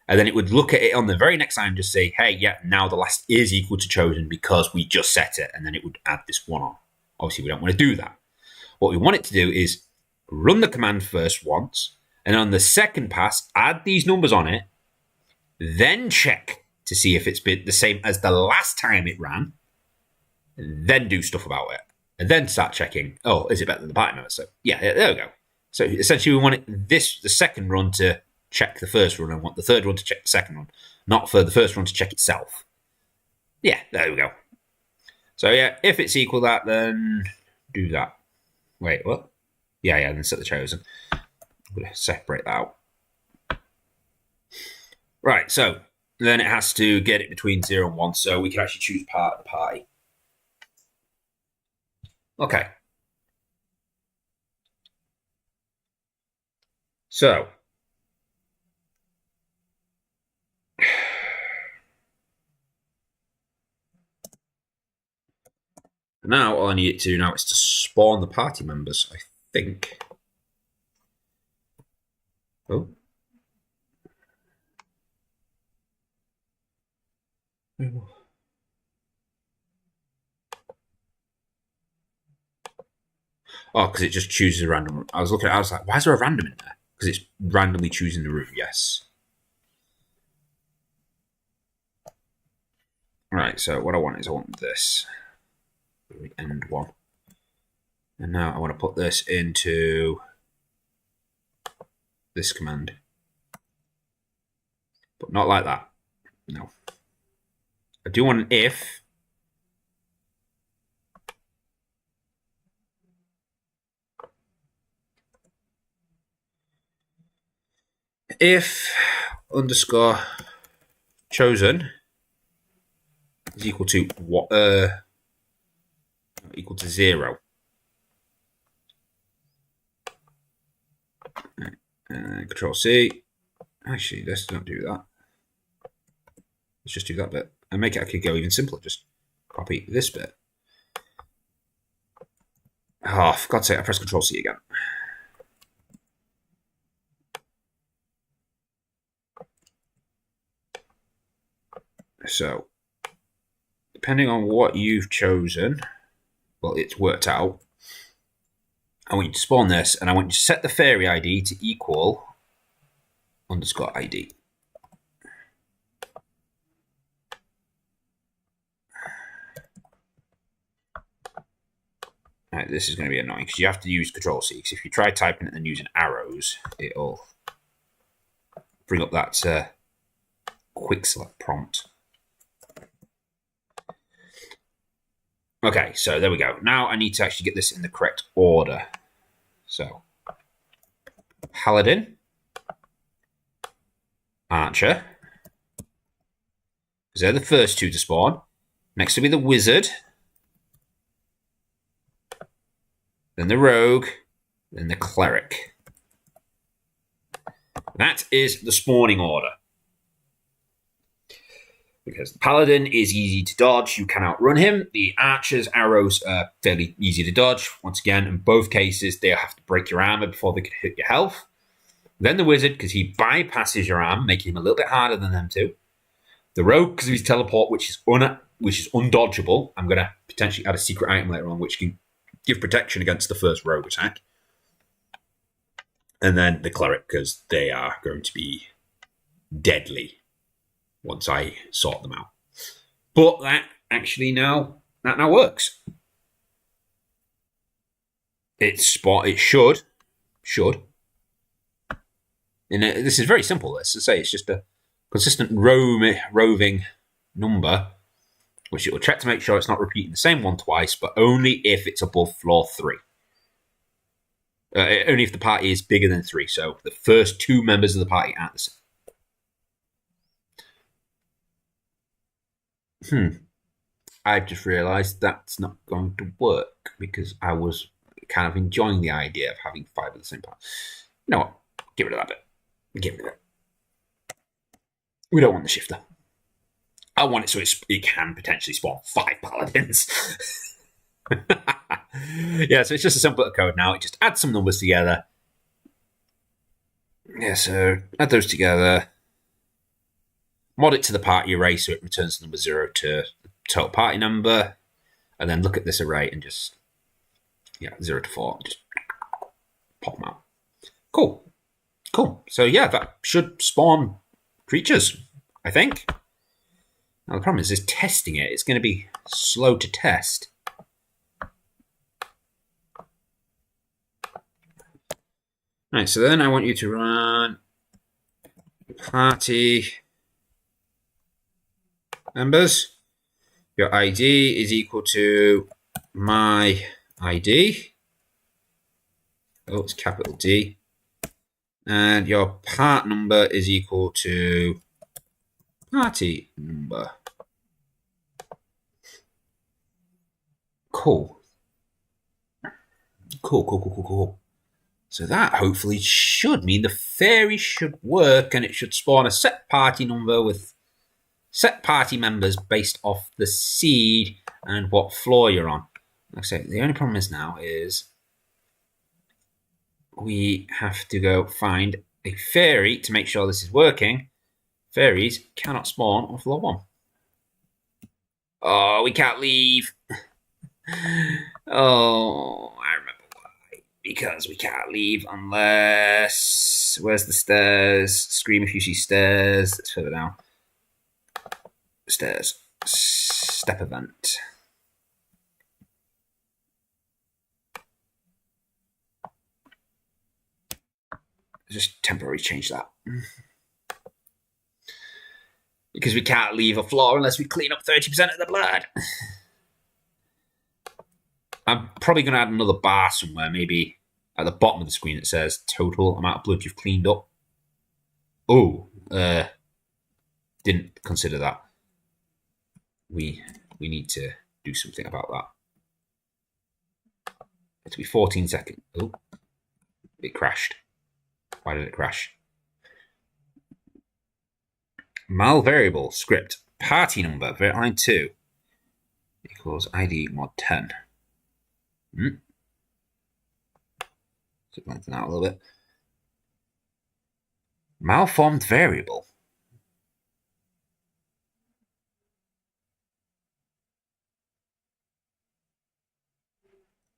And then it would look at it on the very next line and just say, hey, now the last is equal to chosen because we just set it. And then it would add this 1 on. Obviously, we don't want to do that. What we want it to do is run the command first once, and on the second pass, add these numbers on it, then check to see if it's been the same as the last time it ran, then do stuff about it, and then start checking, oh, is it better than the party member? So, there we go. So, essentially, we want the second run to check the first run, and want the third run to check the second run, not for the first run to check itself. Yeah, there we go. So, if it's equal to that, then do that. Wait, what? Yeah, then set the chosen. I'm going to separate that out. Right, so then it has to get it between 0 and 1, so we can actually choose part of the party. Okay. So now all I need it to do now is to spawn the party members, I think. Oh. Oh, because it just chooses a random. I was looking at it, I was like, why is there a random in there? Because it's randomly choosing the route, yes. Right, so what I want is I want this. End one. And now I want to put this into this command. But not like that. No. I do want an if. If underscore chosen is equal to what? Equal to 0. Control C. Actually, let's not do that. Let's just do that bit and make it. I could go even simpler. Just copy this bit. Oh, for God's sake! I press Control C again. So, depending on what you've chosen, well, it's worked out. I want you to spawn this, and I want you to set the fairy ID to equal underscore ID. Right, this is going to be annoying because you have to use Control C. Because if you try typing it and using arrows, it'll bring up that quick select prompt. Okay, so there we go. Now I need to actually get this in the correct order. So, Paladin, Archer, because they're the first two to spawn. Next will be the Wizard, then the Rogue, then the Cleric. That is the spawning order. Because the Paladin is easy to dodge, you can outrun him. The Archer's arrows are fairly easy to dodge. Once again, in both cases, they have to break your armor before they can hit your health. Then the Wizard, because he bypasses your arm, making him a little bit harder than them two. The Rogue, because of his teleport, which is undodgeable. I'm going to potentially add a secret item later on, which can give protection against the first Rogue attack. And then the Cleric, because they are going to be deadly once I sort them out. But that now works. It should. And this is very simple. Let's say it's just a consistent roving number, which it will check to make sure it's not repeating the same one twice, but only if it's above floor 3. Only if the party is bigger than 3. So the first 2 members of the party aren't the same. I just realised that's not going to work because I was kind of enjoying the idea of having 5 of the same part. You know what? Get rid of that bit. Get rid of it. We don't want the shifter. I want it so it can potentially spawn 5 paladins. Yeah, so it's just a simple bit of code now. It just adds some numbers together. Yeah, so add those together. Mod it to the party array so it returns the number 0 to the total party number. And then look at this array and just, 0 to 4. Just pop them out. Cool. So yeah, that should spawn creatures, I think. Now the problem is testing it. It's going to be slow to test. Right, so then I want you to run party members. Your ID is equal to my ID. Oh, it's capital D. And your part number is equal to party number. Cool. So that hopefully should mean the fairy should work and it should spawn a set party number with set party members based off the seed and what floor you're on. Like I say, the only problem is now is we have to go find a fairy to make sure this is working. Fairies cannot spawn on floor 1. Oh, we can't leave. Oh, I remember why. Because we can't leave unless. Where's the stairs? Scream if you see stairs. It's further down. Stairs. Step event. Just temporarily change that. Because we can't leave a floor unless we clean up 30% of the blood. I'm probably going to add another bar somewhere, maybe at the bottom of the screen it says total amount of blood you've cleaned up. Oh, didn't consider that. We need to do something about that. It'll be 14 seconds. Oh, it crashed. Why did it crash? Mal variable script party number line 2 equals ID mod 10. So lengthen out a little bit. Malformed variable.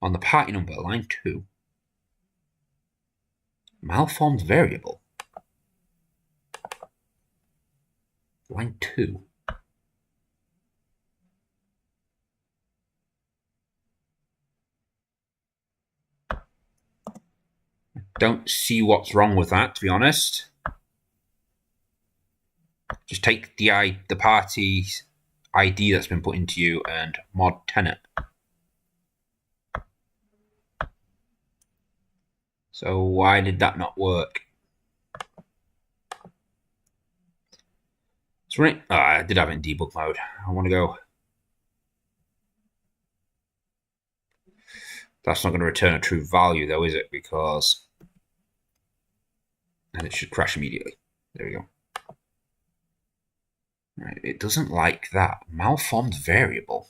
On the party number, line 2. Malformed variable. Line 2. Don't see what's wrong with that, to be honest. Just take the party's ID that's been put into you and mod 10 it. So why did that not work? It's running. Oh, I did have it in debug mode. I want to go. That's not going to return a true value, though, is it? Because. And it should crash immediately. There we go. Right, it doesn't like that. Malformed variable.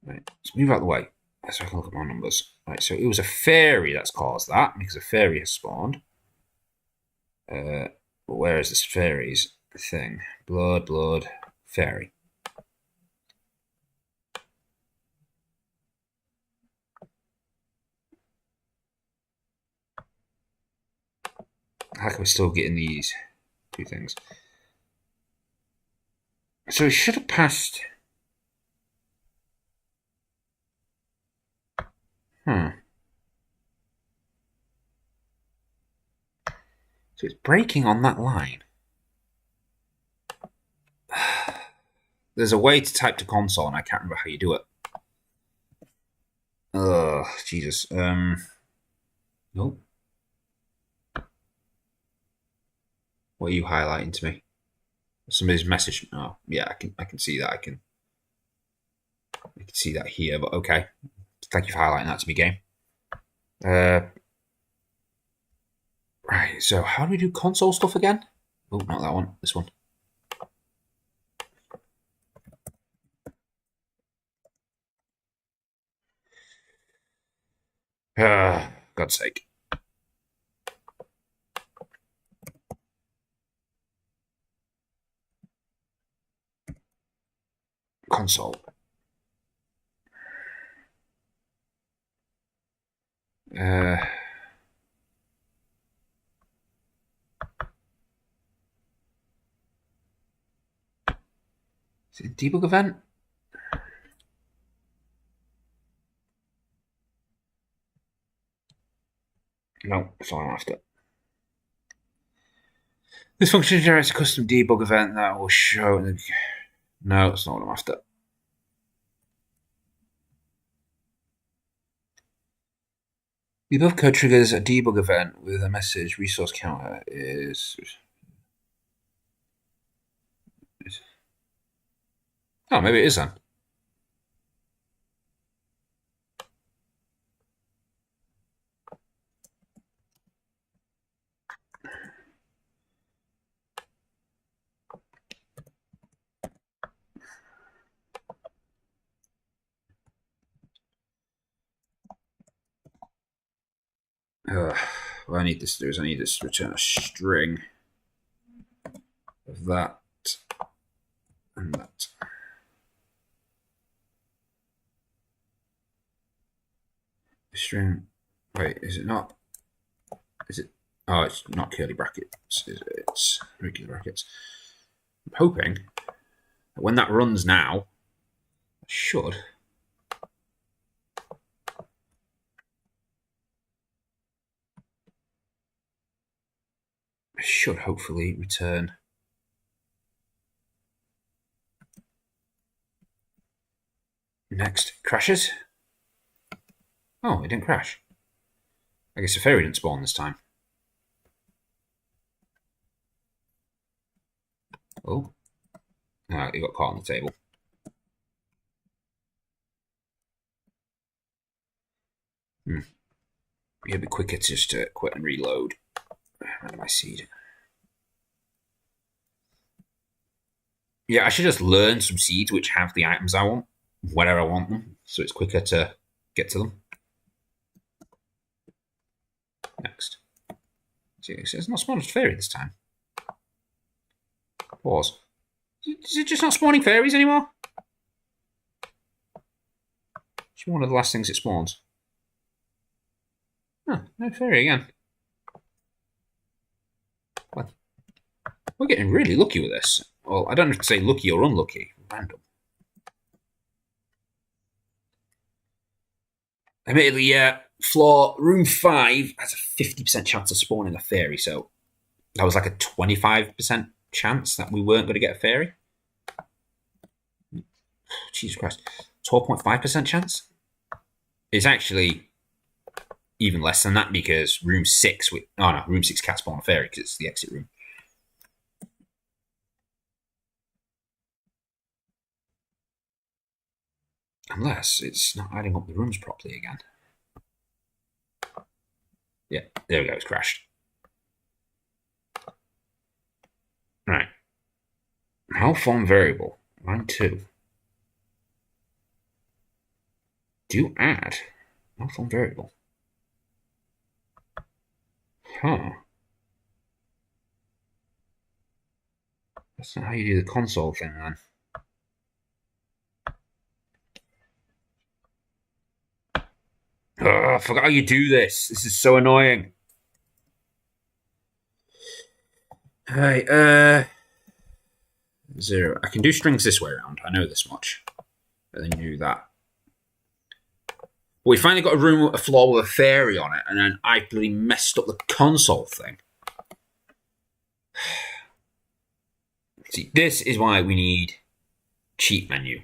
Right, let's move out of the way so I can look at my numbers. Right, so it was a fairy that's caused that because a fairy has spawned. Where is this fairy's thing? Blood, fairy. How can we still get in these two things? So it should have passed. So it's breaking on that line. There's a way to type to console, and I can't remember how you do it. Ugh, Jesus. Nope. What are you highlighting to me? Somebody's message. Oh, yeah, I can see that. I can see that here, but okay. Thank you for highlighting that to me, game. Right, so how do we do console stuff again? Oh, not that one. This one. God's sake. Console. Is it a debug event? No, that's all I'm after. This function generates a custom debug event that will show. No, that's not what I'm after. The above code triggers a debug event with a message resource counter is. Oh, maybe it is then. what I need this to do is I need this to return a string of that and that. String. Wait, is it not? Is it? Oh, it's not curly brackets. It's regular brackets. I'm hoping that when that runs now, it should hopefully return. Next, crashes. Oh, it didn't crash. I guess the fairy didn't spawn this time. Oh. He got caught on the table. Be a bit quicker to just quit and reload. Randomize seed. Yeah, I should just learn some seeds which have the items I want, wherever I want them, so it's quicker to get to them. Next. See, it's not spawning fairy this time. Pause. Is it just not spawning fairies anymore? It's one of the last things it spawns. Huh, no fairy again. What? We're getting really lucky with this. Well, I don't know if to say lucky or unlucky. Random. Admittedly, floor room 5 has a 50% chance of spawning a fairy, so that was like a 25% chance that we weren't going to get a fairy. Jesus Christ. 12.5% chance? It's actually even less than that because room 6... room 6 can't spawn a fairy because it's the exit room. Unless it's not adding up the rooms properly again. Yeah, there we go, it's crashed. Right. How form variable? Line 2. Do add. How form variable? Huh. That's not how you do the console thing, then. Oh, I forgot how you do this. This is so annoying. Alright, 0. I can do strings this way around. I know this much. I then do that. But we finally got a floor with a fairy on it, and then I bloody messed up the console thing. See, this is why we need cheat menu.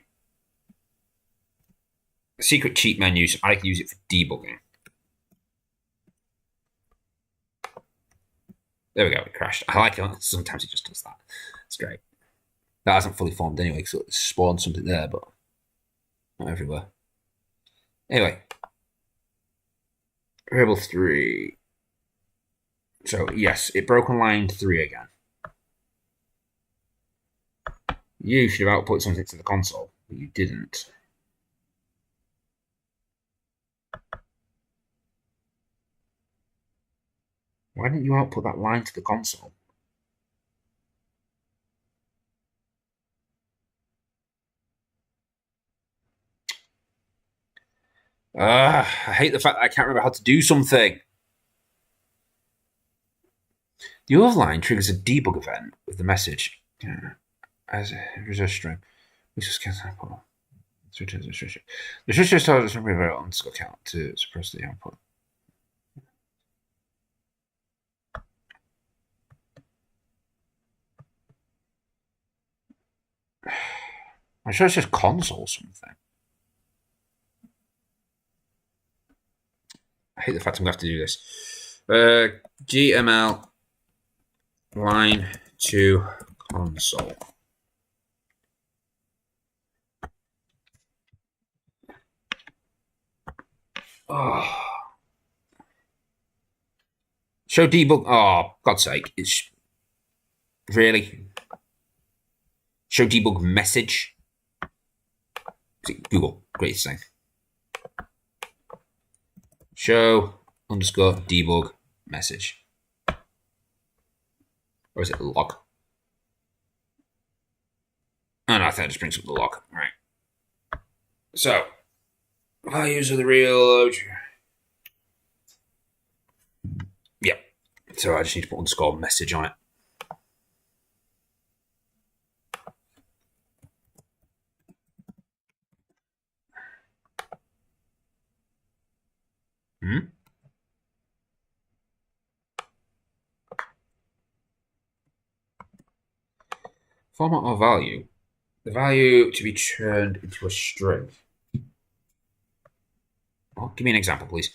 A secret cheat menu, so I can use it for debugging. There we go, it crashed. I like it. Sometimes it just does that. It's great. That hasn't fully formed anyway, so it spawned something there, but not everywhere. Anyway. Variable 3. So, yes, it broke on line 3 again. You should have output something to the console, but you didn't. Why didn't you output that line to the console? I hate the fact that I can't remember how to do something. The other line triggers a debug event with the message as a reserve string. The switcher starts to remove on count to suppress the output. I'm sure it's just console something. I hate the fact I'm going to have to do this. GML line to console. Oh. Show debug. Oh, God's sake. It's really. Show debug message. Google. Greatest thing. Show _ debug message. Or is it log? Oh, no, I think it just brings up the log. Right. So, values of the real. Yep. So I just need to put underscore message on it. Format or value. The value to be turned into a string. Oh, give me an example, please.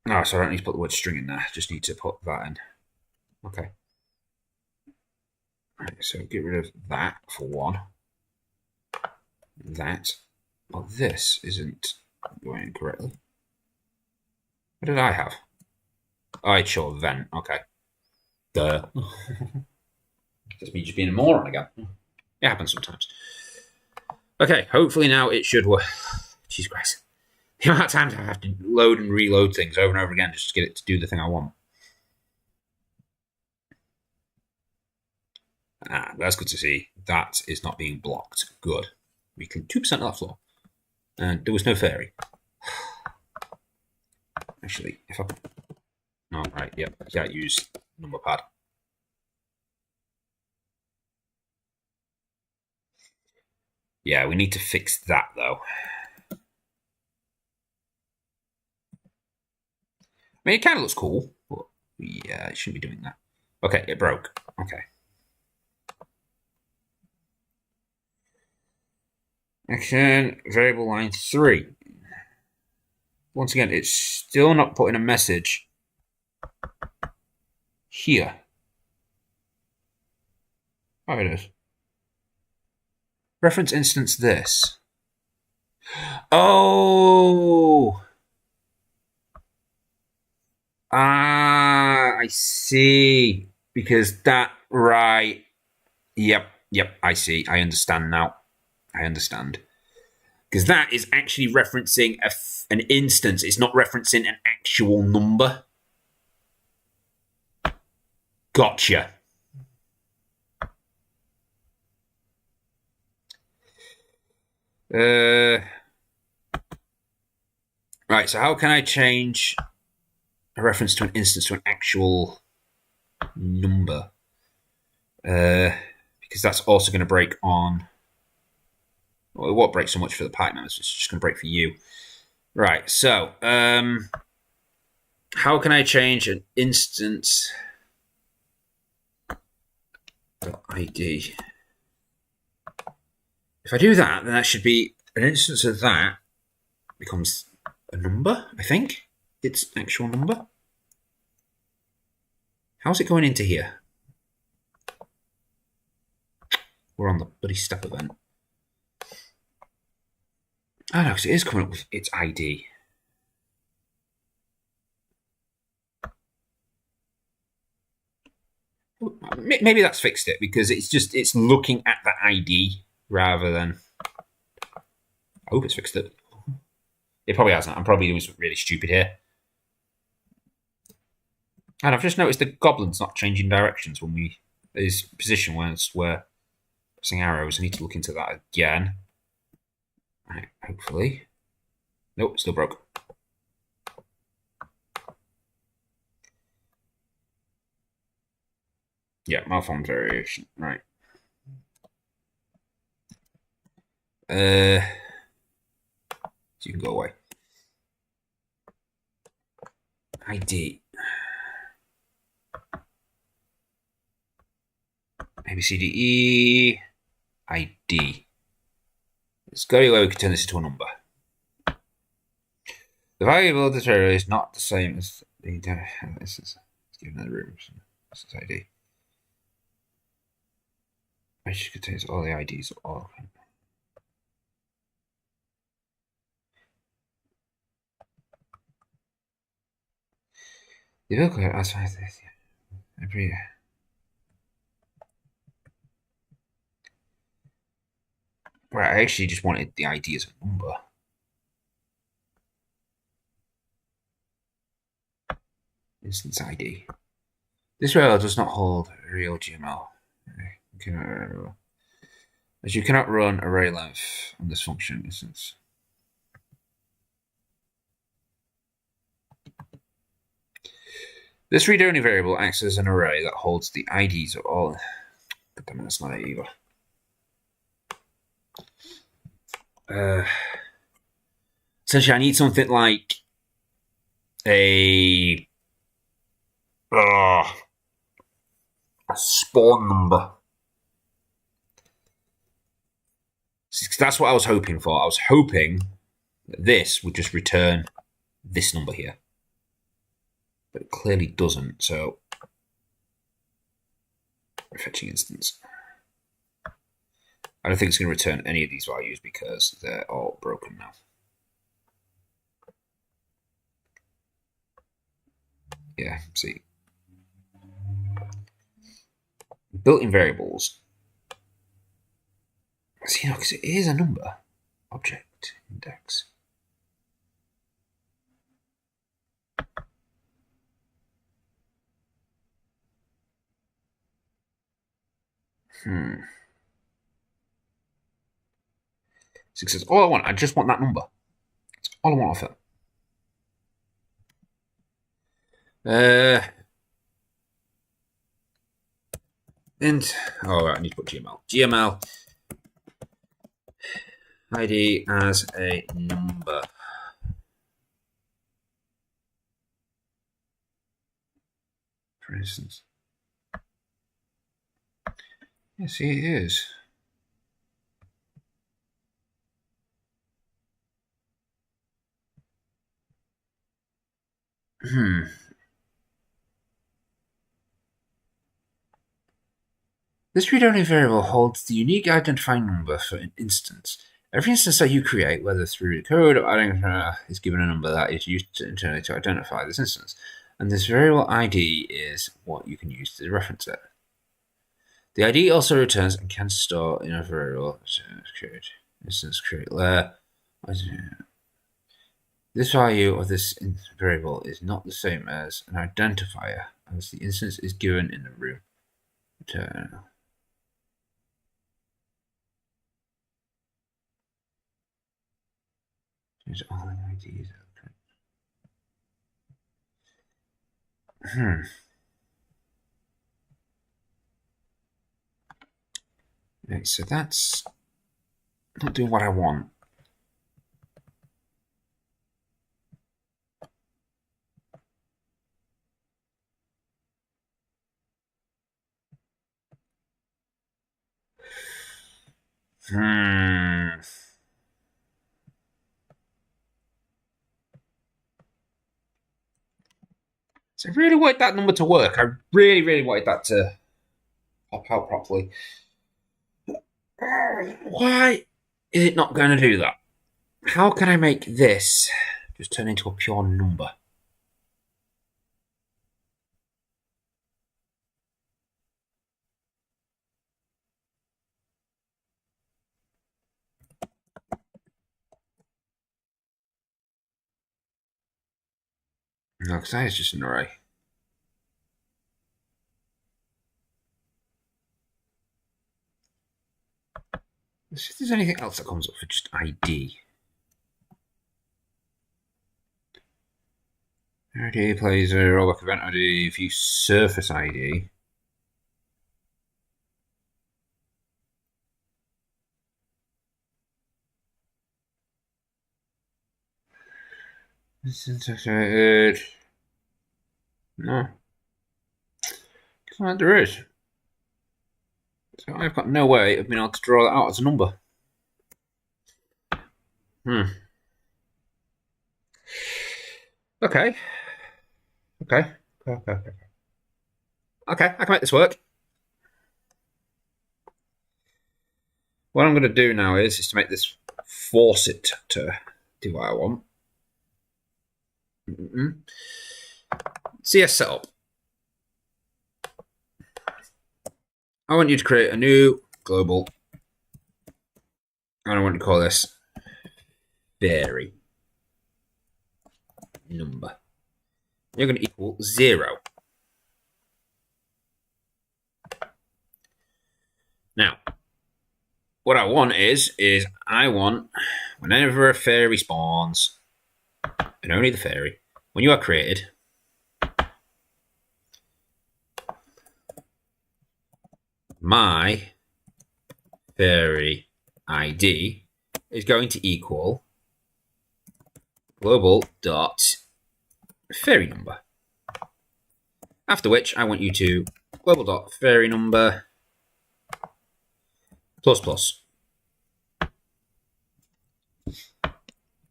No, so I don't need to put the word string in there. I just need to put that in. Okay. Right, so get rid of that for one. That. Well, this isn't going correctly. What did I have? Oh, it's sure then. Okay. Duh. Just me just being a moron again. It happens sometimes. Okay, hopefully now it should work. Jesus Christ. The amount of times I have to load and reload things over and over again just to get it to do the thing I want. Ah, that's good to see. That is not being blocked. Good. We can 2% of that floor. And there was no fairy. Actually, if I... Oh, right, yep. I can't use number pad. Yeah, we need to fix that, though. I mean, it kind of looks cool, but yeah, it shouldn't be doing that. Okay, it broke. Okay. Action, variable line 3. Once again, it's still not putting a message here. Oh, it is. Reference instance this. Oh! Ah, I see. Because that, right. Yep, I see. I understand now. I understand. Because that is actually referencing an instance. It's not referencing an actual number. Gotcha. Right, so how can I change a reference to an instance to an actual number? Because that's also going to break on... Well, it won't break so much for the pipe members. It's just going to break for you. Right, so... how can I change an instance... ID? If I do that, then that should be... An instance of that becomes a number, I think. It's an actual number. How's it going into here? We're on the bloody step event. Oh no, because it is coming up with its ID. Maybe that's fixed it, because it's looking at the ID rather than... I hope it's fixed it. It probably hasn't. I'm probably doing something really stupid here. And I've just noticed the goblin's not changing directions when we... His position when we're pressing arrows. I need to look into that again. Right, hopefully. Nope, still broke. Yeah, malformed variation. Right. So you can go away. ID. ABCDE. ID. Let's go away. We can turn this into a number. The variable determiner is not the same as the... This is given the room. This is ID. Which contains all the IDs of all. The vehicle as far as this. Every... Right, I actually just wanted the ID as a number. instance ID. This variable does not hold real GML. As you cannot run array length on this function instance. This read-only variable acts as an array that holds the IDs of all. But damn it, that's not it either. Essentially, I need something like a spawn number. That's what I was hoping for. I was hoping that this would just return this number here. But it clearly doesn't, so fetching instance. I don't think it's going to return any of these values because they're all broken now. Yeah, see. Built-in variables. See, because it is a number. Object, index. So it says, all I want, I just want that number. That's all I want off it. And, I need to put GML. GML ID as a number. For instance. Yes, it is. This read-only variable holds the unique identifying number for an instance. Every instance that you create, whether through the code or adding is given a number that is used internally to identify this instance. And this variable ID is what you can use to reference it. The ID also returns and can store in a variable instance create layer. This value of this variable is not the same as an identifier, as the instance is given in the room. Return. Change all the IDs. Okay, so that's not doing what I want. So I really wanted that number to work. I really, really wanted that to pop out properly. Why is it not going to do that? How can I make this just turn into a pure number? No, because that is just an array. Let's see if there's anything else that comes up for just ID. ID plays a rollback event ID, view surface ID. This is integrated. No. It's not like there is. So I've got no way of being able to draw that out as a number. Okay. Okay, I can make this work. What I'm going to do now is to make this force it to do what I want. CS setup. I want you to create a new global, and I want to call this vary number. you're going to equal 0. Now, what I want is I want, whenever a fairy spawns, and only the fairy, when you are created, my fairy ID is going to equal global dot fairy number. After which I want you to global dot fairy number plus plus.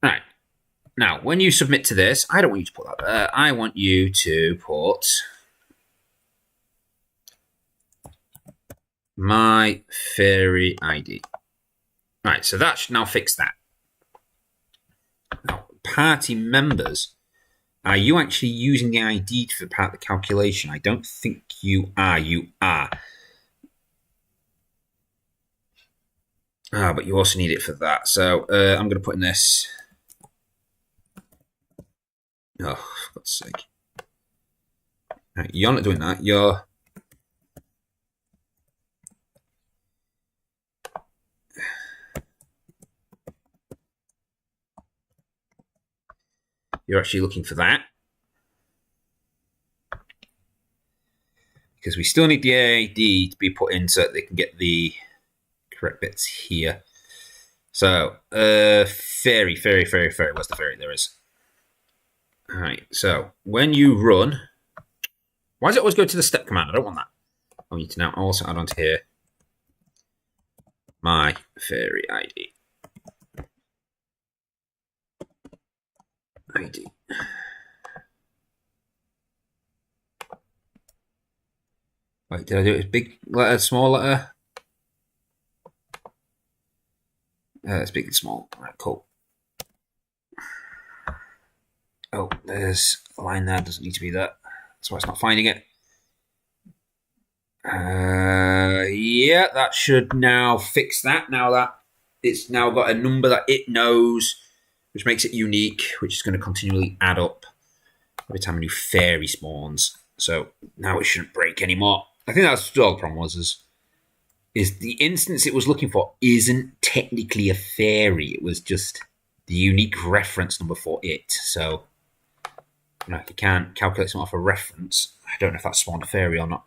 Alright. Now, when you submit to this, I don't want you to put that there. I want you to put my fairy ID. Right, so that should now fix that. Now, party members, are you actually using the ID for part of the calculation? I don't think you are. You are. But you also need it for that. So I'm going to put in this. Oh, for God's sake. Right, you're not doing that. You're actually looking for that. Because we still need the ID to be put in so that they can get the correct bits here. So, fairy. Where's the fairy? There is. Alright, so when you run, why does it always go to the step command? I don't want that. I need to now also add onto here my fairy ID. Wait, did I do it as big letter, small letter? It's big and small. All right, cool. Oh, there's a line there. Doesn't need to be that. That's why it's not finding it. Yeah, that should now fix that. Now that it's now got a number that it knows, which makes it unique, which is going to continually add up every time a new fairy spawns. So now it shouldn't break anymore. I think that's all the problem was, is the instance it was looking for isn't technically a fairy. It was just the unique reference number for it. So, you can't calculate something off a reference. I don't know if that spawned a fairy or not.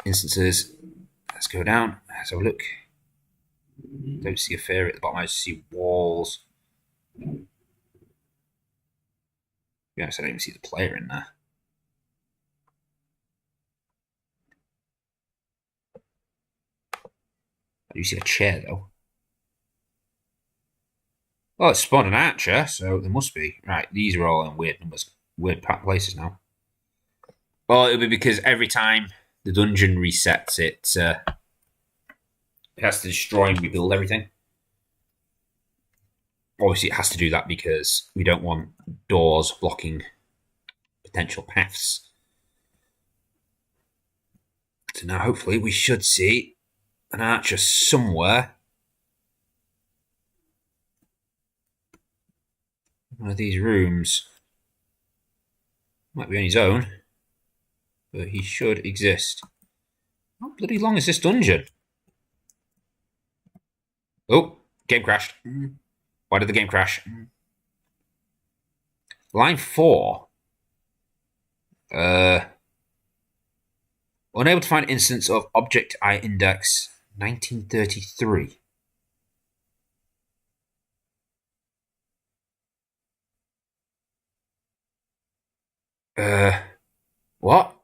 Instances. Let's go down. Let's have a look. Don't see a fairy at the bottom. I just see walls. Yeah, so I don't even see the player in there. I do see a chair, though. Well, it's spawned an archer, so there must be. Right, these are all in weird numbers, weird places now. Well, it'll be because every time the dungeon resets, it has to destroy and rebuild everything. Obviously, it has to do that because we don't want doors blocking potential paths. So now, hopefully, we should see an archer somewhere. One of these rooms. Might be on his own, but he should exist. How bloody long is this dungeon? Oh, game crashed. Why did the game crash? Line 4. Unable to find instance of object I index 1933. What?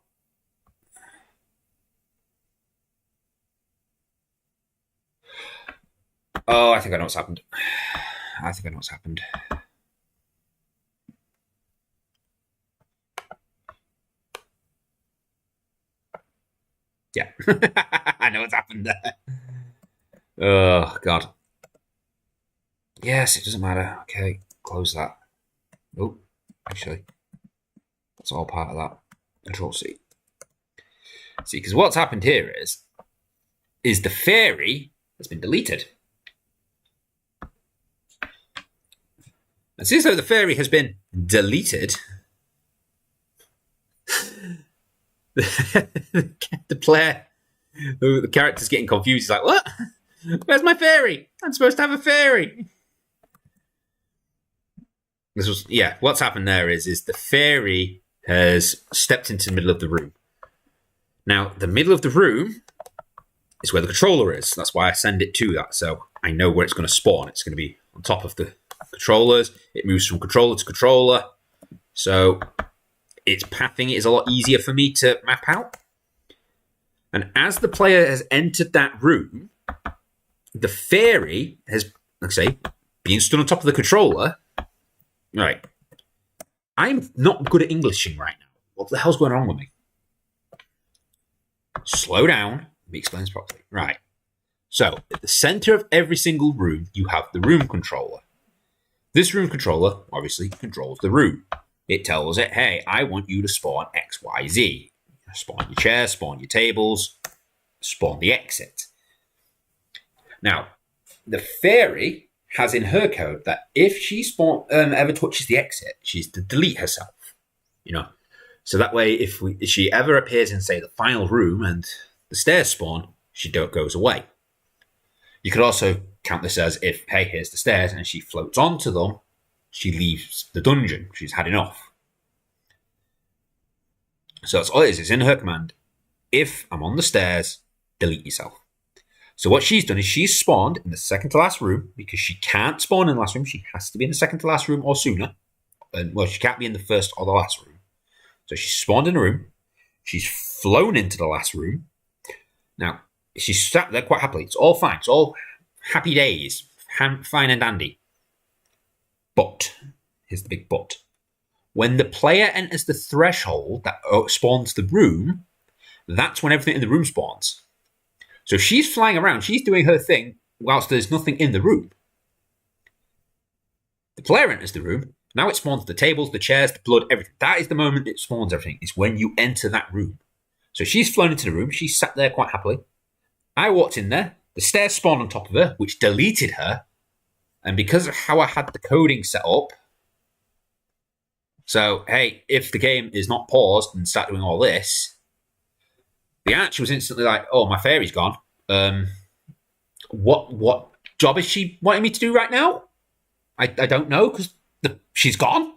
Oh, I think I know what's happened. Yeah. I know what's happened there. Oh, God. Yes, it doesn't matter. Okay, close that. Oh, actually, it's all part of that. Control C. See, because what's happened here is the fairy has been deleted. It seems though the fairy has been deleted. The player, the character's getting confused. He's like, what? Where's my fairy? I'm supposed to have a fairy. This was, yeah, what's happened there is the fairy has stepped into the middle of the room. Now, the middle of the room is where the controller is. That's why I send it to that. So I know where it's going to spawn. It's going to be on top of the controllers. It moves from controller to controller. So its pathing is a lot easier for me to map out. And as the player has entered that room, the fairy has, let's say, been stood on top of the controller. Right. I'm not good at Englishing right now. What the hell's going on with me? Slow down. Let me explain this properly. Right. So, at the center of every single room, you have the room controller. This room controller, obviously, controls the room. It tells it, hey, I want you to spawn X, Y, Z. Spawn your chairs, spawn your tables, spawn the exit. Now, the fairy has in her code that if she ever touches the exit, she's to delete herself. You know, so that way, if she ever appears in, say, the final room and the stairs spawn, she goes away. You could also count this as if, hey, here's the stairs, and she floats onto them, she leaves the dungeon. She's had enough. So that's all it is. It's in her command. If I'm on the stairs, delete yourself. So what she's done is she's spawned in the second to last room because she can't spawn in the last room. She has to be in the second to last room or sooner. And, well, she can't be in the first or the last room. So she's spawned in a room. She's flown into the last room. Now, she's sat there quite happily. It's all fine. It's all happy days. Fine and dandy. But, here's the big but. When the player enters the threshold that spawns the room, that's when everything in the room spawns. So she's flying around. She's doing her thing whilst there's nothing in the room. The player enters the room. Now it spawns the tables, the chairs, the blood, everything. That is the moment it spawns everything. It's when you enter that room. So she's flown into the room. She's sat there quite happily. I walked in there. The stairs spawned on top of her, which deleted her. And because of how I had the coding set up, so, hey, if the game is not paused and start doing all this, the archer was instantly like, oh, my fairy's gone. What job is she wanting me to do right now? I don't know, because she's gone.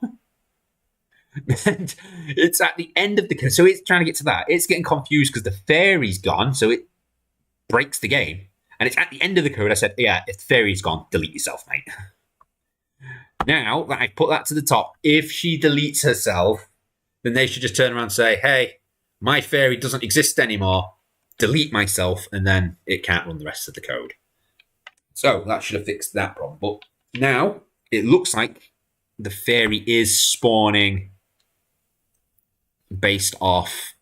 And it's at the end of the... So it's trying to get to that. It's getting confused because the fairy's gone, so it breaks the game. And it's at the end of the code I said, yeah, if the fairy's gone, delete yourself, mate. Now that I've put that to the top, if she deletes herself, then they should just turn around and say, hey, my fairy doesn't exist anymore. Delete myself, and then it can't run the rest of the code. So that should have fixed that problem. But now it looks like the fairy is spawning based off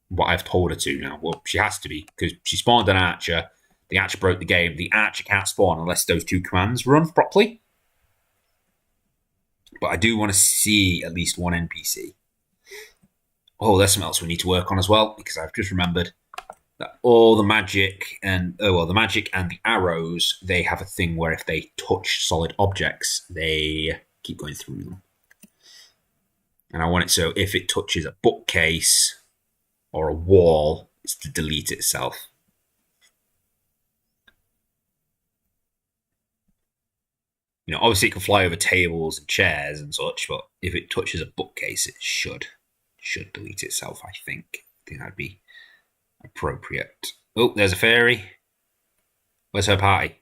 what I've told her to now. Well, she has to be, because she spawned an archer. The archer broke the game. The archer can't spawn unless those two commands run properly. But I do want to see at least one NPC. Oh, there's something else we need to work on as well, because I've just remembered that all the magic and the magic and the arrows, they have a thing where if they touch solid objects, they keep going through them. And I want it so if it touches a bookcase or a wall, it's to delete itself. You know, obviously it can fly over tables and chairs and such, but if it touches a bookcase, it should delete itself, I think. I think that'd be appropriate. Oh, there's a fairy. Where's her party?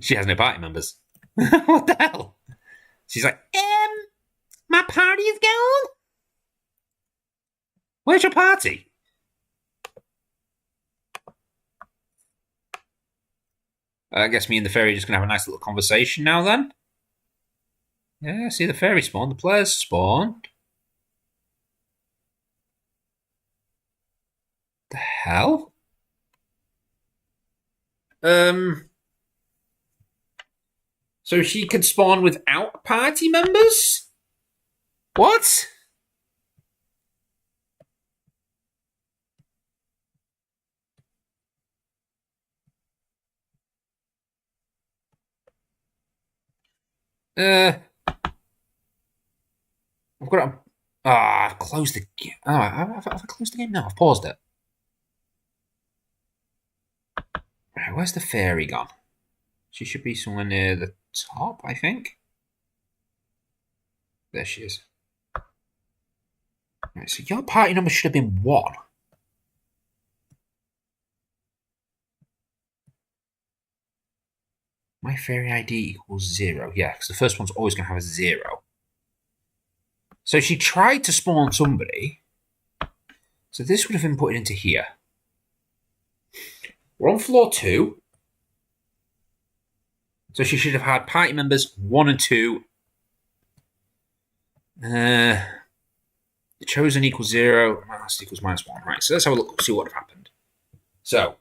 She has no party members. What the hell? She's like, my party is gone? Where's your party? I guess me and the fairy are just going to have a nice little conversation now then. Yeah, see the fairy spawned. The players spawned. The hell? So she could spawn without party members? What? I've got it. I've closed the game. Oh, have I closed the game? No, I've paused it. Right, where's the fairy gone? She should be somewhere near the top, I think. There she is. Right, so your party number should have been 1. My fairy ID equals 0. Yeah, because the first one's always going to have a 0. So she tried to spawn somebody. So this would have been put into here. We're on floor 2. So she should have had party members 1 and 2. The chosen equals 0. Last equals -1. Right, so let's have a look, see what would have happened. So,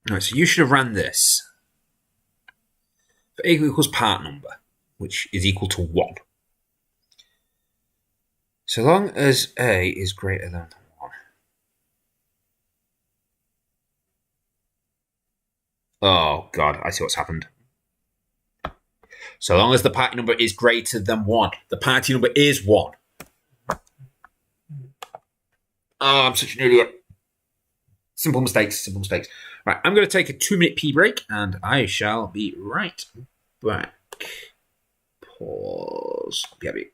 Right, so you should have ran this. For A equals part number, which is equal to 1. So long as A is greater than 1. Oh, God, I see what's happened. So long as the party number is greater than 1. The party number is 1. Oh, I'm such an idiot. Simple mistakes. Right, I'm going to take a 2-minute pee break, and I shall be right back. Pause. BRB.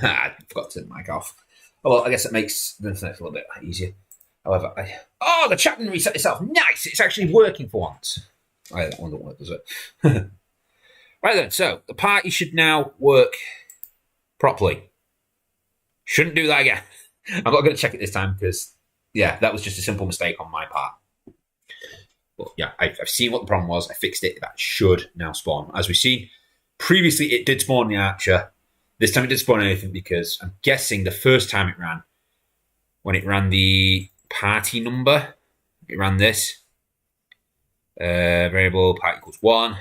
I forgot to turn the mic off. Oh, well, I guess it makes the internet a little bit easier. However, the chat didn't reset itself. Nice! It's actually working for once. I wonder what it does it. Right then, so the party should now work properly. Shouldn't do that again. I'm not going to check it this time because, yeah, that was just a simple mistake on my part. But yeah, I've seen what the problem was. I fixed it. That should now spawn. As we've seen, previously it did spawn the archer. This time it didn't spawn anything because I'm guessing the first time it ran, when it ran the party number, it ran this. Variable party equals 1.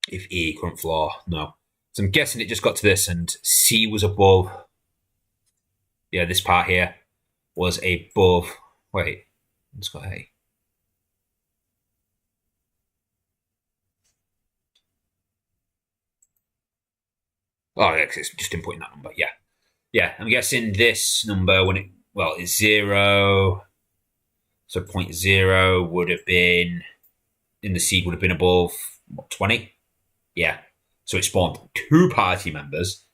If E, current floor, no. So I'm guessing it just got to this and C was above. Yeah, this part here was above. Wait, it's got A. Oh, yeah, it's just inputting that number. Yeah. Yeah, I'm guessing this number, when it, well, is 0. So 0.0 would have been, in the seed would have been above, what, 20? Yeah. So it spawned 2 party members.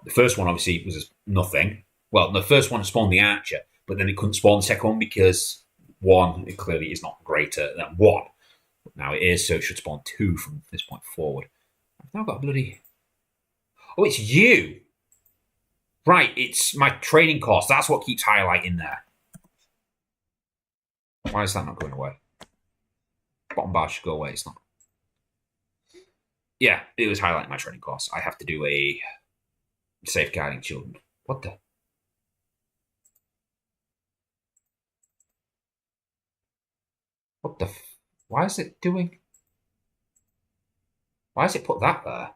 The first one obviously was nothing. Well, the first one spawned the archer, but then it couldn't spawn the second one because 1, it clearly is not greater than 1. Now it is, so it should spawn 2 from this point forward. I've now got a bloody... Oh, it's you! Right, it's my training course. That's what keeps highlighting there. Why is that not going away? Bottom bar should go away. It's not. Yeah, it was highlighting my training course. I have to do a safeguarding children. What the? What the? Why is it doing? Why has it put that there?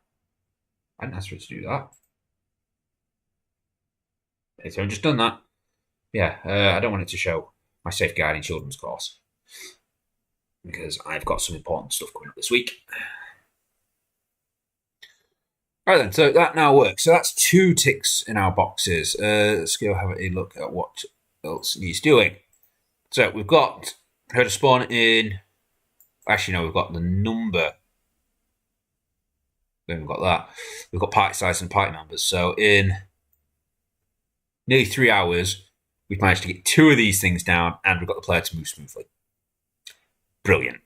I didn't ask for it to do that. Okay, so I've just done that. Yeah, I don't want it to show my safeguarding children's course because I've got some important stuff coming up this week. Right then, so that now works. So that's 2 ticks in our boxes. Let's go have a look at what else he's doing. So we've got herder spawn in. Actually, no, we've got the number. Then we've got that. We've got party size and party members. So in nearly 3 hours, we've managed to get 2 of these things down, and we've got the player to move smoothly. Brilliant.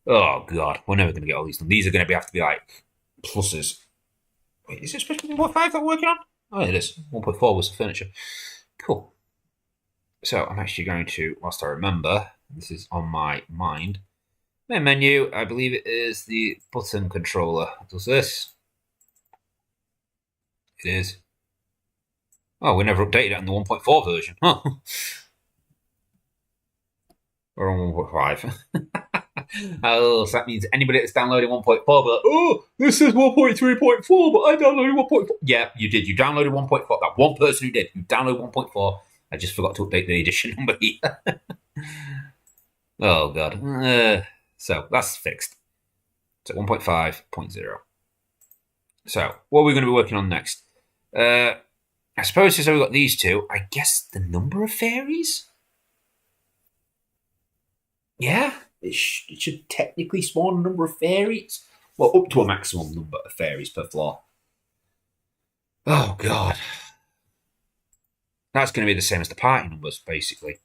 Oh god, we're never going to get all these done. These are going to have to be like pluses. Wait, is it supposed to be 1.5 that we're working on? Oh, it is. 1.4 was the furniture. Cool. So I'm actually going to, whilst I remember, this is on my mind. Main menu, I believe it is the button controller. Does this? It is. Oh, we never updated it in the 1.4 version. Huh. We're on 1.5. Oh, so that means anybody that's downloading 1.4 will be like, oh, this is 1.3.4, but I downloaded 1.4. Yeah, you did. You downloaded 1.4. That one person who did. You downloaded 1.4. I just forgot to update the edition number here. Oh, God. So that's fixed. So 1.5.0. So what are we going to be working on next? I suppose since we've got these 2, I guess the number of fairies? Yeah, it should technically spawn a number of fairies. Well, up to a maximum number of fairies per floor. Oh, God. That's going to be the same as the party numbers, basically.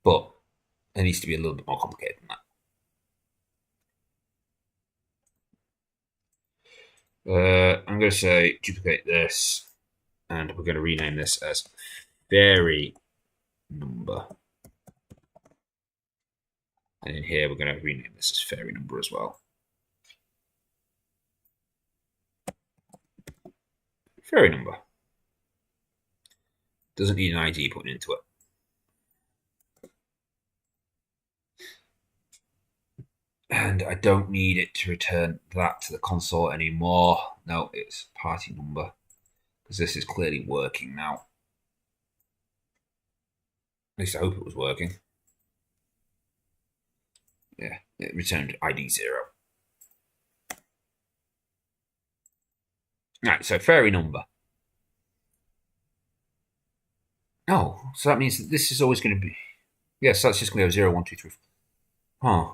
But it needs to be a little bit more complicated than that. I'm going to say duplicate this, and we're going to rename this as fairy number. And in here, we're going to rename this as fairy number as well. Fairy number. Doesn't need an ID put into it. And I don't need it to return that to the console anymore. No, it's party number. Because this is clearly working now. At least I hope it was working. Yeah, it returned ID 0. Right, so fairy number. Oh, so that means that this is always going to be... Yes, so that's just going to go 0, 1, 2, 3, 4. Huh.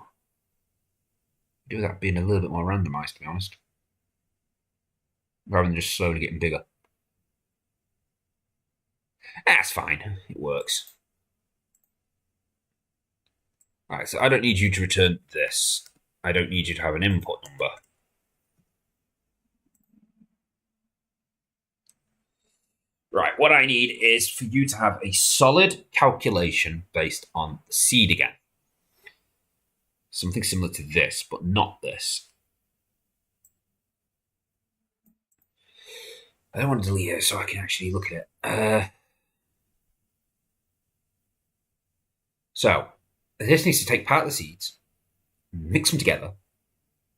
Do that being a little bit more randomized, to be honest. Rather than just slowly getting bigger. That's fine. It works. Alright, so I don't need you to return this. I don't need you to have an input number. Right, what I need is for you to have a solid calculation based on the seed again. Something similar to this, but not this. I don't want to delete it so I can actually look at it. So, this needs to take part of the seeds, mix them together,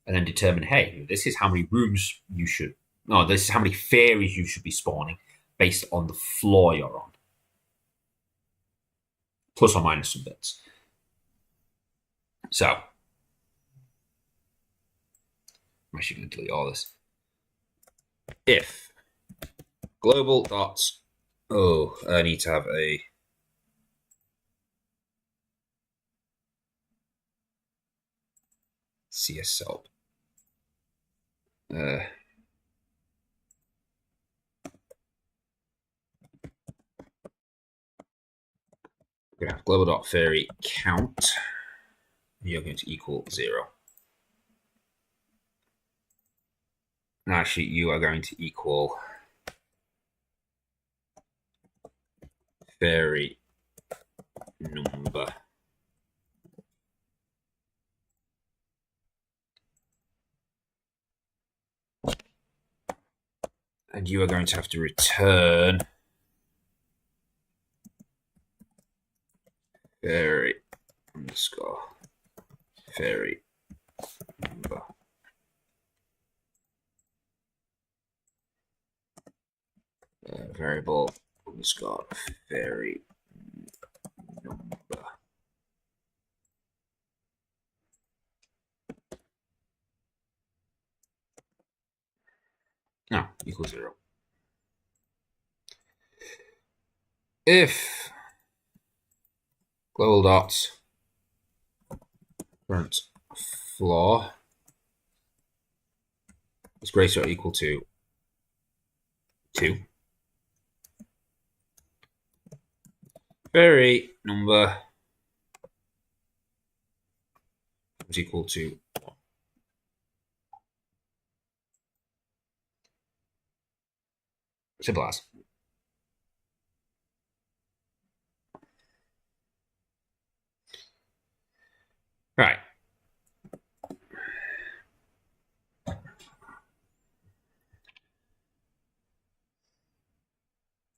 and then determine, hey, this is how many rooms you should... No, this is how many fairies you should be spawning based on the floor you're on. Plus or minus some bits. So, I'm actually going to delete all this. If global dots... Oh, I need to have a... CS help. We're going to have global.fairy count. You're going to equal 0. And actually, you are going to equal fairy number. And you are going to have to return fairy underscore fairy number. Variable underscore fairy number. equals 0. If global dot current floor is greater or equal to 2, vary number is equal to 1. Simple as. Right.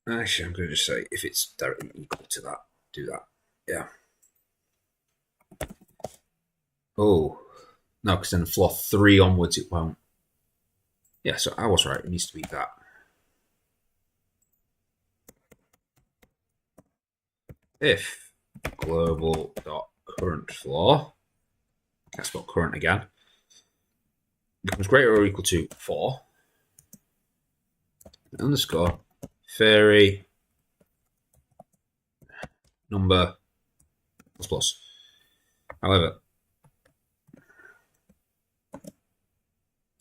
Actually, I'm going to just say if it's directly equal to that, do that. Yeah. Oh, no, because then floor 3 onwards it won't. Yeah, so I was right. It needs to be that. If global dot current floor, that's not current again, becomes greater or equal to 4, underscore vary number plus plus. However,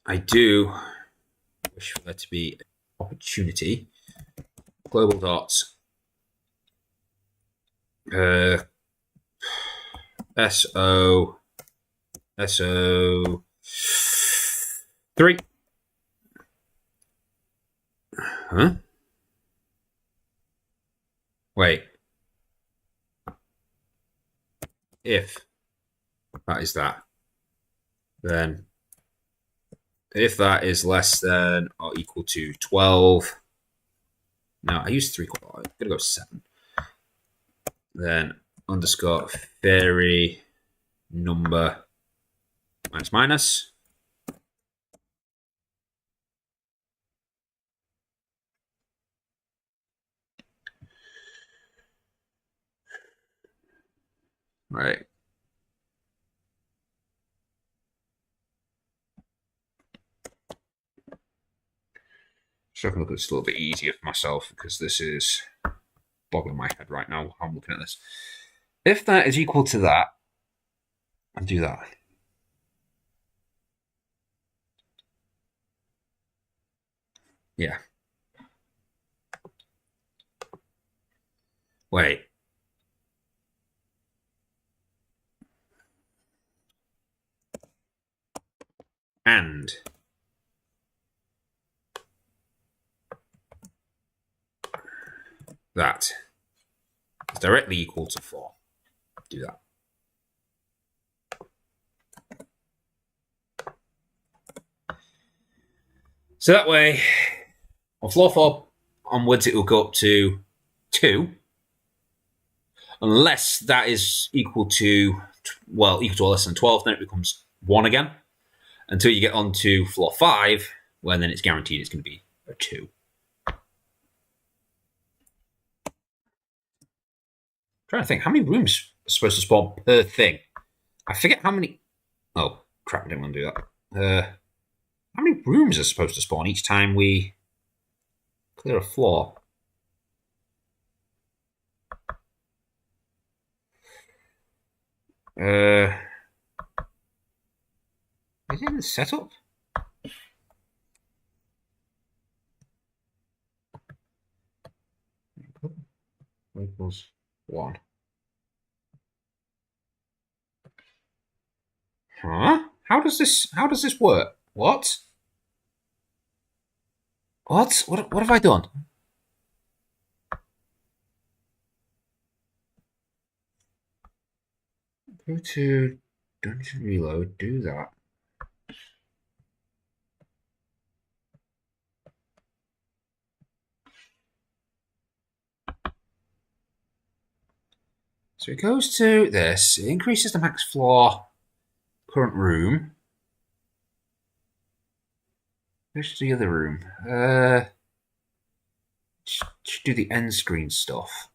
I do wish for there to be opportunity. Global dot SO 3. Huh? Wait. If that is that, then if that is less than or equal to 12, no, I used 3 quarter, I'm going to go 7. Then underscore vary number minus minus. Right. So I can look at this a little bit easier for myself because this is boggling my head right now. I'm looking at this. If that is equal to that, and do that. Yeah. Wait. And that is directly equal to 4. Do that. So that way, on floor 4 onwards, it will go up to 2. Unless that is equal to, well, equal to or less than 12, then it becomes 1 again. Until you get on to floor 5, where then it's guaranteed it's going to be a 2. I'm trying to think, how many rooms are supposed to spawn per thing? I forget how many. Oh, crap, I didn't want to do that. How many rooms are supposed to spawn each time we clear a floor? Is it in the setup? Equals 1. Huh? How does this work? What? What have I done? Go to Dungeon Reload, do that. So it goes to this, it increases the max floor current room. Goes to the other room. Should do the end screen stuff.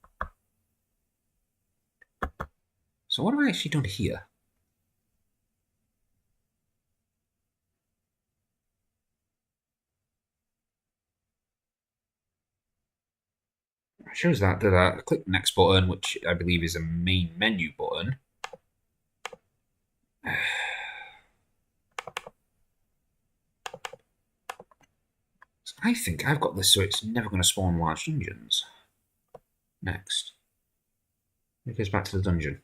So what have I actually done here? shows that. I click the next button, which I believe is a main menu button. I think I've got this so it's never going to spawn large dungeons. Next. It goes back to the dungeon.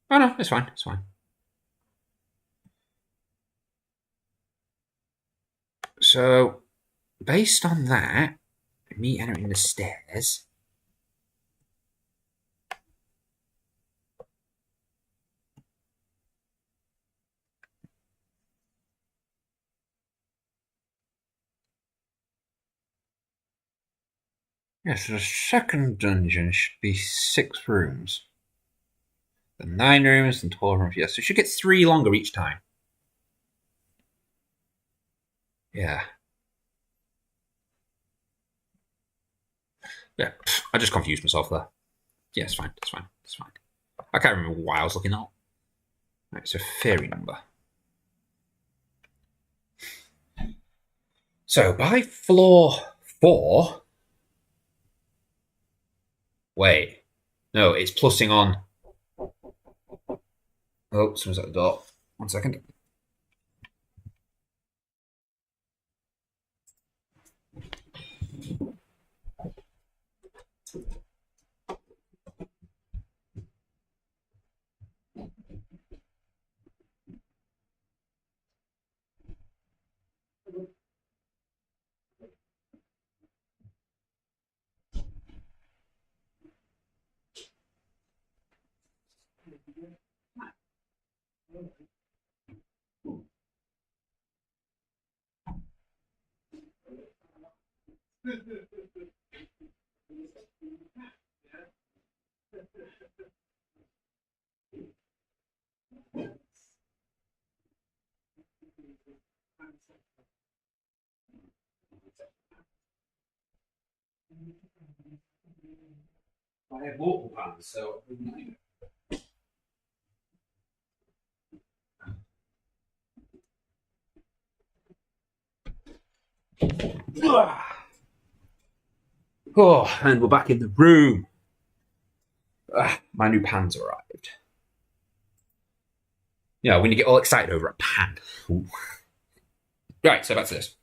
Oh no, it's fine, it's fine. So, based on that, me entering the stairs. Yes, the second dungeon should be 6 rooms. Then 9 rooms and 12 rooms. Yes, so you should get 3 longer each time. Yeah. Yeah, I just confused myself there. Yeah, it's fine, it's fine, it's fine. I can't remember why I was looking at. Right, so fairy number. So by floor 4. Wait. No, it's plussing on. Oh, someone's at the door. 1 second. I have multiple pans, so. Oh, and we're back in the room. My new pan's arrived. Yeah, when you get all excited over a pan. Ooh. Right, so that's this.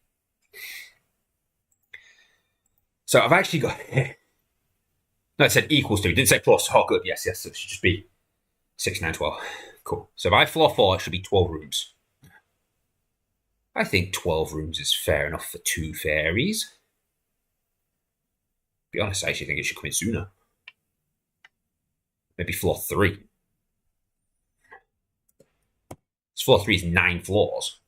So I've actually got here. No, it said equals to. It didn't say plus. Oh, good. Yes, yes. So it should just be 6, 9, 12. Cool. So by floor 4, it should be 12 rooms. I think 12 rooms is fair enough for 2 fairies. To be honest, I actually think it should come in sooner. Maybe floor 3. Floor 3 is 9 floors.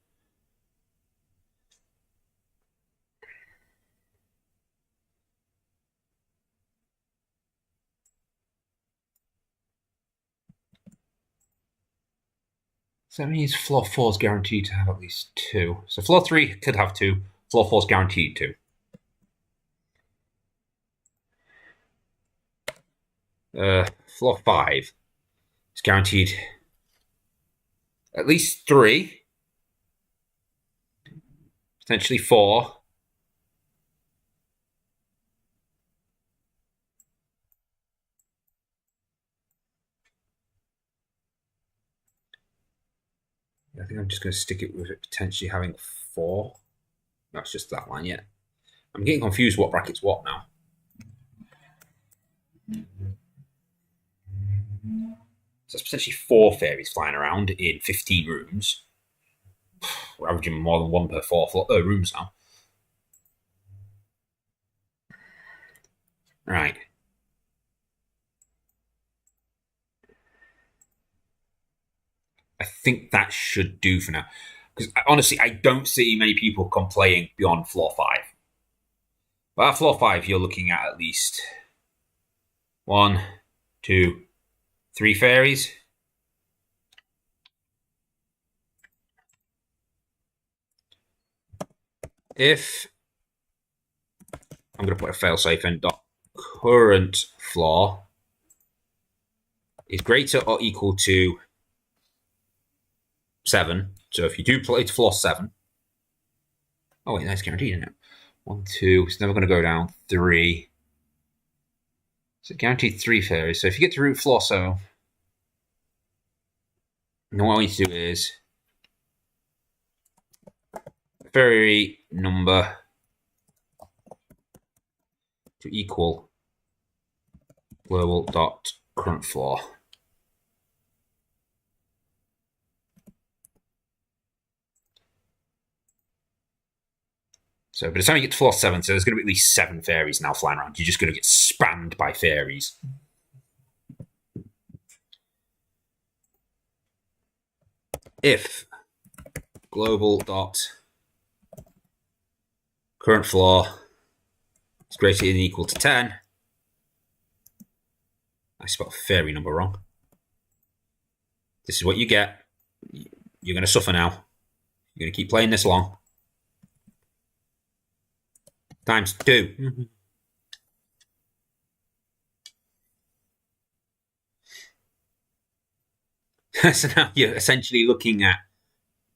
So that means floor 4 is guaranteed to have at least 2. So floor 3 could have 2. Floor 4 is guaranteed 2. Floor 5 is guaranteed at least 3. Potentially 4. I think I'm just going to stick it with it potentially having 4. No, it's just that line, yeah. I'm getting confused what bracket's what now. So that's potentially 4 fairies flying around in 15 rooms. We're averaging more than 1 per 4 rooms now. Right. I think that should do for now. Because honestly, I don't see many people playing beyond floor 5. But at floor 5, you're looking at least 1, 2, 3 fairies. If I'm going to put a failsafe in, current floor is greater or equal to 7. So if you do play to floor 7, oh wait, that's guaranteed, isn't it? 1, 2. It's never going to go down. 3. So guaranteed 3 fairies. So if you get to route floor 7, what I need to do is fairy number to equal global dot current floor. So by the time you get to floor 7, so there's going to be at least 7 fairies now flying around. You're just going to get spammed by fairies. If global dot current floor is greater than or equal to 10, I spelled fairy number wrong. This is what you get. You're going to suffer now. You're going to keep playing this long. Times 2. So now you're essentially looking at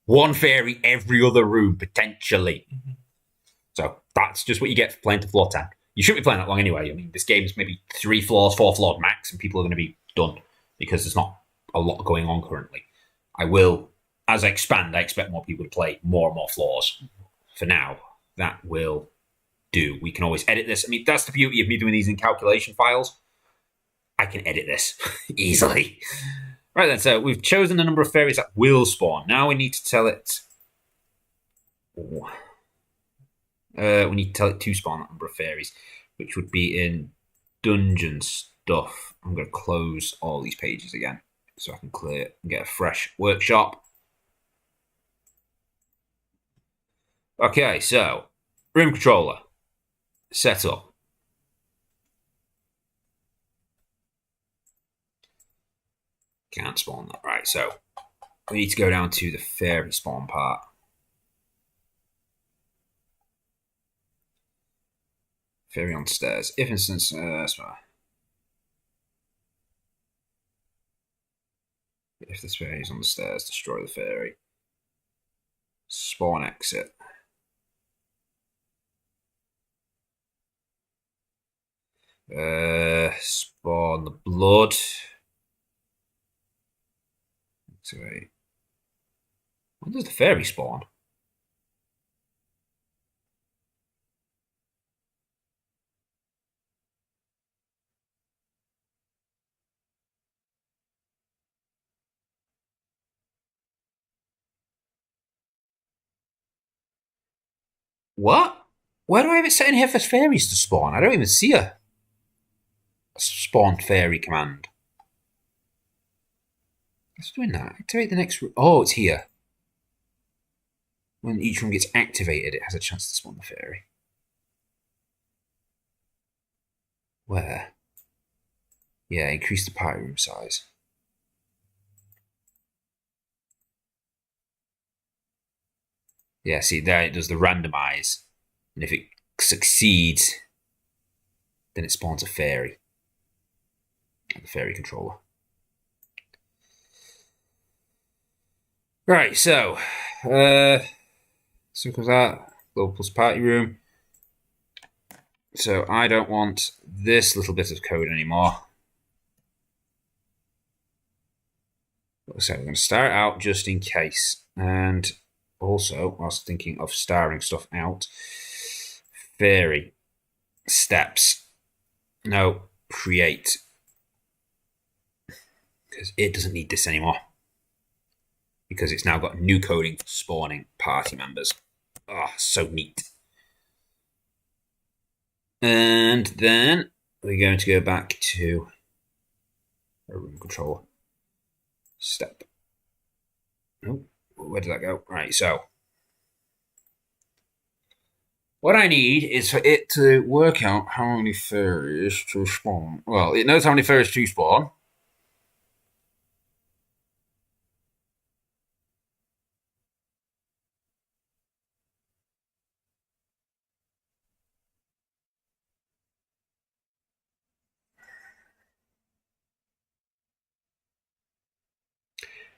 1 fairy every other room, potentially. So that's just what you get for playing to floor 10. You shouldn't be playing that long anyway. I mean, this game is maybe 3 floors, 4 floors max, and people are going to be done because there's not a lot going on currently. I will, as I expand, I expect more people to play more and more floors. For now, that will do. We can always edit this. I mean, that's the beauty of me doing these in calculation files. I can edit this easily. Right then, so we've chosen the number of fairies that will spawn. Now we need to tell it... we need to tell it to spawn that number of fairies, which would be in dungeon stuff. I'm going to close all these pages again so I can clear and get a fresh workshop. Okay, so room controller set up. Can't spawn that. Right, so we need to go down to the fairy spawn part. Fairy on stairs. If instance, if this fairy is on the stairs, destroy the fairy. Spawn exit. Spawn the blood. Activate. When does the fairy spawn? What? Where do I have it set in here for fairies to spawn? I don't even see a spawn fairy command. It's doing that. Activate the next room. Oh, it's here. When each room gets activated, it has a chance to spawn the fairy. Where? Yeah, increase the party room size. Yeah, see, there it does the randomize. And if it succeeds, then it spawns a fairy. And the fairy controller. Right, so simple as that. Global plus party room. So I don't want this little bit of code anymore. So we're going to star it out just in case. And also, I was thinking of starring stuff out. Fairy steps. No, create. Because it doesn't need this anymore. Because it's now got new coding for spawning party members. Ah, oh, so neat. And then we're going to go back to a room controller. Step. Oh, where did that go? Right, so what I need is for it to work out how many fairies to spawn. Well, it knows how many fairies to spawn.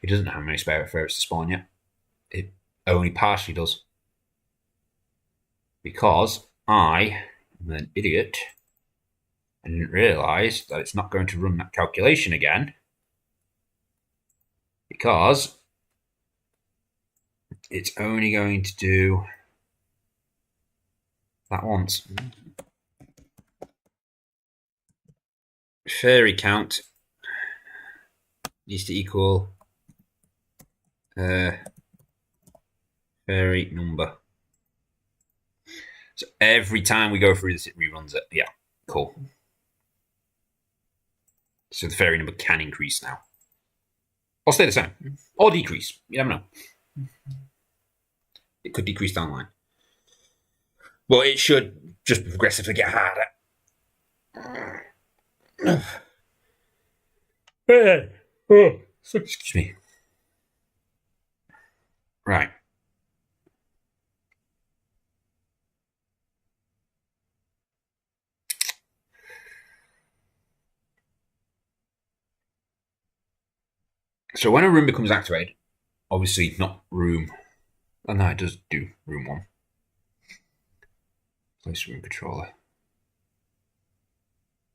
It doesn't know how many spare fairies to spawn yet. It only partially does. Because I am an idiot I didn't realise that it's not going to run that calculation again because it's only going to do that once. Fairy count needs to equal fairy number. So every time we go through this, it reruns it. Yeah, cool. So the fairy number can increase now. Or stay the same. Or decrease. You never know. It could decrease down the line. Well, it should just progressively get harder. Excuse me. Right. So when a room becomes activated, obviously not room. Oh no, it does do room 1. Place room controller.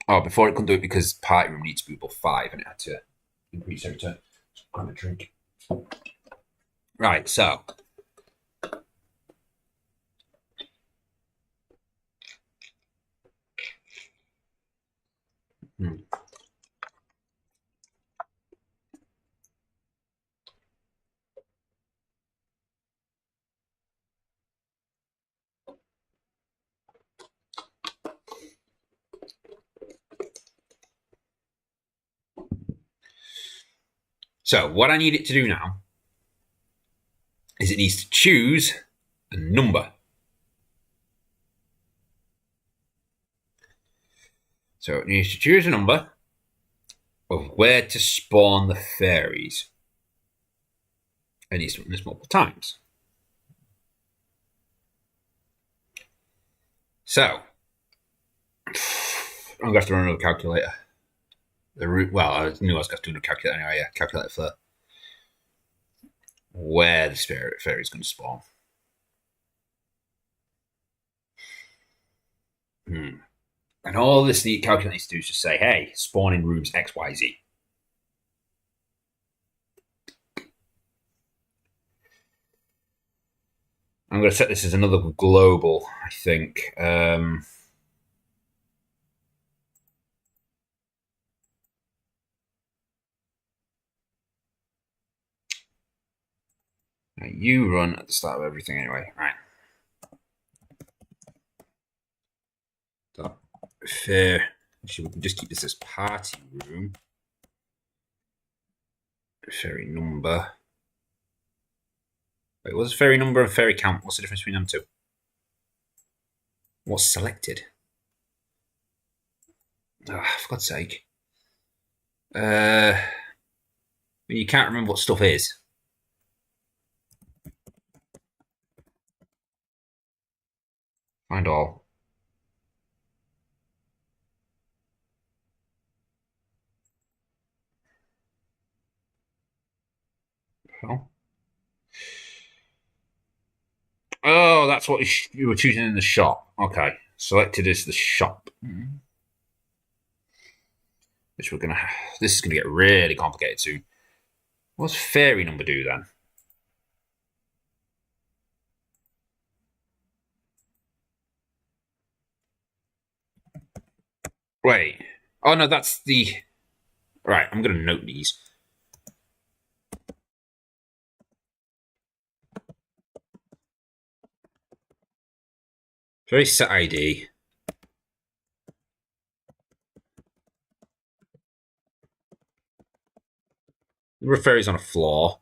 Oh, before it couldn't do it because party room needs to be above 5 and it had to increase every turn. So grab a drink. Right, so. So what I need it to do now is it needs to choose a number. So it needs to choose a number of where to spawn the fairies. It needs to run this multiple times. So I'm going to have to run another calculator. Well, I knew I was going to do another calculator anyway. Yeah, calculator for where the spirit fairy is going to spawn. And all this calculator needs to do is just say, hey, spawn in rooms X, Y, Z. I'm going to set this as another global, I think. You run at the start of everything anyway. Right. So, fair. Actually, we can just keep this as party room. Fairy number. Wait, what's fairy number and fairy count? What's the difference between them two? What's selected? Oh, for God's sake. You can't remember what stuff is. Find all. Oh, that's what you were choosing in the shop. Okay. Selected is the shop. Which we're going to... This is going to get really complicated soon. What's fairy number do then? Wait. Oh, no, that's the... Right, I'm going to note these. Fairy set ID. Number of fairies on a floor.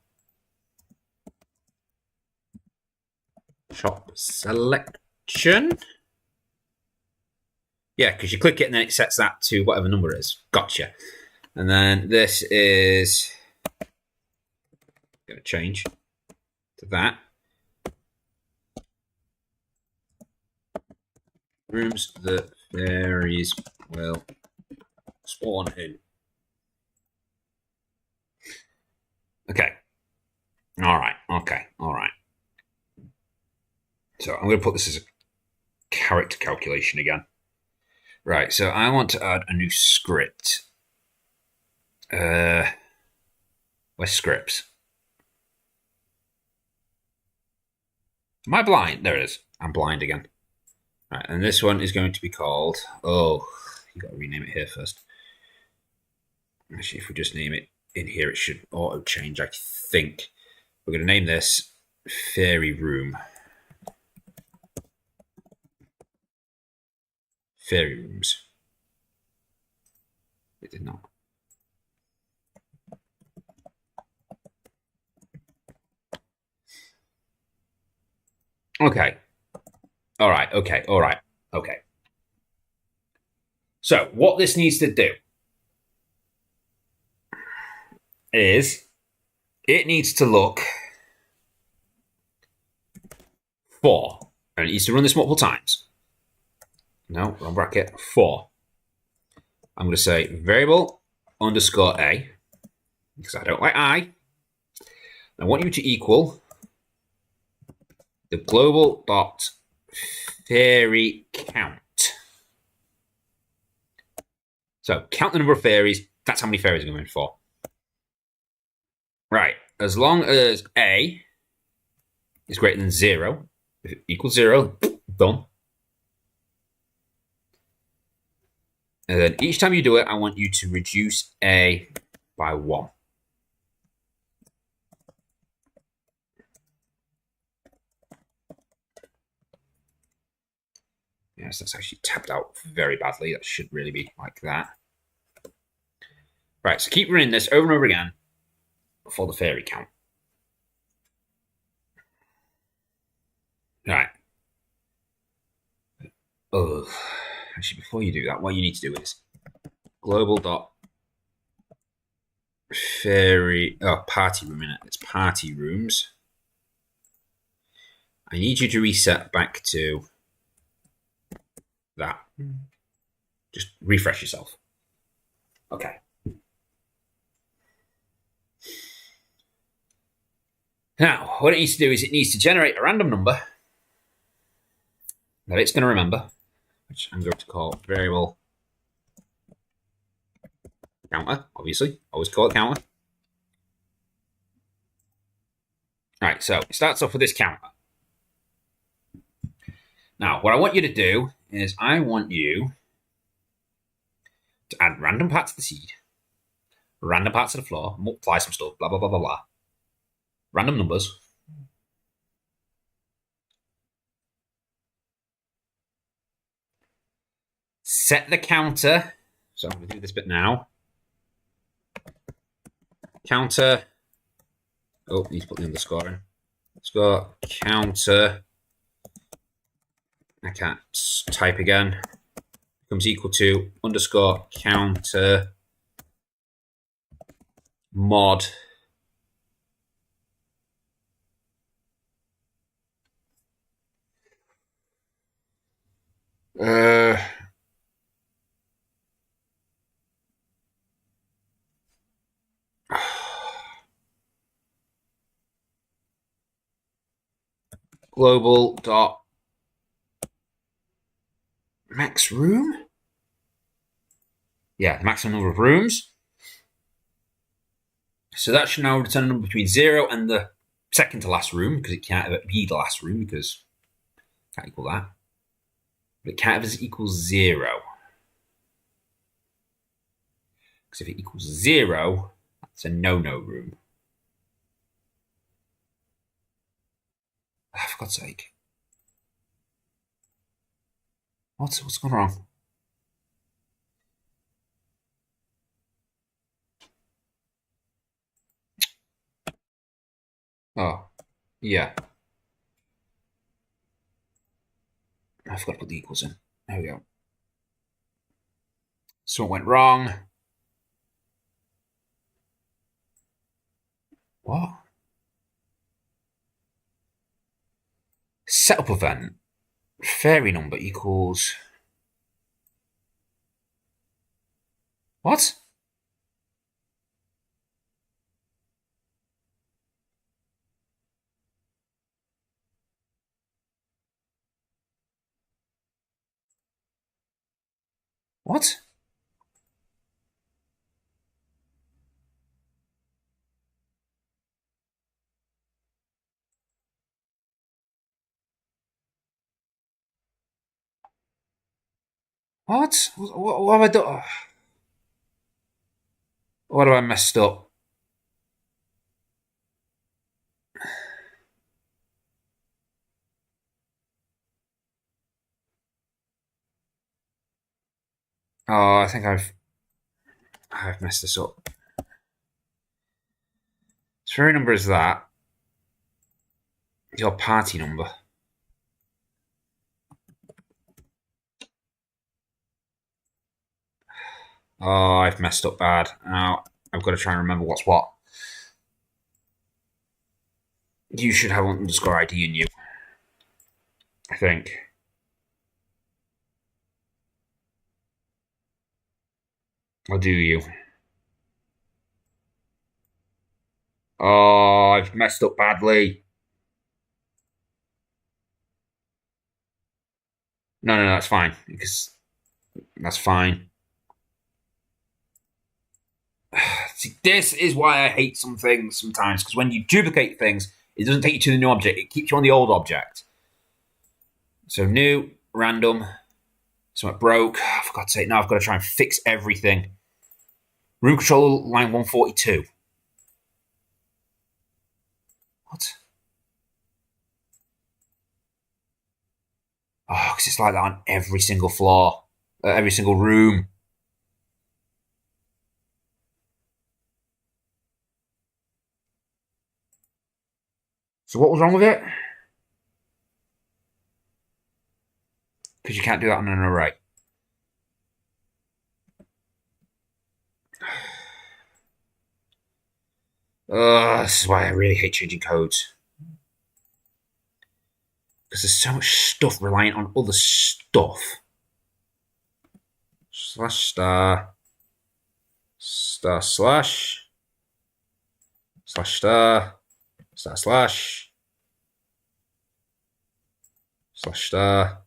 Shop selection. Yeah, because you click it and then it sets that to whatever number it is. Gotcha. And then this is going to change to that. Rooms the fairies will spawn in. Okay. All right. Okay. All right. So I'm going to put this as a character calculation again. Right, so I want to add a new script. Where's scripts? Am I blind? There it is. I'm blind again. Right, and this one is going to be called. Oh, you got to rename it here first. Actually, if we just name it in here, it should auto change. I think we're going to name this Fairy Room. Fairy Rooms. It did not. Okay. All right. Okay. All right. Okay. So what this needs to do is it needs to look for, and it needs to run this multiple times. No, wrong bracket. For. I'm going to say variable underscore a, because I don't like I. I want you to equal the global dot fairy count. So count the number of fairies. That's how many fairies are going for. Right. As long as a is greater than 0, if it equals 0, done. And then each time you do it, I want you to reduce a by 1. Yes, that's actually tapped out very badly. That should really be like that. Right, so keep running this over and over again for the fairy count. Right. Oh, actually, before you do that, what you need to do is global dot fairy party room in it. It's party rooms. I need you to reset back to that. Just refresh yourself. Okay. Now, what it needs to do is it needs to generate a random number that it's going to remember, which I'm going to call variable counter, obviously. Always call it counter. All right, so it starts off with this counter. Now, what I want you to do is I want you to add random parts of the seed, random parts of the floor, multiply some stuff, blah, blah, blah, blah, blah. Random numbers. Set the counter. So I'm going to do this bit now. Counter. Oh, need to put the underscore in. Score counter. I can't type again. Becomes equal to underscore counter mod. Global dot max room. Yeah, the maximum number of rooms. So that should now return a number between 0 and the second to last room, because it can't be the last room, because it can't equal that. But it can't equal 0. Because if it equals 0, that's a no-no room. Oh, for God's sake. What's gone wrong? Oh, yeah. I forgot to put the equals in. There we go. So it went wrong. What? Setup event. Fairy number equals... What? What? What have I done? What have I messed up? Oh, I think I've messed this up. Serial number is that. Your party number. Oh, I've messed up bad. Now I've got to try and remember what's what. You should have an underscore ID in you. I think. Or do you? Oh, I've messed up badly. No, that's fine. Because that's fine. See, this is why I hate some things sometimes. Because when you duplicate things, it doesn't take you to the new object. It keeps you on the old object. So new, random. Something broke. For God's sake, now I've got to try and fix everything. Room control line 142. What? Oh, because it's like that on every single floor, every single room. So what was wrong with it? Because you can't do that on an array. This is why I really hate changing codes. Because there's so much stuff reliant on other stuff. Slash star. Star slash. Slash star. Star slash. Slash star.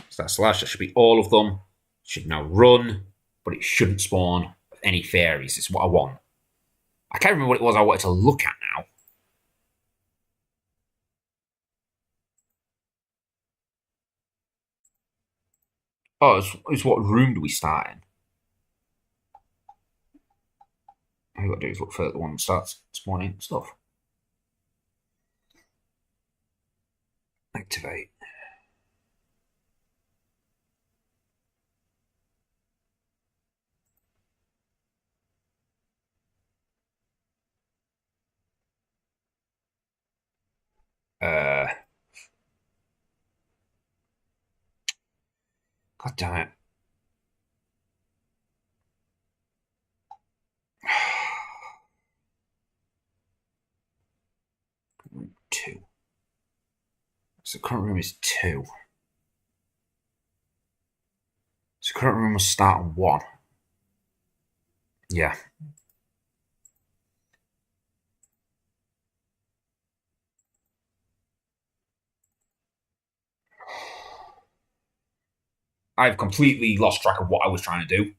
Star slash. That should be all of them. It should now run. But it shouldn't spawn any fairies. It's what I want. I can't remember what it was I wanted to look at now. Oh, it's what room do we start in? All you got to do is look for the one that starts spawning stuff. Activate. God damn it. Room 2. So the current room is 2. So current room will start on 1. Yeah. I've completely lost track of what I was trying to do.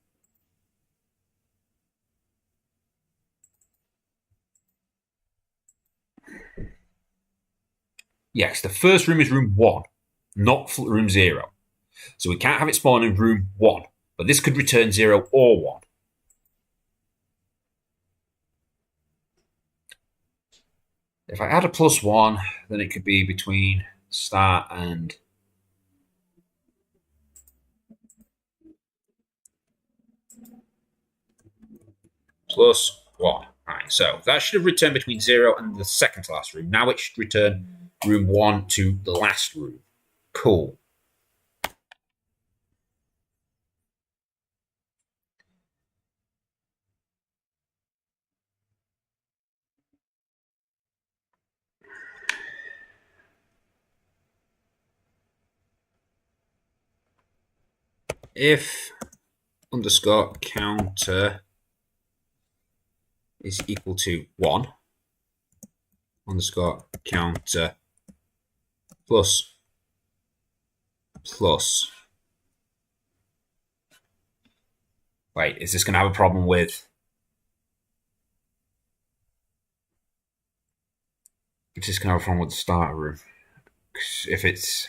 Yes, the first room is room 1, not room 0. So we can't have it spawn in room 1. But this could return 0 or 1. If I add a +1, then it could be between start and +1. Right, so that should have returned between 0 and the second to last room. Now it should return room 1 to the last room. Cool. If underscore counter is equal to 1, underscore counter plus Wait, is this going to have a problem with... Is this going to have a problem with the starter room? If it's...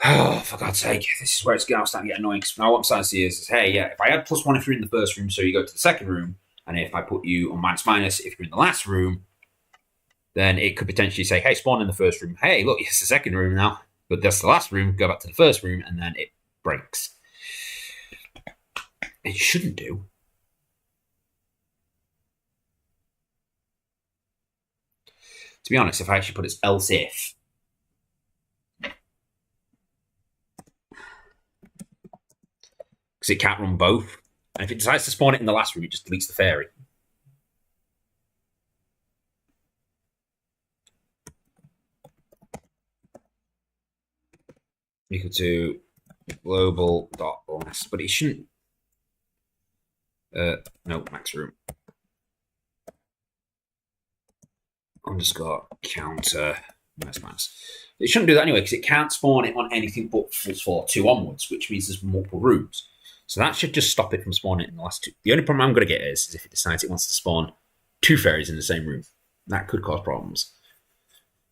Oh, for God's sake, this is where it's starting to get annoying. Because now what I'm starting to see is, hey, yeah, if I had +1 if you're in the first room, so you go to the second room, and if I put you on minus if you're in the last room, then it could potentially say, hey, spawn in the first room. Hey, look, it's the second room now, but that's the last room. Go back to the first room, and then it breaks. It shouldn't do. To be honest, if I actually put it else if, because it can't run both. And if it decides to spawn it in the last room, it just deletes the fairy. Equal to global.last, but it shouldn't. No, max room. Underscore counter minus. It shouldn't do that anyway because it can't spawn it on anything but full floor 2 onwards, which means there's multiple rooms. So that should just stop it from spawning in the last 2. The only problem I'm going to get is if it decides it wants to spawn 2 fairies in the same room. That could cause problems.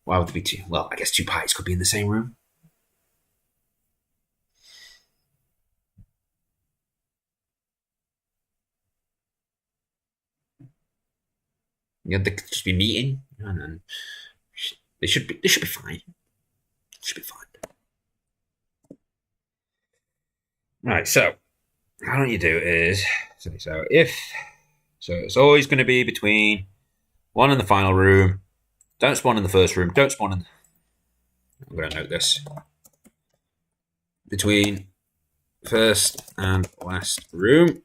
Why would there be 2? Well, I guess 2 parties could be in the same room. Yeah, they could just be meeting, and then they should be fine. Should be fine. Right, so how don't you do is so if so it's always going to be between 1 in the final room. Don't spawn in the first room. Don't spawn in. I'm going to note this between first and last room.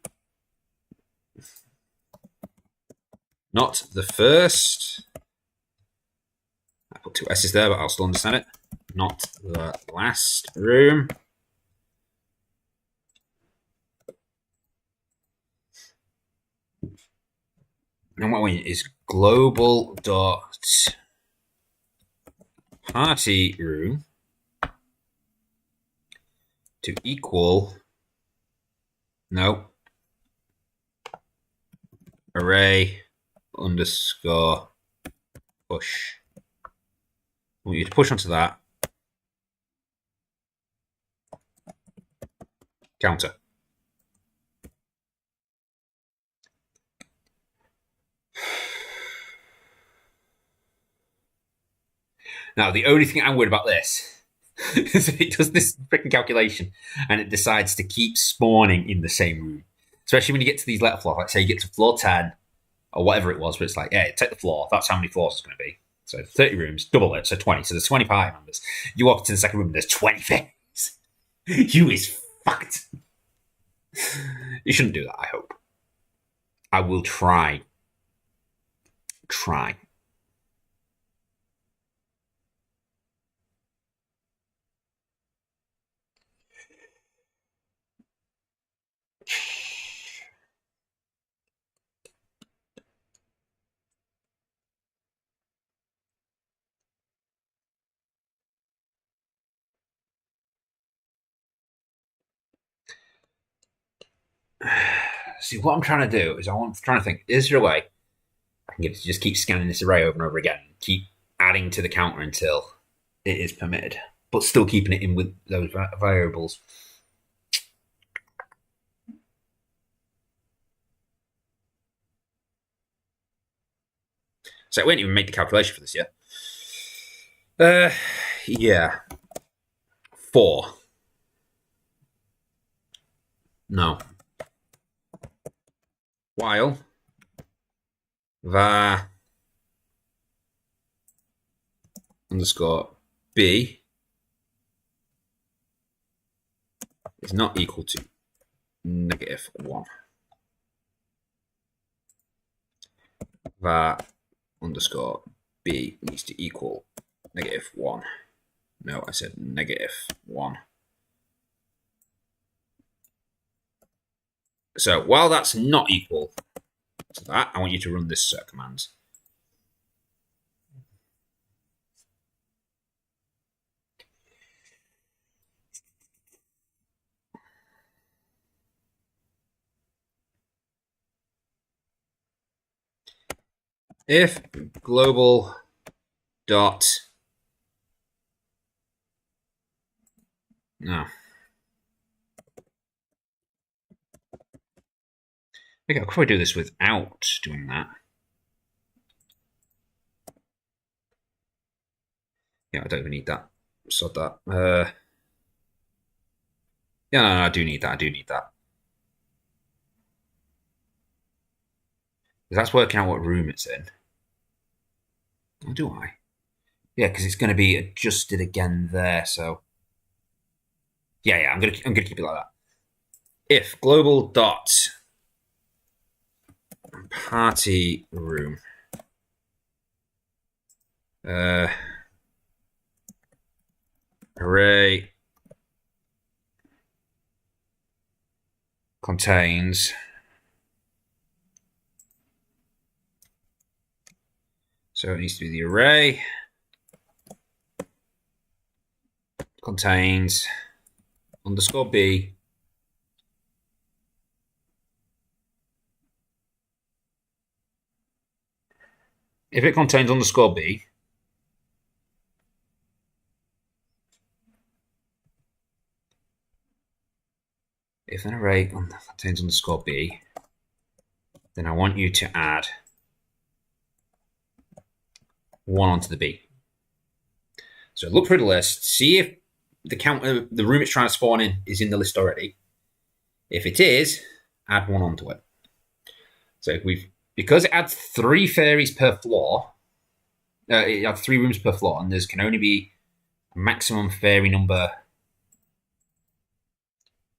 Not the first. I put 2 S's there, but I'll still understand it. Not the last room. And what we need is global dot party room to equal array underscore push. I want you to push onto that counter. Now, the only thing I'm worried about this is if it does this freaking calculation and it decides to keep spawning in the same room. Especially when you get to these letter floors, like say you get to floor 10 or whatever it was, but it's like, yeah, take the floor. That's how many floors it's going to be. So 30 rooms, double it, so 20. So there's 20 party members. You walk into the second room and there's 20 things. You is fucked. You shouldn't do that, I hope. I will try. See, what I'm trying to do is I'm trying to think, is there a way I can get it to just keep scanning this array over and over again, keep adding to the counter until it is permitted, but still keeping it in with those variables? So I won't even make the calculation for this yet. Yeah. 4. No. While var underscore b is not equal to -1. Var underscore b needs to equal -1. No, I said -1. So while that's not equal to that, I want you to run this command. If global dot no. I think I could probably do this without doing that. Yeah, I don't even need that. Sod that. Yeah, no, I do need that. I do need that. Because that's working out what room it's in. Or do I? Yeah, because it's going to be adjusted again there. So yeah, I'm gonna keep it like that. If global dot party room uh, array contains so it needs to be the array contains underscore b if it contains underscore b if an array contains underscore b, then I want you to add 1 onto the b. So look through the list, see if the count of the room it's trying to spawn in is in the list already. If it is, add 1 onto it. So because it adds 3 fairies per floor, it adds 3 rooms per floor, and there can only be a maximum fairy number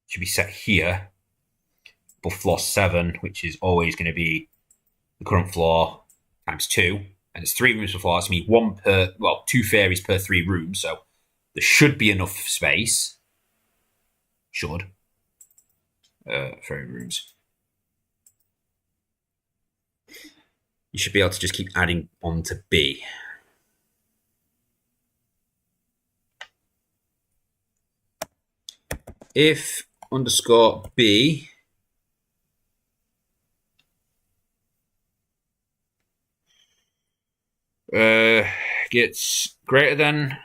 should be set here, but floor 7, which is always going to be the current floor times 2, and it's 3 rooms per floor. It's going to be 2 fairies per 3 rooms, so there should be enough space. Fairy rooms. You should be able to just keep adding on to B. If underscore B gets greater than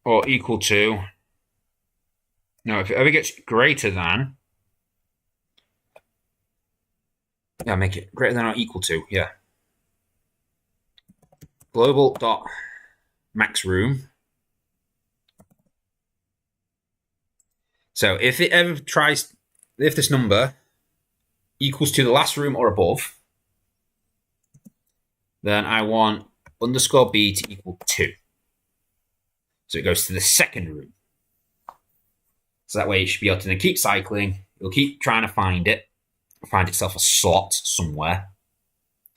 or equal to, no, if it ever gets greater than, yeah, make it greater than or equal to, yeah. Global dot max room. So if it ever tries, if this number equals to the last room or above, then I want underscore B to equal 2. So it goes to the second room. So that way it should be able to then keep cycling. It'll keep trying to find itself a slot somewhere.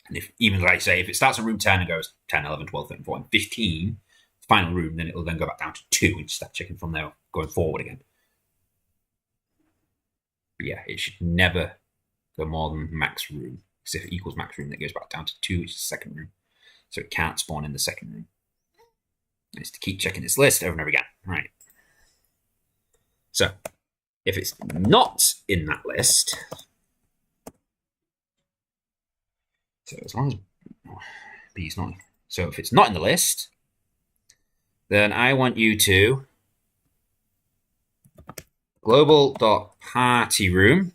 And if even like say, if it starts in room 10 and goes 10, 11, 12, 13, 14, 15, final room, then it'll then go back down to 2 and start checking from there going forward again. But yeah, it should never go more than max room. Because if it equals max room, that goes back down to 2, which is the second room. So it can't spawn in the second room. It's to keep checking its list over and over again. Right. So if it's not in that list, so as long as B is not, so if it's not in the list, then I want you to global.partyRoom.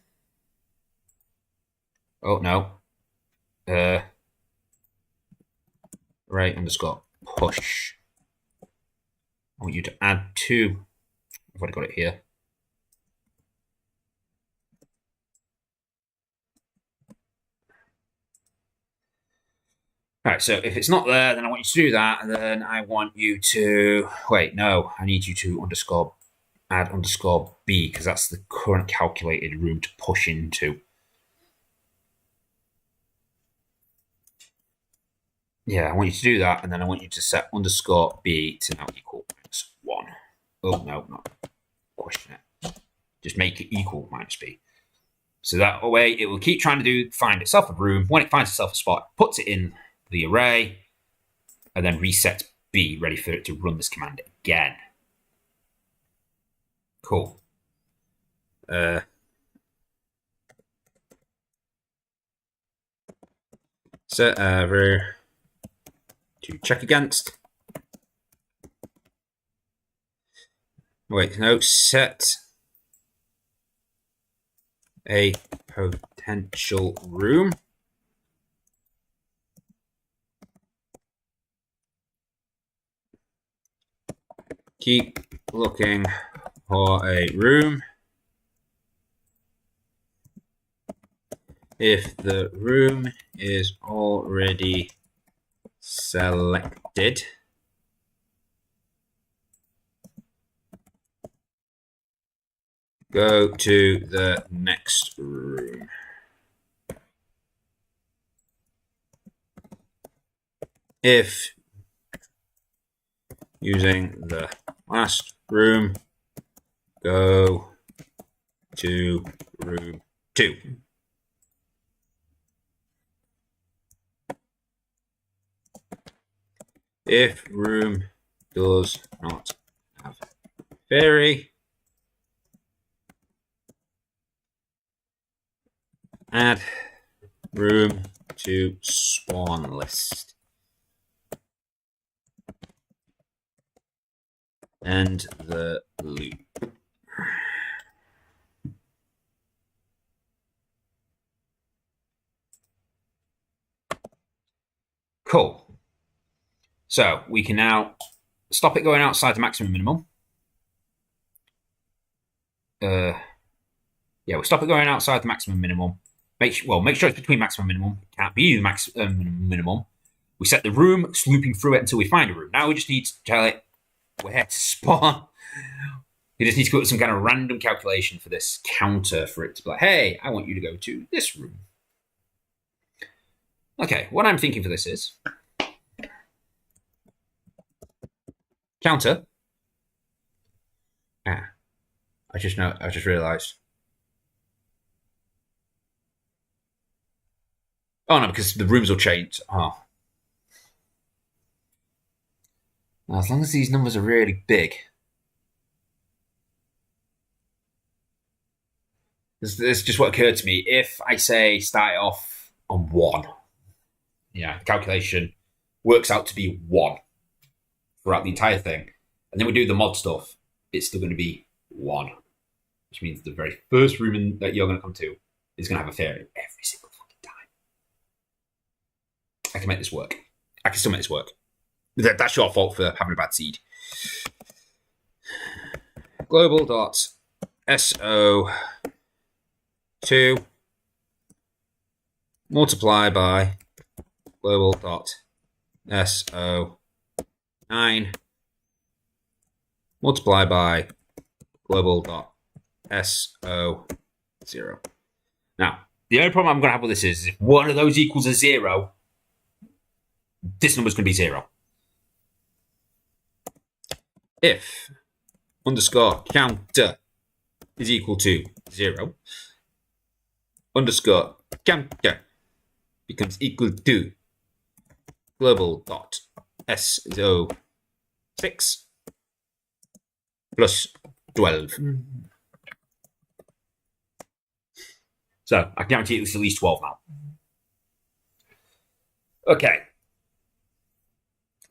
Oh no. Right underscore push. I want you to add 2. I've already got it here. All right, so if it's not there, then I want you to do that, and then I want you to wait. No, I need you to add underscore B because that's the current calculated room to push into. Yeah, I want you to do that, and then I want you to set underscore B to now equal -1. Oh no, not question it. Just make it equal minus B. So that way it will keep trying to find itself a room. When it finds itself a spot, it puts it in the array, and then resets B ready for it to run this command again. Cool. set error to check against. Wait, no, set a potential room. Keep looking for a room. If the room is already selected, go to the next room. If using the last room, go to room 2. If room does not have fairy, add room to spawn list. End the loop. Cool. So we can now stop it going outside the maximum minimum. Yeah, we'll stop it going outside the maximum minimum. Make sure it's between maximum and minimum. It can't be the maximum minimum. We set the room, looping through it until we find a room. Now we just need to tell it where to spawn. We just need to go to some kind of random calculation for this counter for it to be like, hey, I want you to go to this room. Okay, what I'm thinking for this is counter. I just realized. Oh no, because the rooms will change. Oh. Now, as long as these numbers are really big. This is just what occurred to me. If I say start it off on 1, yeah, the calculation works out to be 1 throughout the entire thing. And then we do the mod stuff, it's still going to be 1. Which means the very first room that you're going to come to is going to have a fairy every single fucking time. I can make this work. I can still make this work. That's your fault for having a bad seed. Global.so2 multiply by global.so9 multiply by global.so0. Now, the only problem I'm going to have with this is if one of those equals a 0, this number's going to be 0. If underscore counter is equal to 0, underscore counter becomes equal to global.so6 plus 12. So I guarantee it's at least 12 now. Okay.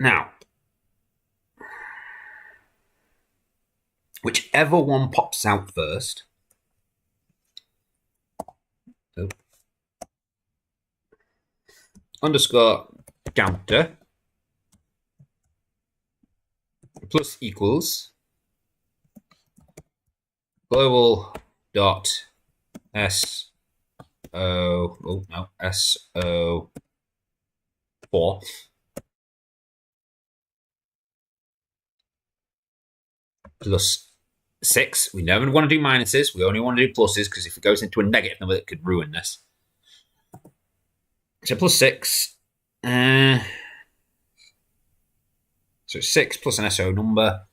Now, whichever one pops out first. So, underscore counter plus equals global dot SO4 plus 6. We never want to do minuses. We only want to do pluses because if it goes into a negative number, it could ruin this. So plus 6. So 6 plus an SO number.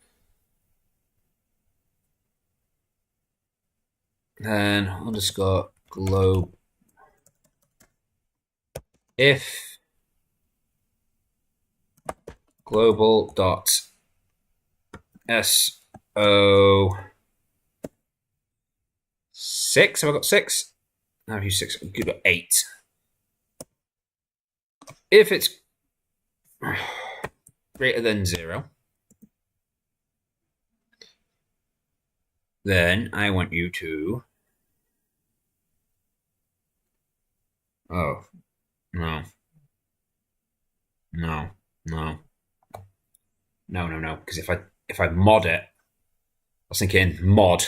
Then underscore globe. If global dot SO6. Have I got 6? No, I've used 6. We could go 8. if it's greater than 0, then I want you to... Oh, no. No, no. No, no, no. Because if I mod it, I was thinking mod.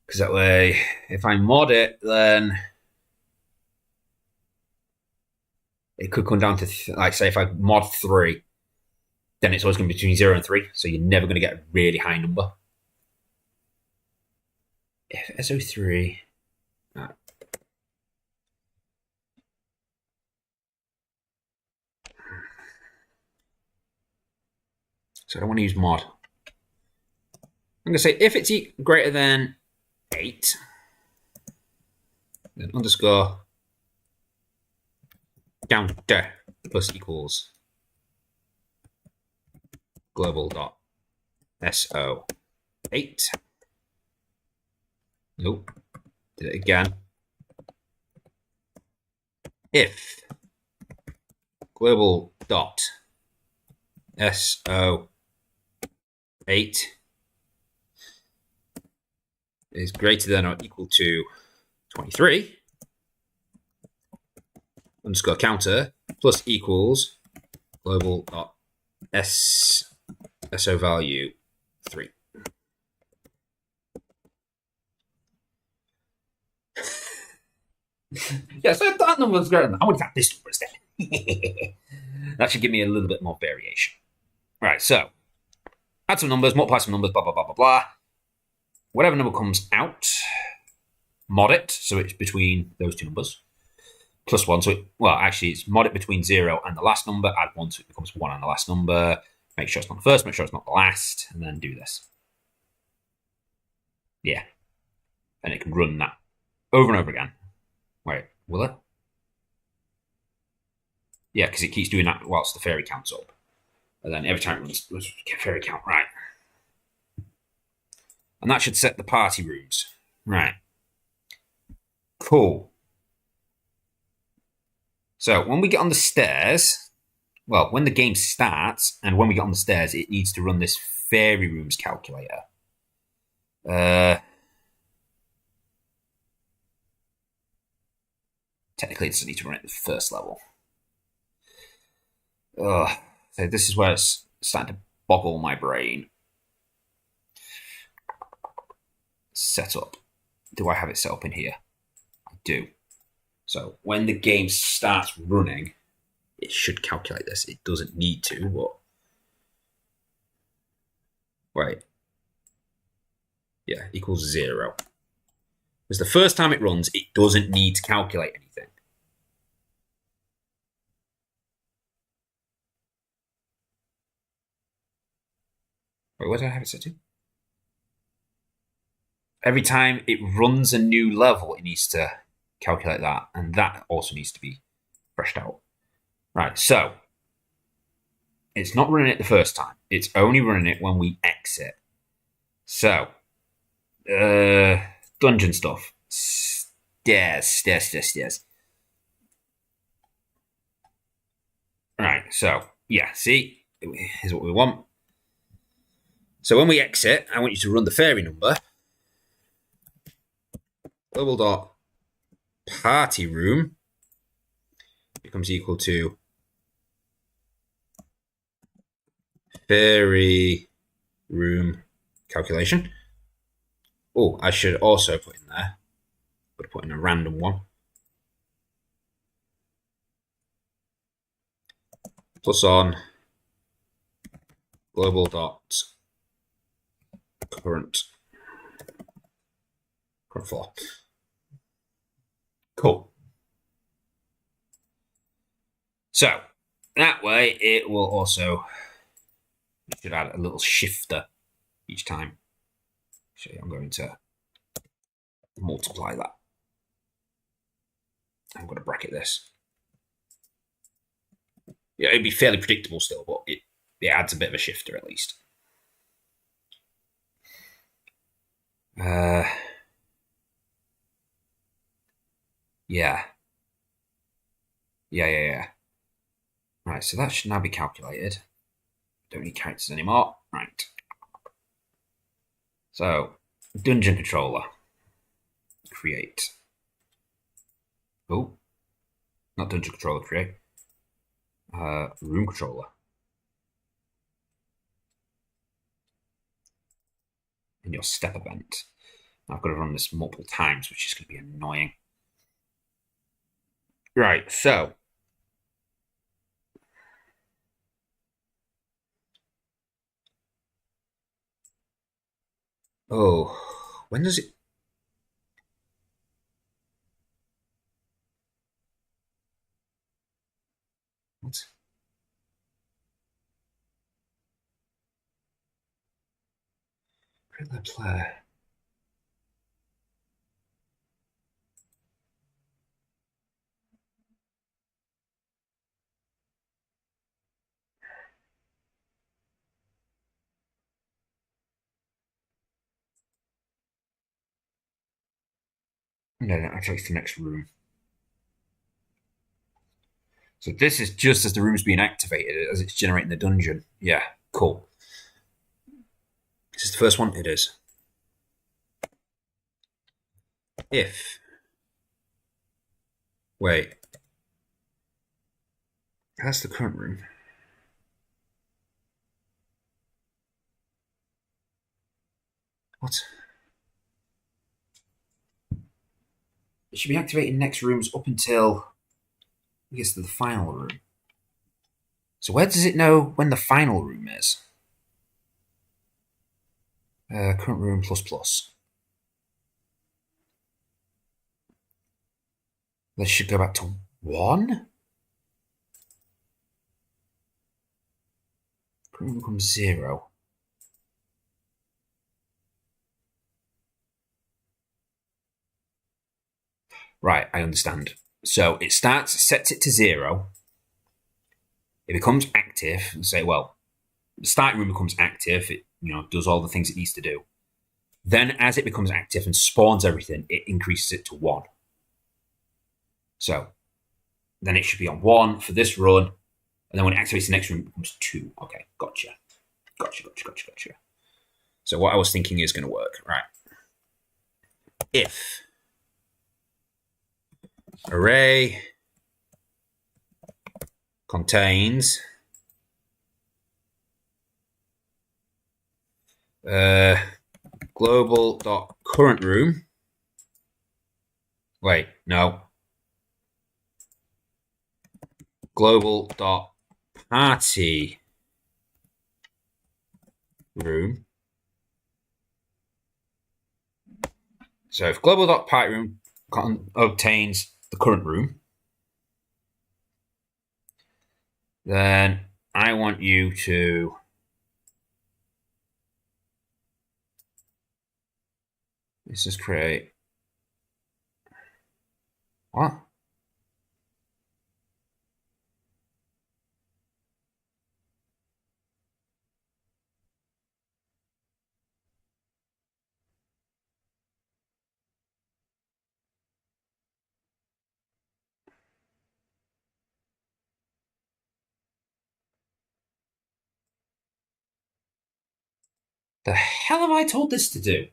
Because that way, if I mod it, then it could come down to, like, say, if I mod 3, then it's always going to be between 0 and 3. So you're never going to get a really high number. If SO3... So I don't want to use mod. I'm going to say if it's greater than 8, then underscore counter plus equals global dot so 8. Nope. Did it again. If global dot so 8 is greater than or equal to 23, underscore counter plus equals global dot so value 3. Yeah, so that number's greater than that. I want to have this number instead. That should give me a little bit more variation. Right, so add some numbers, multiply some numbers, blah, blah, blah, blah, blah. Whatever number comes out, mod it, so it's between those two numbers, plus 1. So, actually, it's mod it between 0 and the last number, add 1, so it becomes 1 on the last number, make sure it's not the first, make sure it's not the last, and then do this. Yeah. And it can run that over and over again. Wait, will it? Yeah, because it keeps doing that whilst the fairy counts up. And then every time it runs, get fairy count right. And that should set the party rooms. Right. Cool. So when we get on the stairs, well, when the game starts and when we get on the stairs, it needs to run this fairy rooms calculator. Technically, it doesn't need to run it at the first level. So this is where it's starting to boggle my brain. Set up. Do I have it set up in here? I do. So when the game starts running, it should calculate this. It doesn't need to, but... Right. Yeah, equals 0. Because the first time it runs, it doesn't need to calculate anything. Wait, where did I have it set to? Every time it runs a new level, it needs to calculate that. And that also needs to be freshed out. Right, so it's not running it the first time. It's only running it when we exit. So, dungeon stuff. Stairs. Right, so, yeah, see? Here's what we want. So when we exit, I want you to run the fairy number. Global dot party room becomes equal to fairy room calculation. Oh, I should also put in there, but put in a random one. Plus on global dot current floor. Cool. So that way it will also, you should add a little shifter each time. So I'm going to multiply that. I'm going to bracket this. Yeah, it'd be fairly predictable still, but it adds a bit of a shifter at least. Yeah. Yeah. Right, so that should now be calculated. Don't need characters anymore. Right. So, dungeon controller. Create. Oh, not dungeon controller, create. Room controller. In your step event. I've got to run this multiple times, which is going to be annoying. Right, so. Oh, when does it. What? Create the player. No, actually, it's the next room. So this is just as the room's being activated, as it's generating the dungeon. Yeah, cool. This is the first one? It is. If. Wait. That's the current room. What? It should be activating next rooms up until it gets to the final room. So where does it know when the final room is? Current room plus plus. This should go back to 1. Current room becomes 0. Right, I understand. So it sets it to 0. It becomes active, and say, well, the starting room becomes active. It does all the things it needs to do. Then, as it becomes active and spawns everything, it increases it to 1. So then it should be on 1 for this run, and then when it activates the next room, it becomes 2. Okay, gotcha. So what I was thinking is going to work, right? If array contains global.current room. Wait, no. Global.party room. So if global.party room obtains the current room, then I want you to let's just create what? The hell have I told this to do?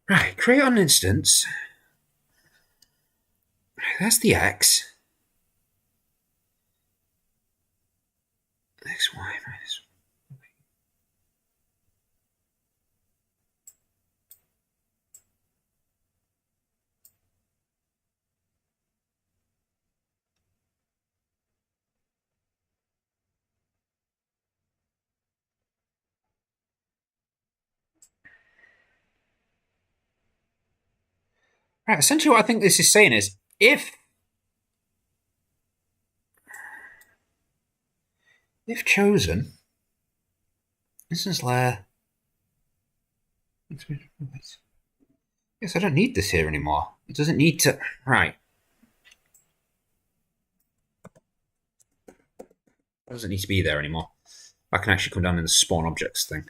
Right, create an instance. That's the X. XY minus. Right, essentially what I think this is saying is if chosen, instance layer. Yes, I don't need this here anymore. It doesn't need to. Right. It doesn't need to be there anymore. I can actually come down in the spawn objects thing.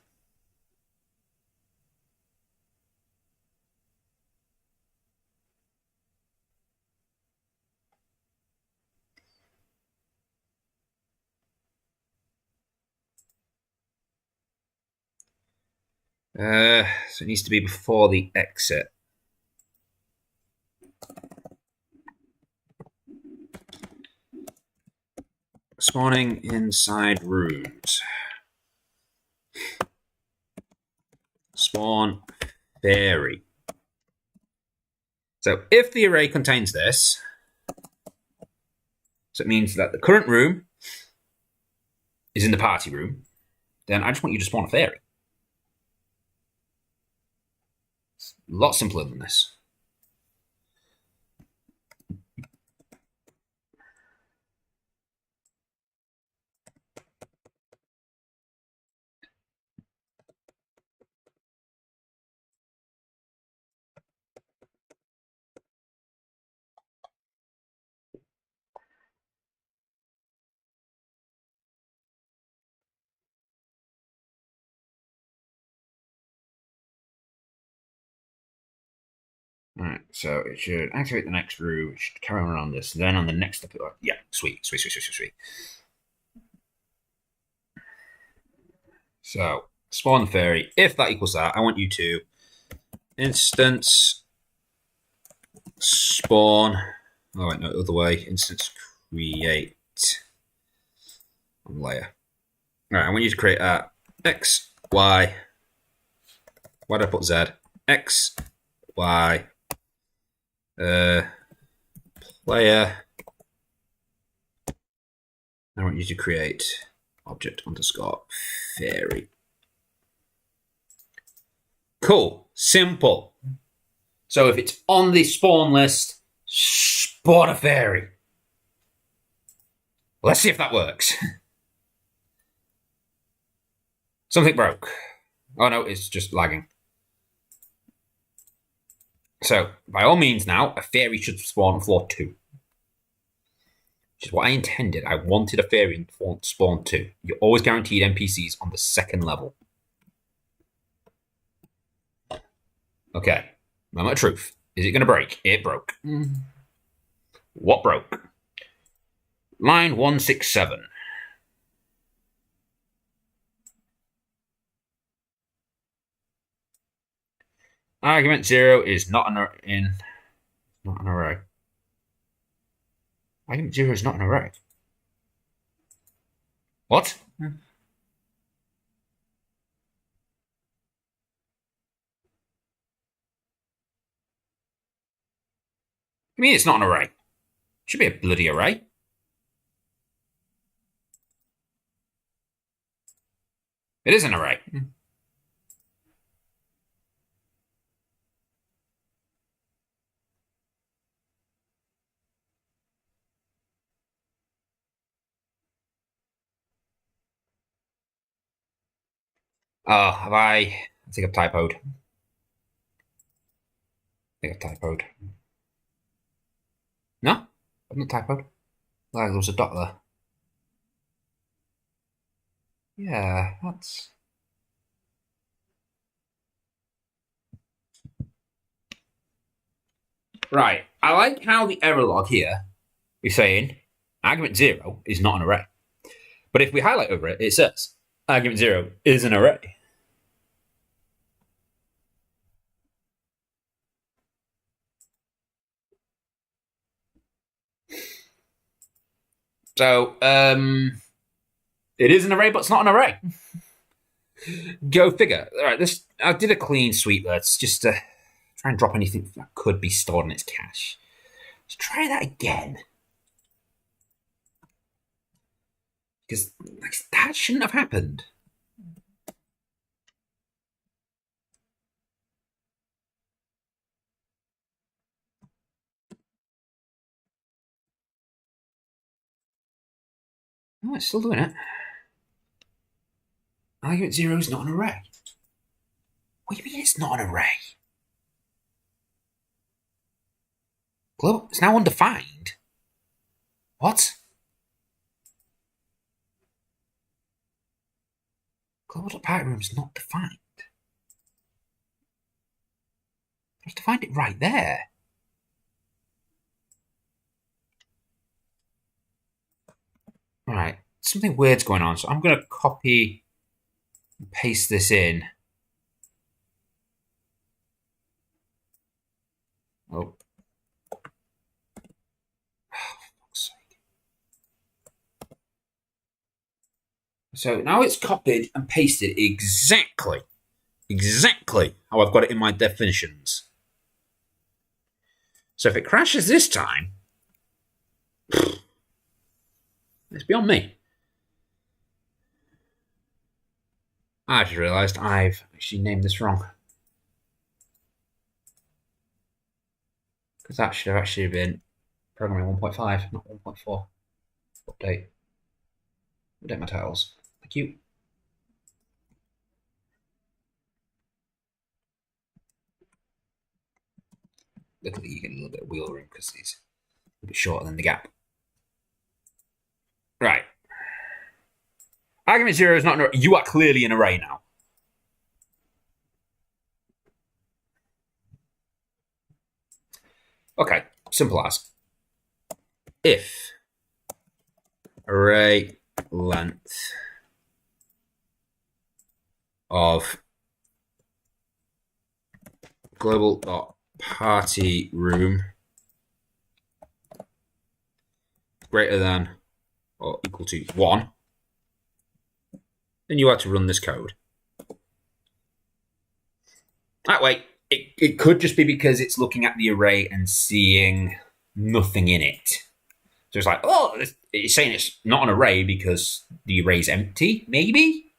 So it needs to be before the exit. Spawning inside rooms. Spawn fairy. So if the array contains this, so it means that the current room is in the party room, then I just want you to spawn a fairy. It's a lot simpler than this. Alright, so it should activate the next room, it should carry on around this, then on the next step, yeah, sweet. So, spawn the fairy. If that equals that, I want you to instance spawn, oh wait, no, other way, instance create layer. Alright, I want you to create X, Y, why did I put Z? X, Y, player. I want you to create object underscore fairy. Cool, simple. So if it's on the spawn list, spawn a fairy. Let's see if that works. Something broke. Oh no, it's just lagging. So, by all means now, a fairy should spawn on floor 2. Which is what I intended. I wanted a fairy in spawn 2. You're always guaranteed NPCs on the second level. Okay, moment of truth. Is it going to break? It broke. What broke? Line 167. Argument 0 is not an array. Argument 0 is not an array. What? You mean it's not an array? It should be a bloody array. It is an array. Oh, have I think I've typoed. No? I've not typoed. There was a dot there. Yeah, that's... Right. I like how the error log here is saying argument 0 is not an array. But if we highlight over it, it says argument 0 is an array. So, it is an array, but it's not an array. Go figure. All right, I did a clean sweep there. It's just to try and drop anything that could be stored in its cache. Let's try that again. Because that shouldn't have happened. Oh, it's still doing it. Argument 0 is not an array. What do you mean it's not an array? Global, it's now undefined. What? Global.party room is not defined. I've defined it right there. Alright, something weird's going on, so I'm going to copy and paste this in Oh. Fuck's sake. So now it's copied and pasted exactly how I've got it in my definitions. So if it crashes this time, it's beyond me. I just realised I've actually named this wrong. Because that should have actually been programming 1.5, not 1.4. Update. Update my titles. Thank you. Look at that, you get a little bit of wheel room because these a bit shorter than the gap. Right. Argument 0 is not an array. You are clearly an array now. Okay, simple as. If array length of global.party room greater than or equal to 1, then you have to run this code. That way, it could just be because it's looking at the array and seeing nothing in it. So it's like, oh, it's saying it's not an array because the array's empty, maybe?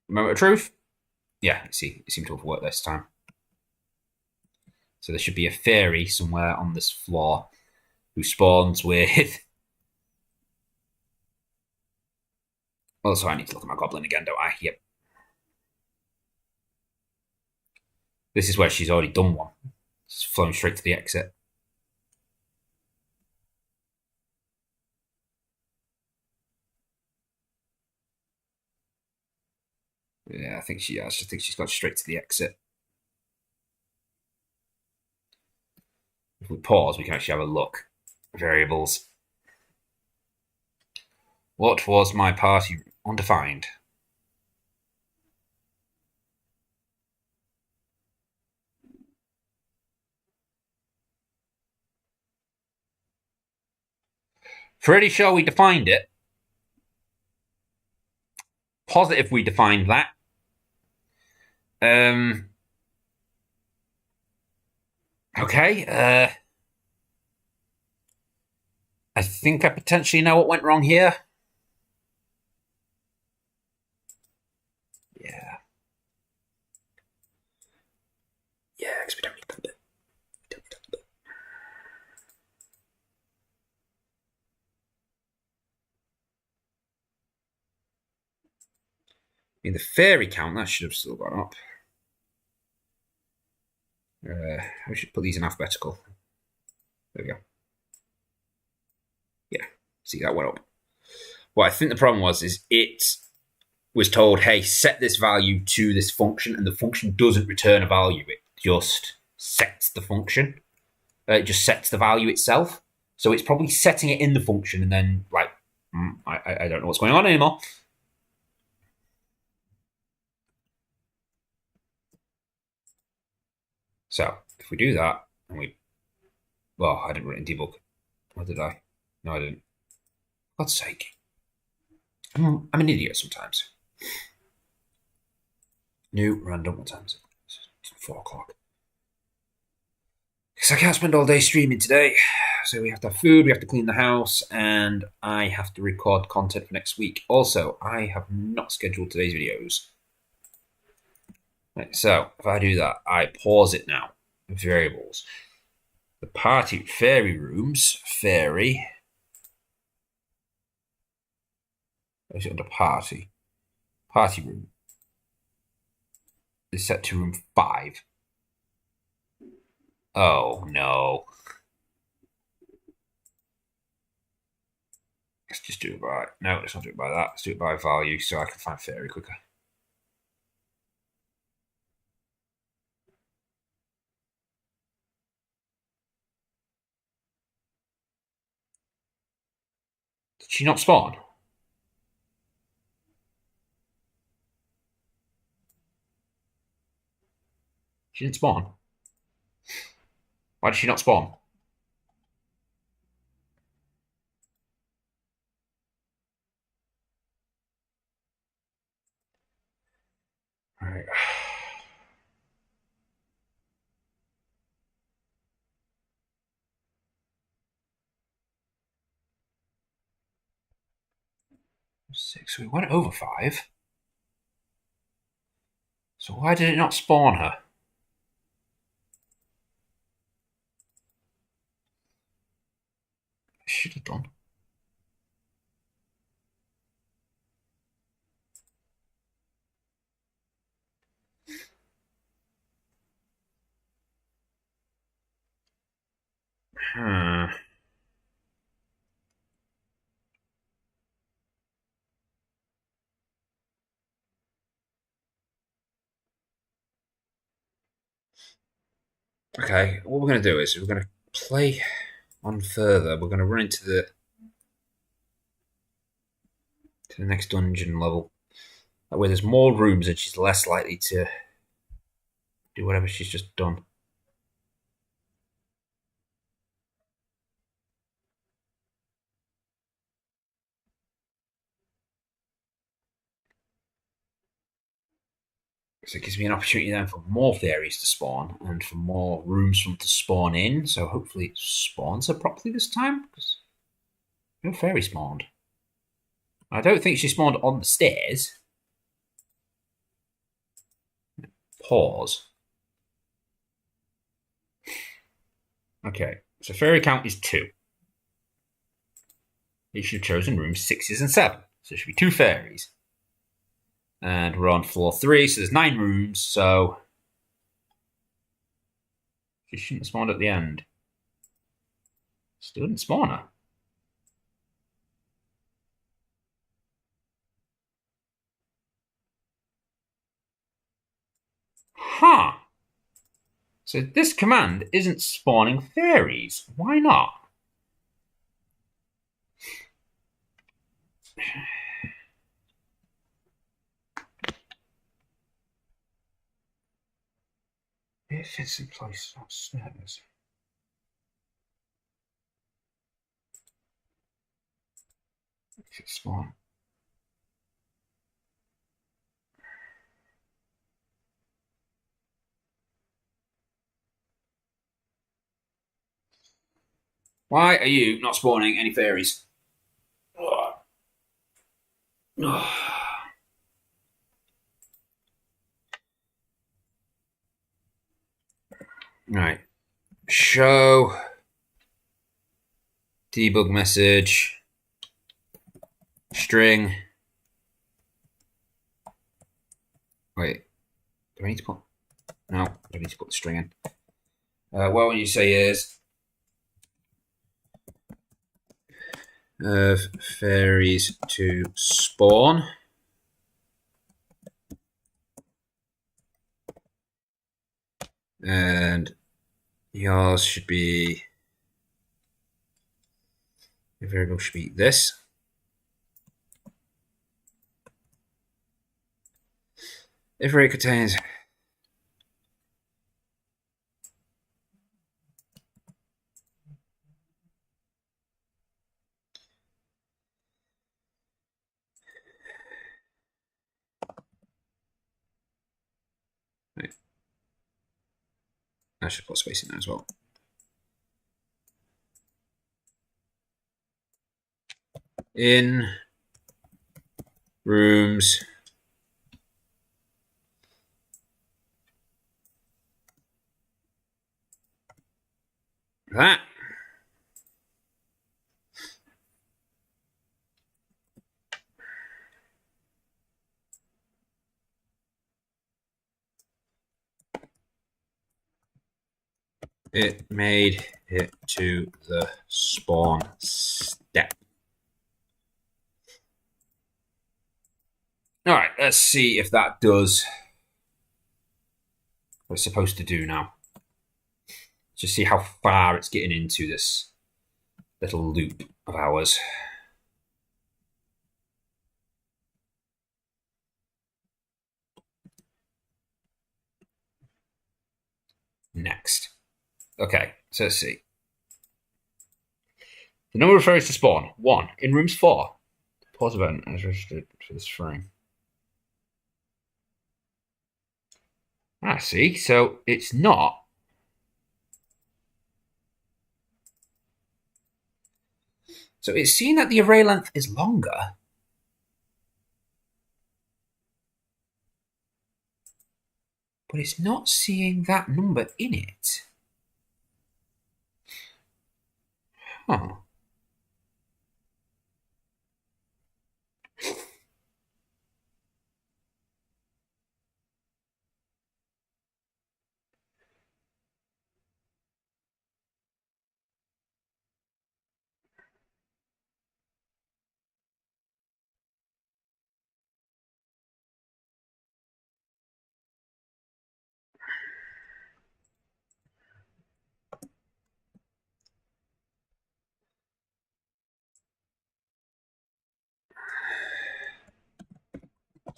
Moment of truth? Yeah, it seemed to have worked this time. So there should be a fairy somewhere on this floor who spawns with... Also, I need to look at my goblin again, don't I? Yep. This is where she's already done one. It's flown straight to the exit. Yeah, I think she has. I think she's got straight to the exit. If we pause, we can actually have a look. Variables. What was my party? Undefined. Pretty sure we defined it. Positive we defined that. Okay. I think I potentially know what went wrong here. Yeah. Yeah, because we don't need that bit. I mean, the fairy count, that should have still gone up. We should put these in alphabetical. There we go. Yeah, see, that went up. What I think the problem was is it was told, hey, set this value to this function, and the function doesn't return a value. It just sets the function. It just sets the value itself. So it's probably setting it in the function, and then, like, I don't know what's going on anymore. So if we do that, and we... Well, I didn't write in debug. Or did I? No, I didn't. For God's sake. I'm an idiot sometimes. New random. What time is it? It's 4 o'clock. Because I can't spend all day streaming today. So we have to have food, we have to clean the house, and I have to record content for next week. Also, I have not scheduled today's videos. Right, so if I do that, I pause it now. Variables. The party fairy rooms, fairy. Is it under party? Party room is set to room 5. Oh no. Let's just do it by... No, let's not do it by that. Let's do it by value so I can find fairy quicker. Did she not spawn? She didn't spawn. Why did she not spawn? Alright. 6. We went over 5. So why did it not spawn her? I should have done. Okay, what we're going to do is we're going to play on further. We're going to run into the next dungeon level. That way there's more rooms and she's less likely to do whatever she's just done. So it gives me an opportunity then for more fairies to spawn and for more rooms for them to spawn in. So hopefully it spawns her properly this time, because no fairy spawned. I don't think she spawned on the stairs. Pause. Okay, so fairy count is 2. You should have chosen rooms 6 and 7. So there should be 2 fairies. And we're on floor 3, so there's 9 rooms, so she shouldn't have spawned at the end. Still didn't spawn her. Huh. So this command isn't spawning fairies. Why not? If it's in place upstairs. It should spawn. Why are you not spawning any fairies? Right. Show debug message string. Wait, do I need to put? No, I don't need to put the string in. What you say is fairies to spawn. And yours should be, the variable should be this. If array contains right. I should put space in there as well. In rooms that it made it to the spawn step. All right, let's see if that does what it's supposed to do now. Just see how far it's getting into this little loop of ours. next. Okay, so let's see. The number of fairies to spawn. 1. In rooms 4. Pause event is registered for this frame. Ah, see, so it's not. So it's seeing that the array length is longer. But it's not seeing that number in it. Huh.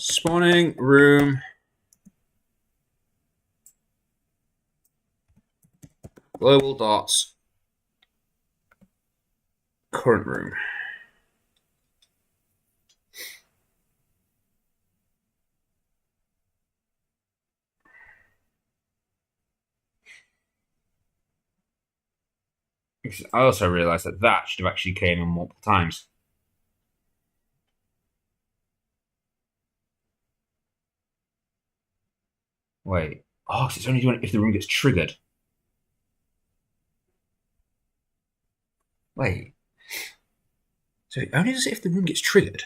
Spawning room. Global dots. Current room. I also realised that that should have actually came in multiple times. Wait. Oh, it's only doing it if the room gets triggered. Wait. So it only does it if the room gets triggered?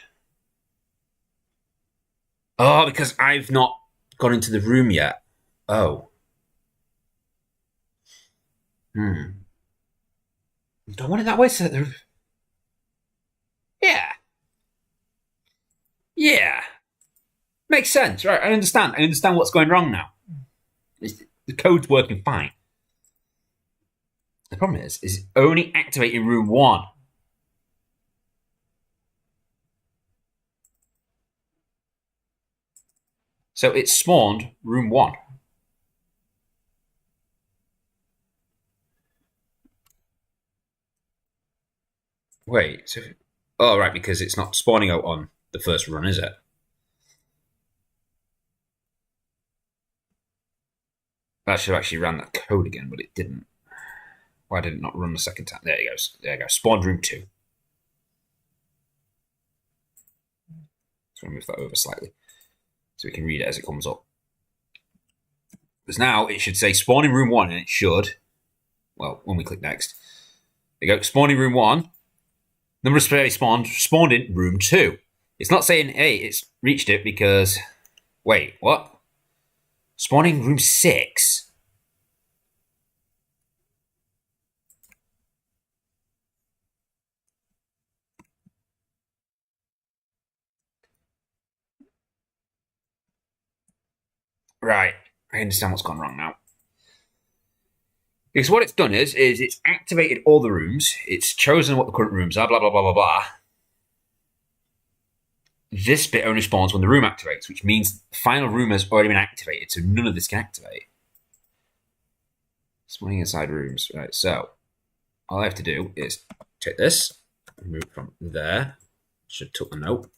Oh, because I've not gone into the room yet. Oh. Don't want it that way, so that the... Yeah. Yeah. Makes sense, right? I understand. I understand what's going wrong now. The code's working fine. The problem is only activating room 1. So it spawned room 1. Wait, so... Oh, right, because it's not spawning out on the first run, is it? That should have actually ran that code again, but it didn't. Why did it not run the second time? There it goes. There you go. Spawned room 2. So I'll move that over slightly so we can read it as it comes up. Because now it should say spawn in room 1, and it should. Well, when we click next. There you go. Spawning room 1. Number of fairies spawned in room 2. It's not saying, hey, it's reached it because... Wait, what? Spawning room 6? Right. I understand what's gone wrong now. Because what it's done is it's activated all the rooms. It's chosen what the current rooms are, blah, blah, blah, blah, blah. This bit only spawns when the room activates, which means the final room has already been activated, so none of this can activate. Spawning inside rooms. Right, so all I have to do is take this, remove it from there. Should have took the note.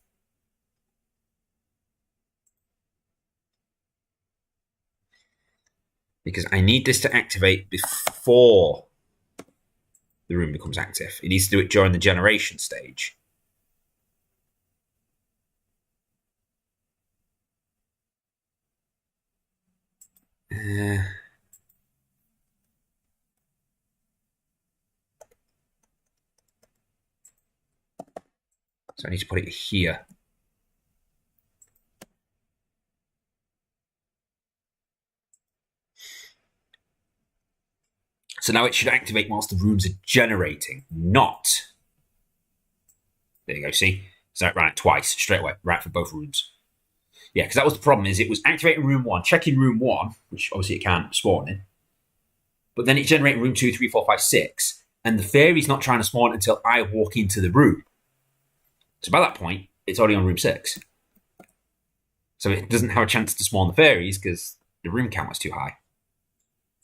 Because I need this to activate before the room becomes active. It needs to do it during the generation stage. So I need to put it here. So now it should activate whilst the rooms are generating, not... There you go, see? So it ran it twice, straight away, right for both rooms. Yeah, because that was the problem, is it was activating room 1, checking room 1, which obviously it can't spawn in, but then it's generating room 2, 3, 4, 5, 6, and the fairy's not trying to spawn until I walk into the room. So by that point, it's already on room 6. So it doesn't have a chance to spawn the fairies because the room count was too high.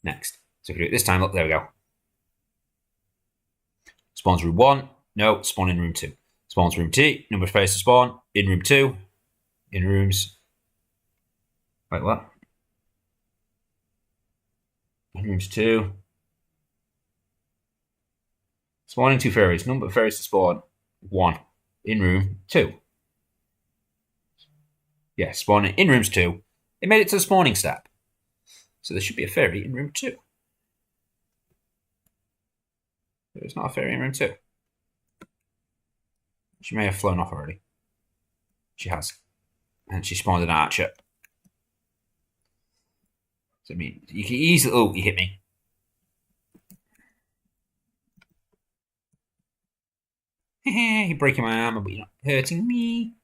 Next. So if we do it this time, look, there we go. Spawns room 1. No, spawn in room 2. Spawns room 2. Number of fairies to spawn. In room 2. In rooms. Wait, what? In rooms 2. Spawning 2 fairies. Number of fairies to spawn. 1. In room 2. Yeah, spawning in rooms 2. It made it to the spawning step. So there should be a fairy in room 2. There's not a fairy in room 2. She may have flown off already. She has. And she spawned an archer. So, I mean, you can easily... Oh, you hit me. You're breaking my armor, but you're not hurting me.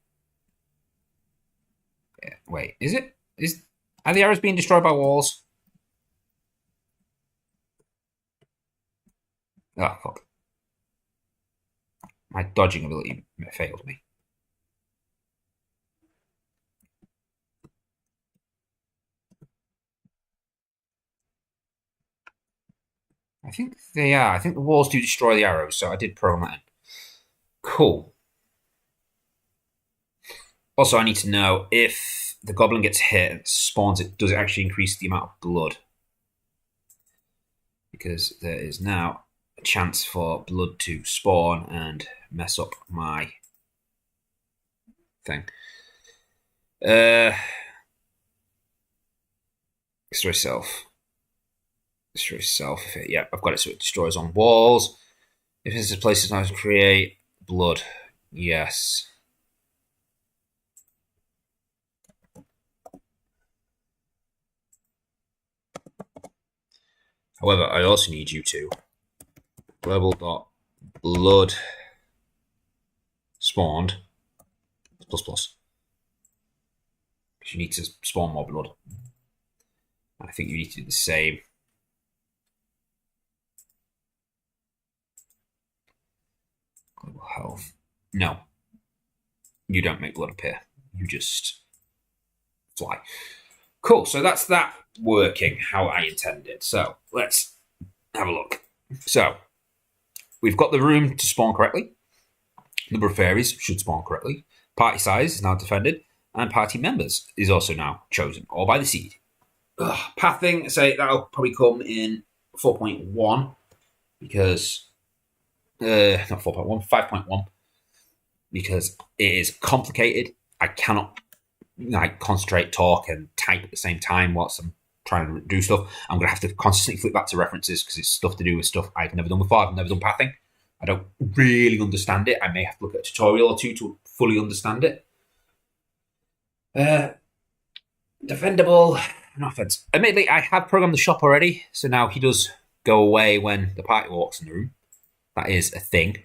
Yeah, wait, is it? Are the arrows being destroyed by walls? Oh, fuck. My dodging ability failed me. I think they are. I think the walls do destroy the arrows, so I did program that in. Cool. Also, I need to know if the goblin gets hit and spawns it, does it actually increase the amount of blood? Because there is now a chance for blood to spawn and mess up my thing. Destroy self. Destroy self. Yeah, I've got it so it destroys on walls. If this is places now to create blood. Yes. However, I also need you to global.blood spawned plus. Because you need to spawn more blood. I think you need to do the same. Global health. No. You don't make blood appear. You just fly. Cool, so that's that working how I intended. So let's have a look. So we've got the room to spawn correctly. Number of fairies should spawn correctly. Party size is now defended. And party members is also now chosen, all by the seed. Pathing, say that'll probably come in 4.1 because not 4.1, 5.1 because it is complicated. I cannot concentrate, talk, and type at the same time whilst I'm trying to do stuff. I'm going to have to constantly flip back to references because it's stuff to do with stuff I've never done before. I've never done pathing. I don't really understand it. I may have to look at a tutorial or two to fully understand it. Defendable. No offense. Admittedly, I have programmed the shop already, so now he does go away when the party walks in the room. That is a thing.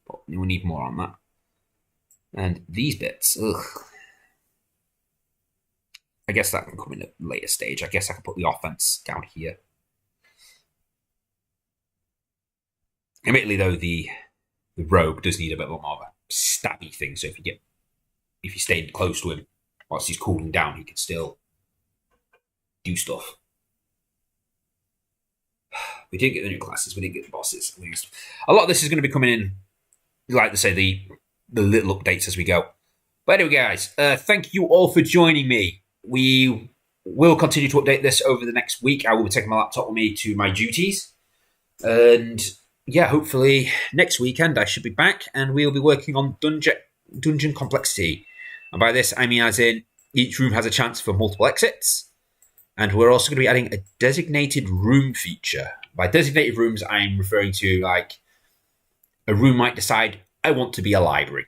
But we need more on that. And these bits, I guess that can come in a later stage. I guess I can put the offense down here. Admittedly, though, the rogue does need a bit more of a stabby thing. So if you stay close to him whilst he's cooling down, he can still do stuff. We didn't get the new classes. We didn't get the bosses. A lot of this is going to be coming in, like to say, the little updates as we go. But anyway, guys, thank you all for joining me. We will continue to update this over the next week. I will be taking my laptop with me to my duties. And yeah, hopefully next weekend I should be back and we'll be working on dungeon complexity. And by this, I mean as in each room has a chance for multiple exits. And we're also going to be adding a designated room feature. By designated rooms, I'm referring to like a room might decide, I want to be a library.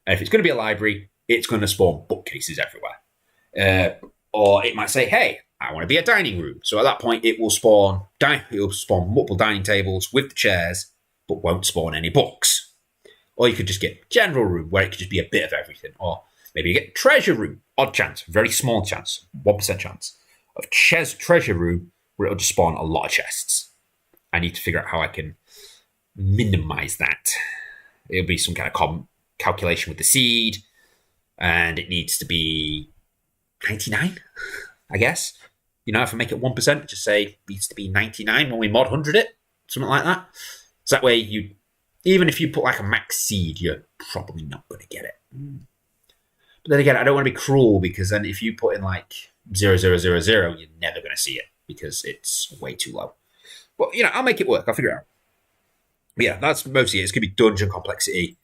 And if it's going to be a library, it's going to spawn bookcases everywhere. Or it might say, hey, I want to be a dining room. So at that point, it will spawn multiple dining tables with the chairs, but won't spawn any books. Or you could just get general room, where it could just be a bit of everything. Or maybe you get treasure room, odd chance, very small chance, 1% chance of treasure room, where it'll just spawn a lot of chests. I need to figure out how I can minimize that. It'll be some kind of calculation with the seed, and it needs to be 99, I guess. You know, if I make it 1%, just say it needs to be 99 when we mod 100 it, something like that. So that way, even if you put like a max seed, you're probably not going to get it. But then again, I don't want to be cruel because then if you put in like 0000, you're never going to see it because it's way too low. But, you know, I'll make it work. I'll figure it out. But yeah, that's mostly it. It's going to be dungeon complexity.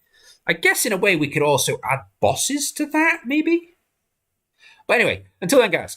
I guess in a way we could also add bosses to that, maybe? But anyway, until then, guys,